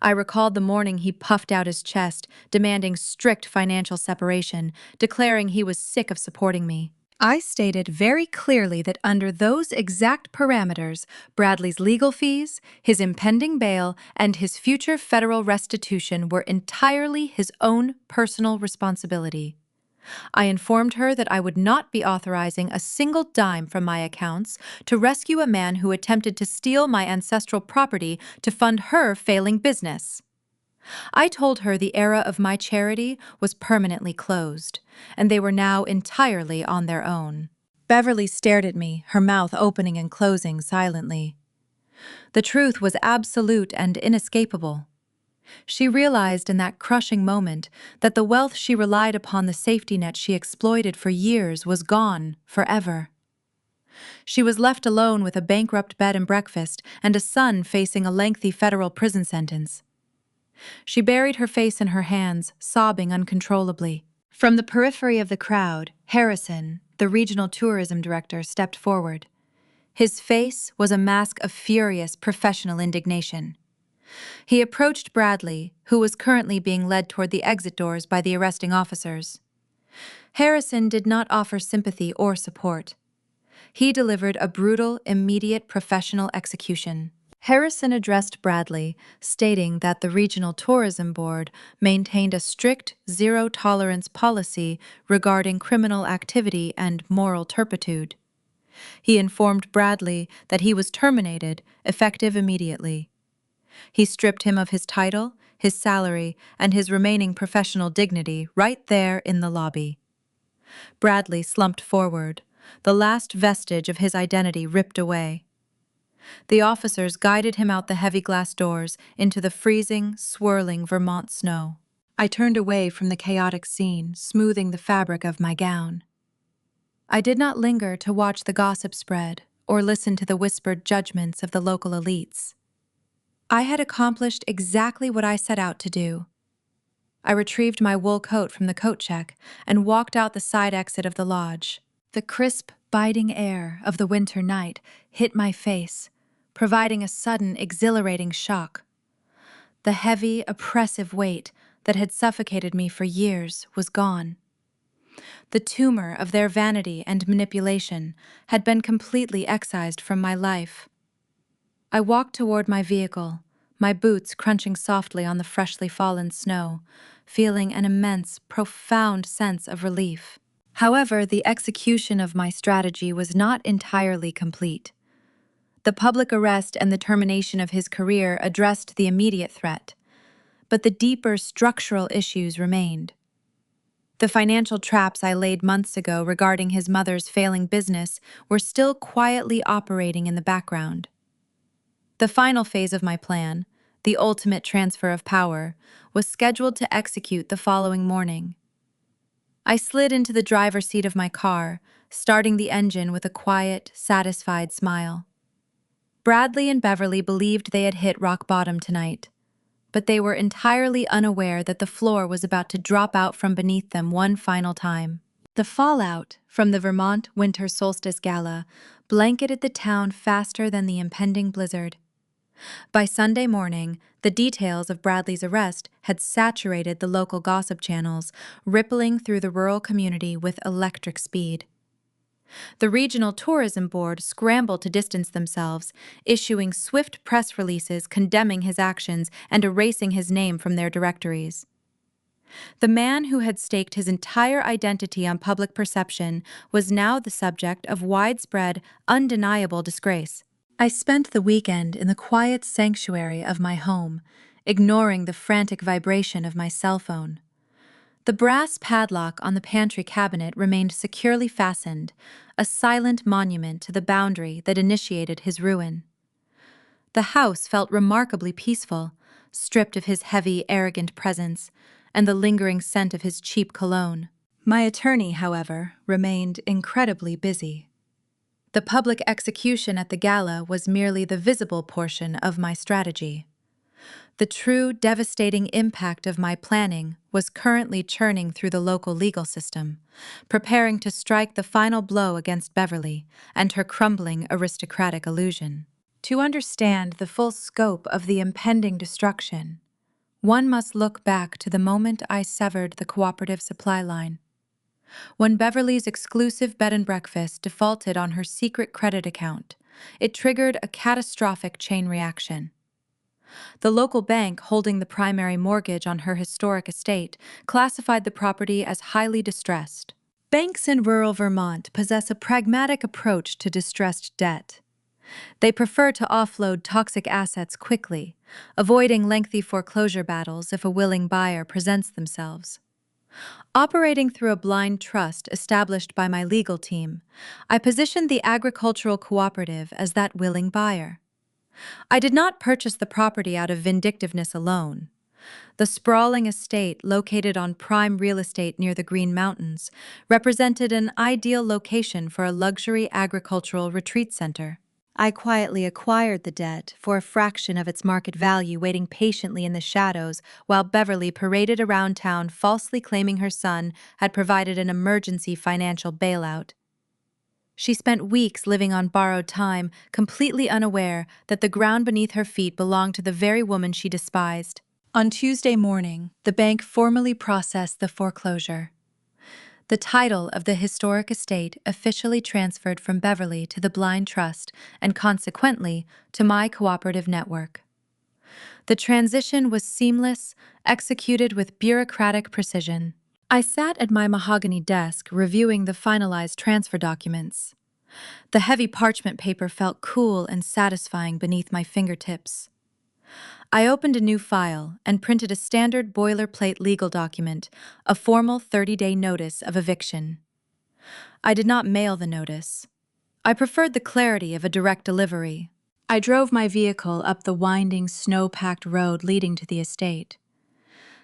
I recalled the morning he puffed out his chest, demanding strict financial separation, declaring he was sick of supporting me. I stated very clearly that under those exact parameters, Bradley's legal fees, his impending bail, and his future federal restitution were entirely his own personal responsibility. I informed her that I would not be authorizing a single dime from my accounts to rescue a man who attempted to steal my ancestral property to fund her failing business. I told her the era of my charity was permanently closed, and they were now entirely on their own. Beverly stared at me, her mouth opening and closing silently. The truth was absolute and inescapable. She realized in that crushing moment that the wealth she relied upon, the safety net she exploited for years, was gone forever. She was left alone with a bankrupt bed and breakfast and a son facing a lengthy federal prison sentence. She buried her face in her hands, sobbing uncontrollably. From the periphery of the crowd, Harrison, the regional tourism director, stepped forward. His face was a mask of furious professional indignation. He approached Bradley, who was currently being led toward the exit doors by the arresting officers. Harrison did not offer sympathy or support. He delivered a brutal, immediate professional execution. Harrison addressed Bradley, stating that the Regional Tourism Board maintained a strict zero-tolerance policy regarding criminal activity and moral turpitude. He informed Bradley that he was terminated, effective immediately. He stripped him of his title, his salary, and his remaining professional dignity right there in the lobby. Bradley slumped forward, the last vestige of his identity ripped away. The officers guided him out the heavy glass doors into the freezing, swirling Vermont snow. I turned away from the chaotic scene, smoothing the fabric of my gown. I did not linger to watch the gossip spread or listen to the whispered judgments of the local elites. I had accomplished exactly what I set out to do. I retrieved my wool coat from the coat check and walked out the side exit of the lodge. The crisp, biting air of the winter night hit my face, providing a sudden, exhilarating shock. The heavy, oppressive weight that had suffocated me for years was gone. The tumor of their vanity and manipulation had been completely excised from my life. I walked toward my vehicle, my boots crunching softly on the freshly fallen snow, feeling an immense, profound sense of relief. However, the execution of my strategy was not entirely complete. The public arrest and the termination of his career addressed the immediate threat, but the deeper structural issues remained. The financial traps I laid months ago regarding his mother's failing business were still quietly operating in the background. The final phase of my plan, the ultimate transfer of power, was scheduled to execute the following morning. I slid into the driver's seat of my car, starting the engine with a quiet, satisfied smile. Bradley and Beverly believed they had hit rock bottom tonight, but they were entirely unaware that the floor was about to drop out from beneath them one final time. The fallout from the Vermont Winter Solstice Gala blanketed the town faster than the impending blizzard. By Sunday morning, the details of Bradley's arrest had saturated the local gossip channels, rippling through the rural community with electric speed. The Regional Tourism Board scrambled to distance themselves, issuing swift press releases condemning his actions and erasing his name from their directories. The man who had staked his entire identity on public perception was now the subject of widespread, undeniable disgrace. I spent the weekend in the quiet sanctuary of my home, ignoring the frantic vibration of my cell phone. The brass padlock on the pantry cabinet remained securely fastened, a silent monument to the boundary that initiated his ruin. The house felt remarkably peaceful, stripped of his heavy, arrogant presence and the lingering scent of his cheap cologne. My attorney, however, remained incredibly busy. The public execution at the gala was merely the visible portion of my strategy. The true devastating impact of my planning was currently churning through the local legal system, preparing to strike the final blow against Beverly and her crumbling aristocratic illusion. To understand the full scope of the impending destruction, one must look back to the moment I severed the cooperative supply line. When Beverly's exclusive bed and breakfast defaulted on her secret credit account, it triggered a catastrophic chain reaction. The local bank holding the primary mortgage on her historic estate classified the property as highly distressed. Banks in rural Vermont possess a pragmatic approach to distressed debt. They prefer to offload toxic assets quickly, avoiding lengthy foreclosure battles if a willing buyer presents themselves. Operating through a blind trust established by my legal team, I positioned the agricultural cooperative as that willing buyer. I did not purchase the property out of vindictiveness alone. The sprawling estate, located on prime real estate near the Green Mountains, represented an ideal location for a luxury agricultural retreat center. I quietly acquired the debt for a fraction of its market value, waiting patiently in the shadows while Beverly paraded around town falsely claiming her son had provided an emergency financial bailout. She spent weeks living on borrowed time, completely unaware that the ground beneath her feet belonged to the very woman she despised. On Tuesday morning, the bank formally processed the foreclosure. The title of the historic estate officially transferred from Beverly to the Blind Trust and consequently to my cooperative network. The transition was seamless, executed with bureaucratic precision. I sat at my mahogany desk reviewing the finalized transfer documents. The heavy parchment paper felt cool and satisfying beneath my fingertips. I opened a new file and printed a standard boilerplate legal document, a formal 30-day notice of eviction. I did not mail the notice. I preferred the clarity of a direct delivery. I drove my vehicle up the winding, snow-packed road leading to the estate.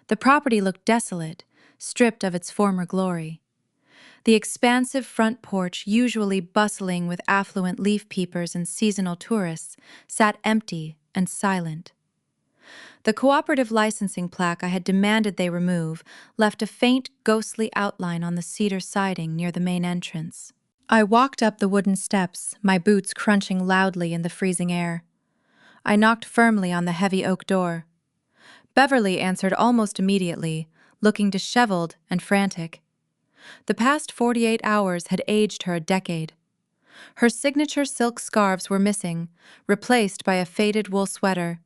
The property looked desolate, stripped of its former glory. The expansive front porch, usually bustling with affluent leaf peepers and seasonal tourists, sat empty and silent. The cooperative licensing plaque I had demanded they remove left a faint, ghostly outline on the cedar siding near the main entrance. I walked up the wooden steps, my boots crunching loudly in the freezing air. I knocked firmly on the heavy oak door. Beverly answered almost immediately, looking disheveled and frantic. The past 48 hours had aged her a decade. Her signature silk scarves were missing, replaced by a faded wool sweater.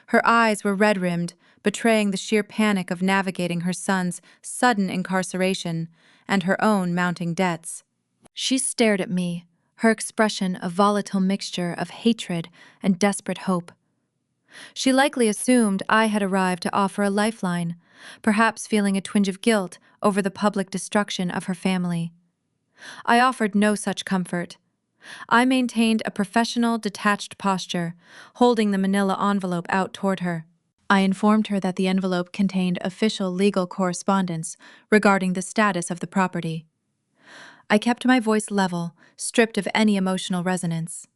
Her eyes were red-rimmed, betraying the sheer panic of navigating her son's sudden incarceration and her own mounting debts. She stared at me, her expression a volatile mixture of hatred and desperate hope. She likely assumed I had arrived to offer a lifeline, perhaps feeling a twinge of guilt over the public destruction of her family. I offered no such comfort. I maintained a professional, detached posture, holding the manila envelope out toward her. I informed her that the envelope contained official legal correspondence regarding the status of the property. I kept my voice level, stripped of any emotional resonance.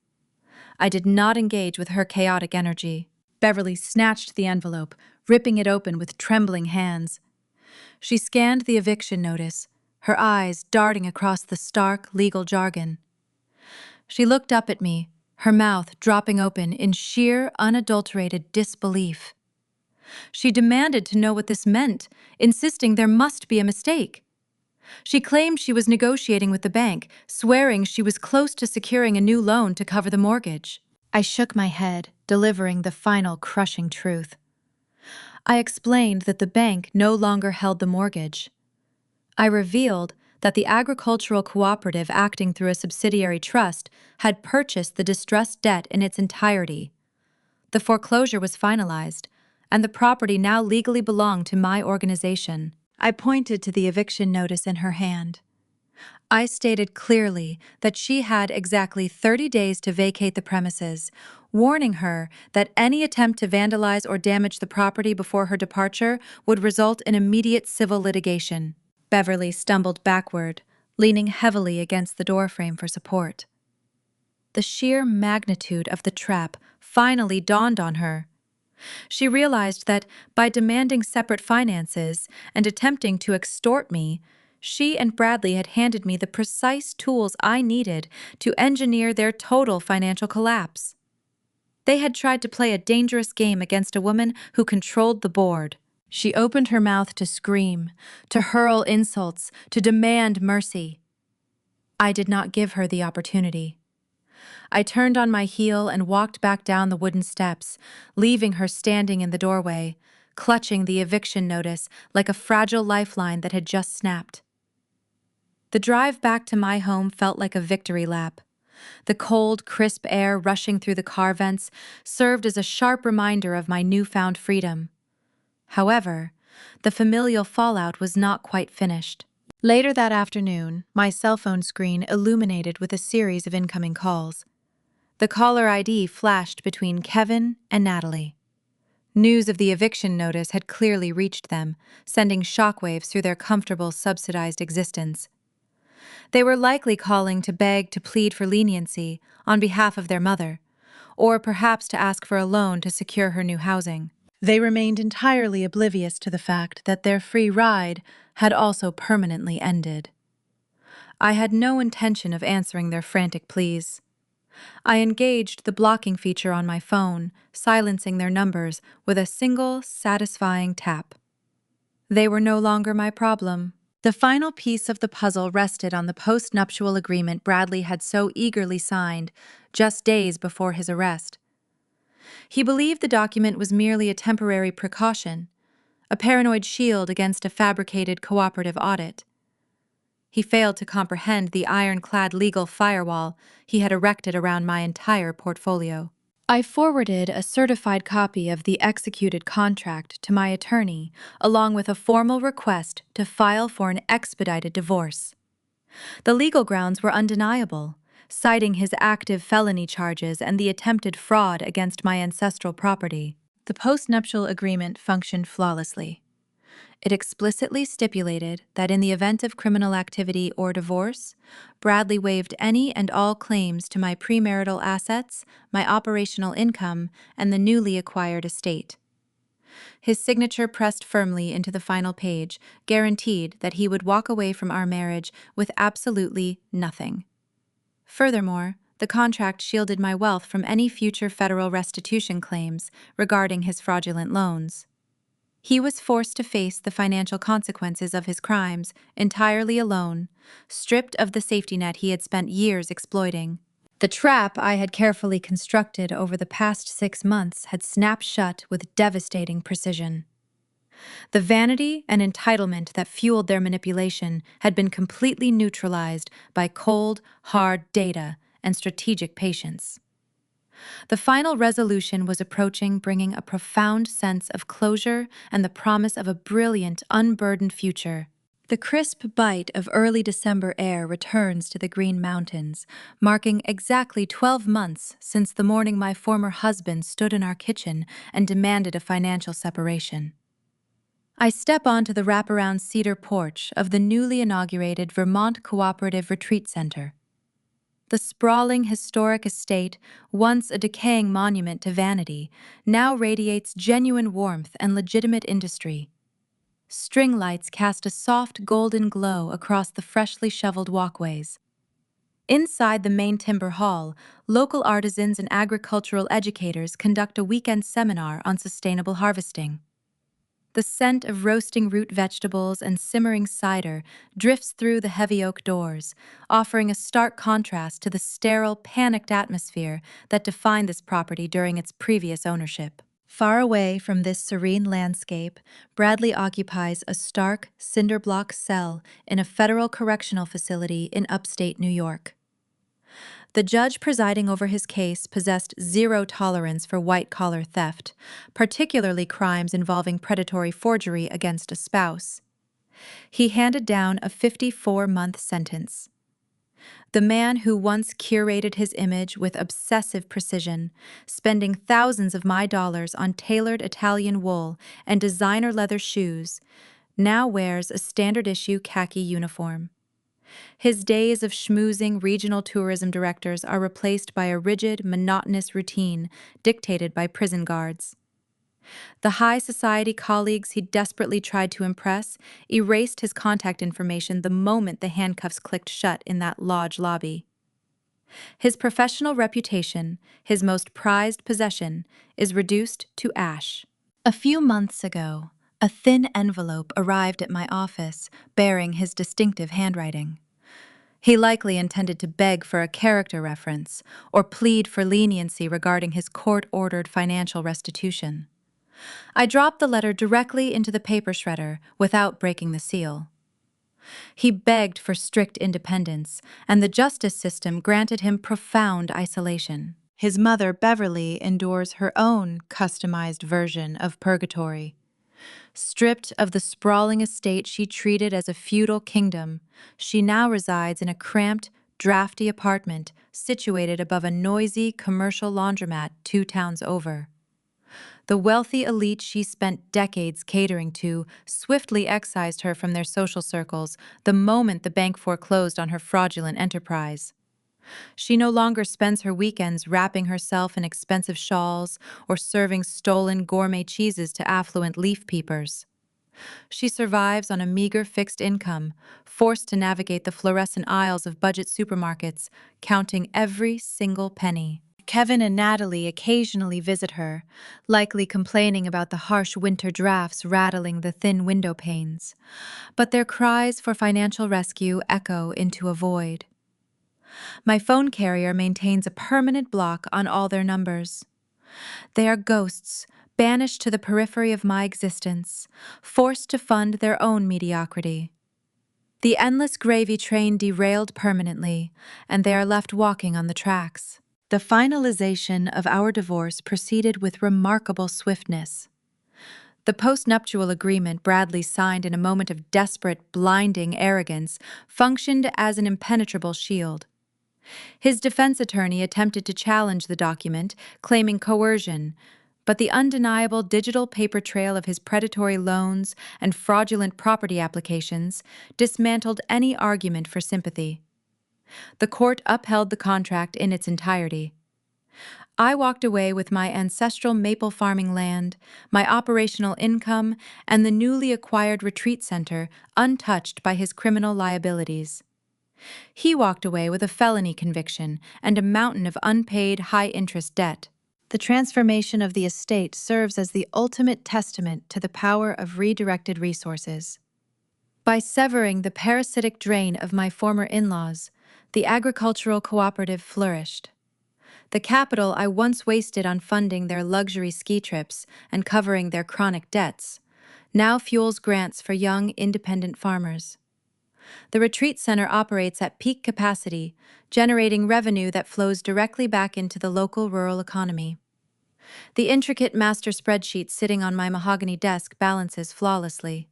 I did not engage with her chaotic energy. Beverly snatched the envelope, ripping it open with trembling hands. She scanned the eviction notice, her eyes darting across the stark legal jargon. She looked up at me, her mouth dropping open in sheer, unadulterated disbelief. She demanded to know what this meant, insisting there must be a mistake. She claimed she was negotiating with the bank, swearing she was close to securing a new loan to cover the mortgage. I shook my head, delivering the final crushing truth. I explained that the bank no longer held the mortgage. I revealed that the agricultural cooperative acting through a subsidiary trust had purchased the distressed debt in its entirety. The foreclosure was finalized, and the property now legally belonged to my organization. I pointed to the eviction notice in her hand. I stated clearly that she had exactly 30 days to vacate the premises, warning her that any attempt to vandalize or damage the property before her departure would result in immediate civil litigation. Beverly stumbled backward, leaning heavily against the doorframe for support. The sheer magnitude of the trap finally dawned on her. She realized that by demanding separate finances and attempting to extort me, she and Bradley had handed me the precise tools I needed to engineer their total financial collapse. They had tried to play a dangerous game against a woman who controlled the board. She opened her mouth to scream, to hurl insults, to demand mercy. I did not give her the opportunity. I turned on my heel and walked back down the wooden steps, leaving her standing in the doorway, clutching the eviction notice like a fragile lifeline that had just snapped. The drive back to my home felt like a victory lap. The cold, crisp air rushing through the car vents served as a sharp reminder of my newfound freedom. However, the familial fallout was not quite finished. Later that afternoon, my cell phone screen illuminated with a series of incoming calls. The caller ID flashed between Kevin and Natalie. News of the eviction notice had clearly reached them, sending shockwaves through their comfortable, subsidized existence. They were likely calling to beg to plead for leniency on behalf of their mother, or perhaps to ask for a loan to secure her new housing. They remained entirely oblivious to the fact that their free ride had also permanently ended. I had no intention of answering their frantic pleas. I engaged the blocking feature on my phone, silencing their numbers with a single, satisfying tap. They were no longer my problem. The final piece of the puzzle rested on the post-nuptial agreement Bradley had so eagerly signed just days before his arrest. He believed the document was merely a temporary precaution, a paranoid shield against a fabricated cooperative audit. He failed to comprehend the ironclad legal firewall he had erected around my entire portfolio. I forwarded a certified copy of the executed contract to my attorney, along with a formal request to file for an expedited divorce. The legal grounds were undeniable, citing his active felony charges and the attempted fraud against my ancestral property. The postnuptial agreement functioned flawlessly. It explicitly stipulated that in the event of criminal activity or divorce, Bradley waived any and all claims to my premarital assets, my operational income, and the newly acquired estate. His signature pressed firmly into the final page guaranteed that he would walk away from our marriage with absolutely nothing. Furthermore, the contract shielded my wealth from any future federal restitution claims regarding his fraudulent loans. He was forced to face the financial consequences of his crimes entirely alone, stripped of the safety net he had spent years exploiting. The trap I had carefully constructed over the past 6 months had snapped shut with devastating precision. The vanity and entitlement that fueled their manipulation had been completely neutralized by cold, hard data and strategic patience. The final resolution was approaching, bringing a profound sense of closure and the promise of a brilliant, unburdened future. The crisp bite of early December air returns to the Green Mountains, marking exactly 12 months since the morning my former husband stood in our kitchen and demanded a financial separation. I step onto the wraparound cedar porch of the newly inaugurated Vermont Cooperative Retreat Center. The sprawling historic estate, once a decaying monument to vanity, now radiates genuine warmth and legitimate industry. String lights cast a soft golden glow across the freshly shoveled walkways. Inside the main timber hall, local artisans and agricultural educators conduct a weekend seminar on sustainable harvesting. The scent of roasting root vegetables and simmering cider drifts through the heavy oak doors, offering a stark contrast to the sterile, panicked atmosphere that defined this property during its previous ownership. Far away from this serene landscape, Bradley occupies a stark, cinder block cell in a federal correctional facility in upstate New York. The judge presiding over his case possessed zero tolerance for white-collar theft, particularly crimes involving predatory forgery against a spouse. He handed down a 54-month sentence. The man who once curated his image with obsessive precision, spending thousands of my dollars on tailored Italian wool and designer leather shoes, now wears a standard-issue khaki uniform. His days of schmoozing regional tourism directors are replaced by a rigid, monotonous routine dictated by prison guards. The high society colleagues he desperately tried to impress erased his contact information the moment the handcuffs clicked shut in that lodge lobby. His professional reputation, his most prized possession, is reduced to ash. A few months ago, a thin envelope arrived at my office bearing his distinctive handwriting. He likely intended to beg for a character reference or plead for leniency regarding his court-ordered financial restitution. I dropped the letter directly into the paper shredder without breaking the seal. He begged for strict independence, and the justice system granted him profound isolation. His mother, Beverly, endures her own customized version of purgatory. Stripped of the sprawling estate she treated as a feudal kingdom, she now resides in a cramped, drafty apartment situated above a noisy commercial laundromat 2 towns over. The wealthy elite she spent decades catering to swiftly excised her from their social circles the moment the bank foreclosed on her fraudulent enterprise. She no longer spends her weekends wrapping herself in expensive shawls or serving stolen gourmet cheeses to affluent leaf peepers. She survives on a meager fixed income, forced to navigate the fluorescent aisles of budget supermarkets, counting every single penny. Kevin and Natalie occasionally visit her, likely complaining about the harsh winter drafts rattling the thin window panes. But their cries for financial rescue echo into a void. My phone carrier maintains a permanent block on all their numbers. They are ghosts, banished to the periphery of my existence, forced to fund their own mediocrity. The endless gravy train derailed permanently, and they are left walking on the tracks. The finalization of our divorce proceeded with remarkable swiftness. The postnuptial agreement Bradley signed in a moment of desperate, blinding arrogance functioned as an impenetrable shield. His defense attorney attempted to challenge the document, claiming coercion, but the undeniable digital paper trail of his predatory loans and fraudulent property applications dismantled any argument for sympathy. The court upheld the contract in its entirety. I walked away with my ancestral maple farming land, my operational income, and the newly acquired retreat center untouched by his criminal liabilities. He walked away with a felony conviction and a mountain of unpaid high-interest debt. The transformation of the estate serves as the ultimate testament to the power of redirected resources. By severing the parasitic drain of my former in-laws, the agricultural cooperative flourished. The capital I once wasted on funding their luxury ski trips and covering their chronic debts now fuels grants for young, independent farmers. The retreat center operates at peak capacity, generating revenue that flows directly back into the local rural economy. The intricate master spreadsheet sitting on my mahogany desk balances flawlessly.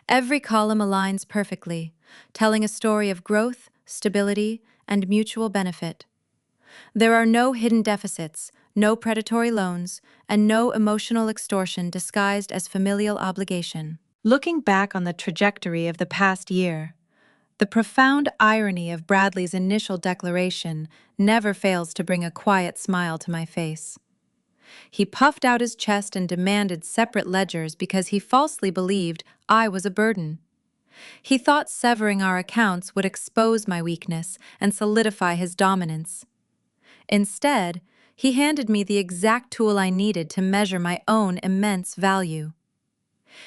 Every column aligns perfectly, telling a story of growth, stability, and mutual benefit. There are no hidden deficits, no predatory loans, and no emotional extortion disguised as familial obligation. Looking back on the trajectory of the past year, the profound irony of Bradley's initial declaration never fails to bring a quiet smile to my face. He puffed out his chest and demanded separate ledgers because he falsely believed I was a burden. He thought severing our accounts would expose my weakness and solidify his dominance. Instead, he handed me the exact tool I needed to measure my own immense value.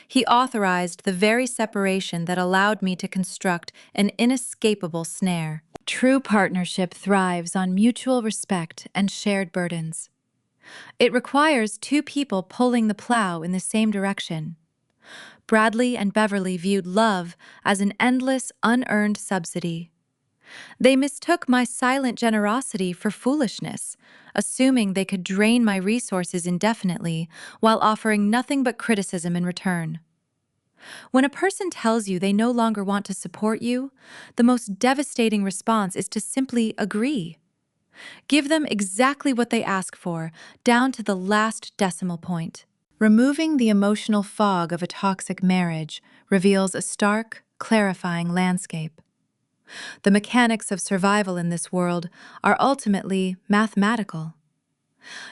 He authorized the very separation that allowed me to construct an inescapable snare. True partnership thrives on mutual respect and shared burdens. It requires two people pulling the plow in the same direction. Bradley and Beverly viewed love as an endless, unearned subsidy. They mistook my silent generosity for foolishness, assuming they could drain my resources indefinitely while offering nothing but criticism in return. When a person tells you they no longer want to support you, the most devastating response is to simply agree. Give them exactly what they ask for, down to the last decimal point. Removing the emotional fog of a toxic marriage reveals a stark, clarifying landscape. The mechanics of survival in this world are ultimately mathematical.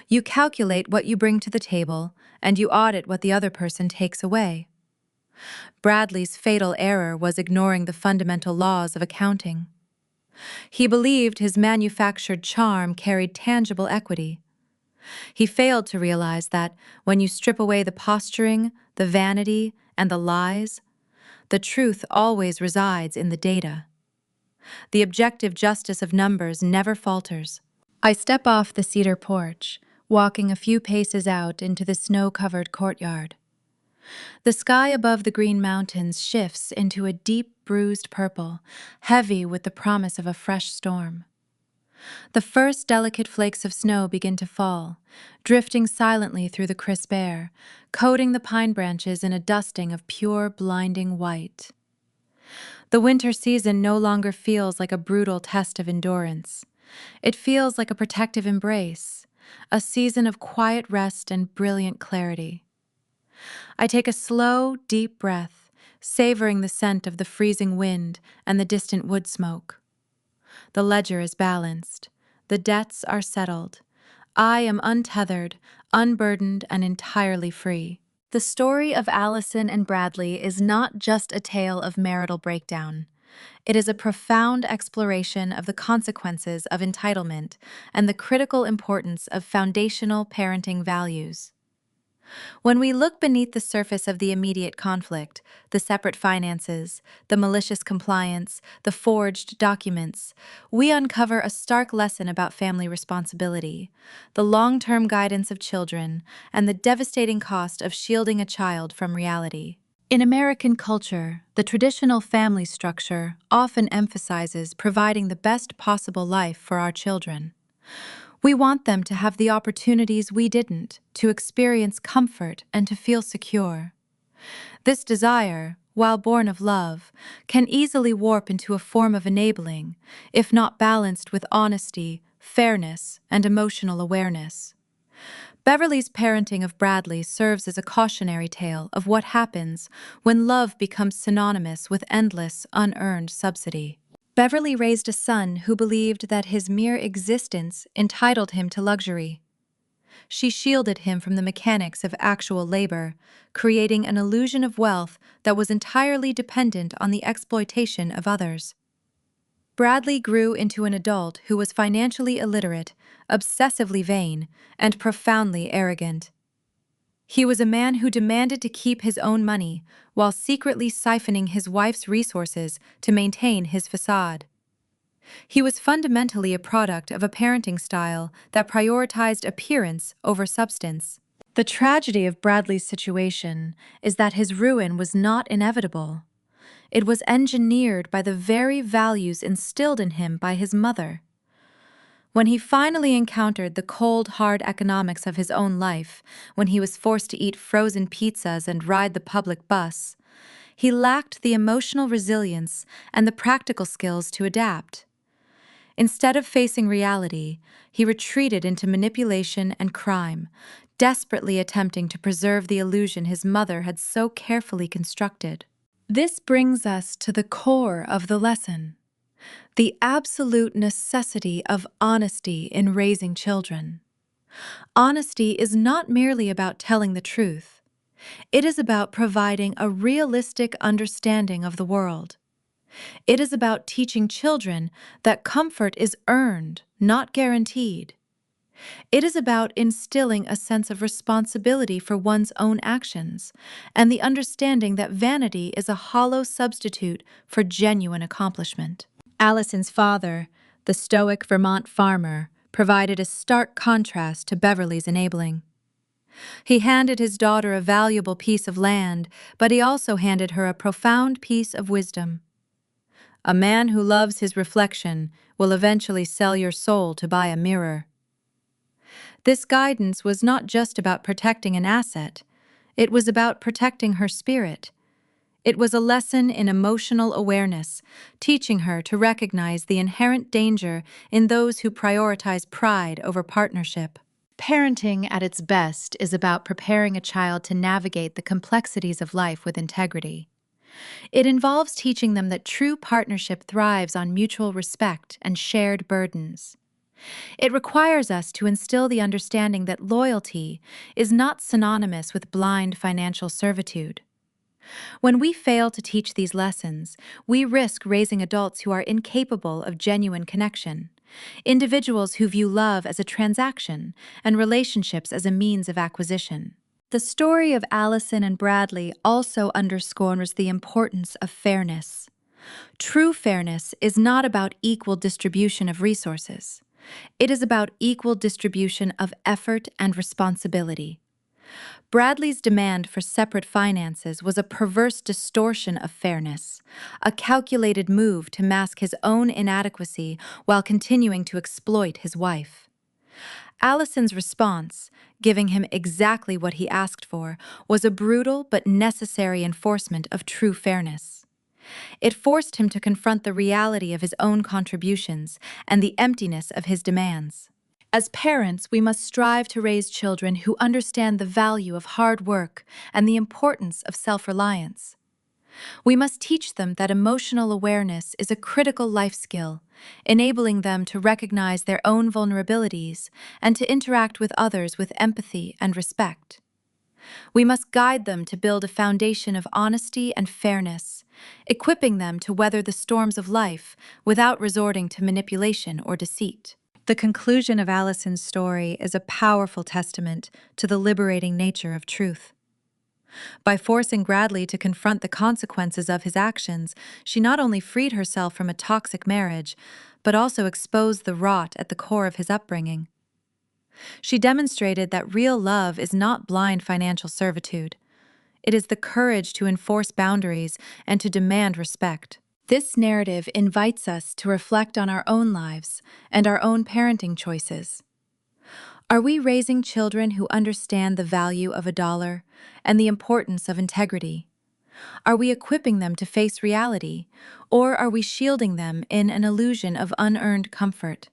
You calculate what you bring to the table, and you audit what the other person takes away. Bradley's fatal error was ignoring the fundamental laws of accounting. He believed his manufactured charm carried tangible equity. He failed to realize that when you strip away the posturing, the vanity, and the lies, the truth always resides in the data. The objective justice of numbers never falters. I step off the cedar porch, walking a few paces out into the snow-covered courtyard. The sky above the green mountains shifts into a deep, bruised purple, heavy with the promise of a fresh storm. The first delicate flakes of snow begin to fall, drifting silently through the crisp air, coating the pine branches in a dusting of pure, blinding white. The winter season no longer feels like a brutal test of endurance. It feels like a protective embrace, a season of quiet rest and brilliant clarity. I take a slow, deep breath, savoring the scent of the freezing wind and the distant wood smoke. The ledger is balanced. The debts are settled. I am untethered, unburdened, and entirely free. The story of Allison and Bradley is not just a tale of marital breakdown. It is a profound exploration of the consequences of entitlement and the critical importance of foundational parenting values. When we look beneath the surface of the immediate conflict, the separate finances, the malicious compliance, the forged documents, we uncover a stark lesson about family responsibility, the long-term guidance of children, and the devastating cost of shielding a child from reality. In American culture, the traditional family structure often emphasizes providing the best possible life for our children. We want them to have the opportunities we didn't, to experience comfort and to feel secure. This desire, while born of love, can easily warp into a form of enabling, if not balanced with honesty, fairness, and emotional awareness. Beverly's parenting of Bradley serves as a cautionary tale of what happens when love becomes synonymous with endless, unearned subsidy. Beverly raised a son who believed that his mere existence entitled him to luxury. She shielded him from the mechanics of actual labor, creating an illusion of wealth that was entirely dependent on the exploitation of others. Bradley grew into an adult who was financially illiterate, obsessively vain, and profoundly arrogant. He was a man who demanded to keep his own money while secretly siphoning his wife's resources to maintain his facade. He was fundamentally a product of a parenting style that prioritized appearance over substance. The tragedy of Bradley's situation is that his ruin was not inevitable. It was engineered by the very values instilled in him by his mother. When he finally encountered the cold, hard economics of his own life, when he was forced to eat frozen pizzas and ride the public bus, he lacked the emotional resilience and the practical skills to adapt. Instead of facing reality, he retreated into manipulation and crime, desperately attempting to preserve the illusion his mother had so carefully constructed. This brings us to the core of the lesson: the absolute necessity of honesty in raising children. Honesty is not merely about telling the truth. It is about providing a realistic understanding of the world. It is about teaching children that comfort is earned, not guaranteed. It is about instilling a sense of responsibility for one's own actions and the understanding that vanity is a hollow substitute for genuine accomplishment. Allison's father, the stoic Vermont farmer, provided a stark contrast to Beverly's enabling. He handed his daughter a valuable piece of land, but he also handed her a profound piece of wisdom. A man who loves his reflection will eventually sell your soul to buy a mirror. This guidance was not just about protecting an asset, it was about protecting her spirit. It was a lesson in emotional awareness, teaching her to recognize the inherent danger in those who prioritize pride over partnership. Parenting at its best is about preparing a child to navigate the complexities of life with integrity. It involves teaching them that true partnership thrives on mutual respect and shared burdens. It requires us to instill the understanding that loyalty is not synonymous with blind financial servitude. When we fail to teach these lessons, we risk raising adults who are incapable of genuine connection, individuals who view love as a transaction and relationships as a means of acquisition. The story of Allison and Bradley also underscores the importance of fairness. True fairness is not about equal distribution of resources. It is about equal distribution of effort and responsibility. Bradley's demand for separate finances was a perverse distortion of fairness, a calculated move to mask his own inadequacy while continuing to exploit his wife. Allison's response, giving him exactly what he asked for, was a brutal but necessary enforcement of true fairness. It forced him to confront the reality of his own contributions and the emptiness of his demands. As parents, we must strive to raise children who understand the value of hard work and the importance of self-reliance. We must teach them that emotional awareness is a critical life skill, enabling them to recognize their own vulnerabilities and to interact with others with empathy and respect. We must guide them to build a foundation of honesty and fairness, equipping them to weather the storms of life without resorting to manipulation or deceit. The conclusion of Allison's story is a powerful testament to the liberating nature of truth. By forcing Bradley to confront the consequences of his actions, she not only freed herself from a toxic marriage, but also exposed the rot at the core of his upbringing. She demonstrated that real love is not blind financial servitude. It is the courage to enforce boundaries and to demand respect. This narrative invites us to reflect on our own lives and our own parenting choices. Are we raising children who understand the value of a dollar and the importance of integrity? Are we equipping them to face reality, or are we shielding them in an illusion of unearned comfort?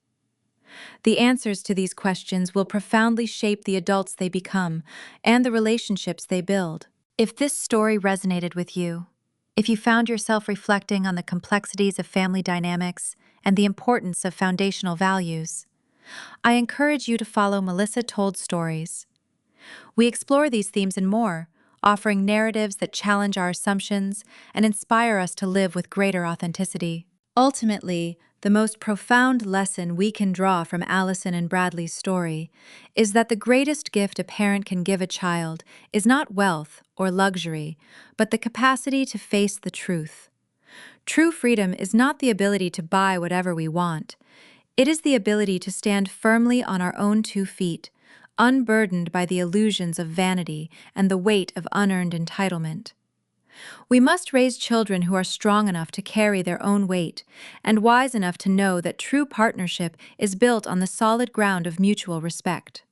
The answers to these questions will profoundly shape the adults they become and the relationships they build. If this story resonated with you, if you found yourself reflecting on the complexities of family dynamics and the importance of foundational values, I encourage you to follow Melissa Told Stories. We explore these themes and more, offering narratives that challenge our assumptions and inspire us to live with greater authenticity. Ultimately, the most profound lesson we can draw from Allison and Bradley's story is that the greatest gift a parent can give a child is not wealth or luxury, but the capacity to face the truth. True freedom is not the ability to buy whatever we want. It is the ability to stand firmly on our own 2 feet, unburdened by the illusions of vanity and the weight of unearned entitlement. We must raise children who are strong enough to carry their own weight and wise enough to know that true partnership is built on the solid ground of mutual respect.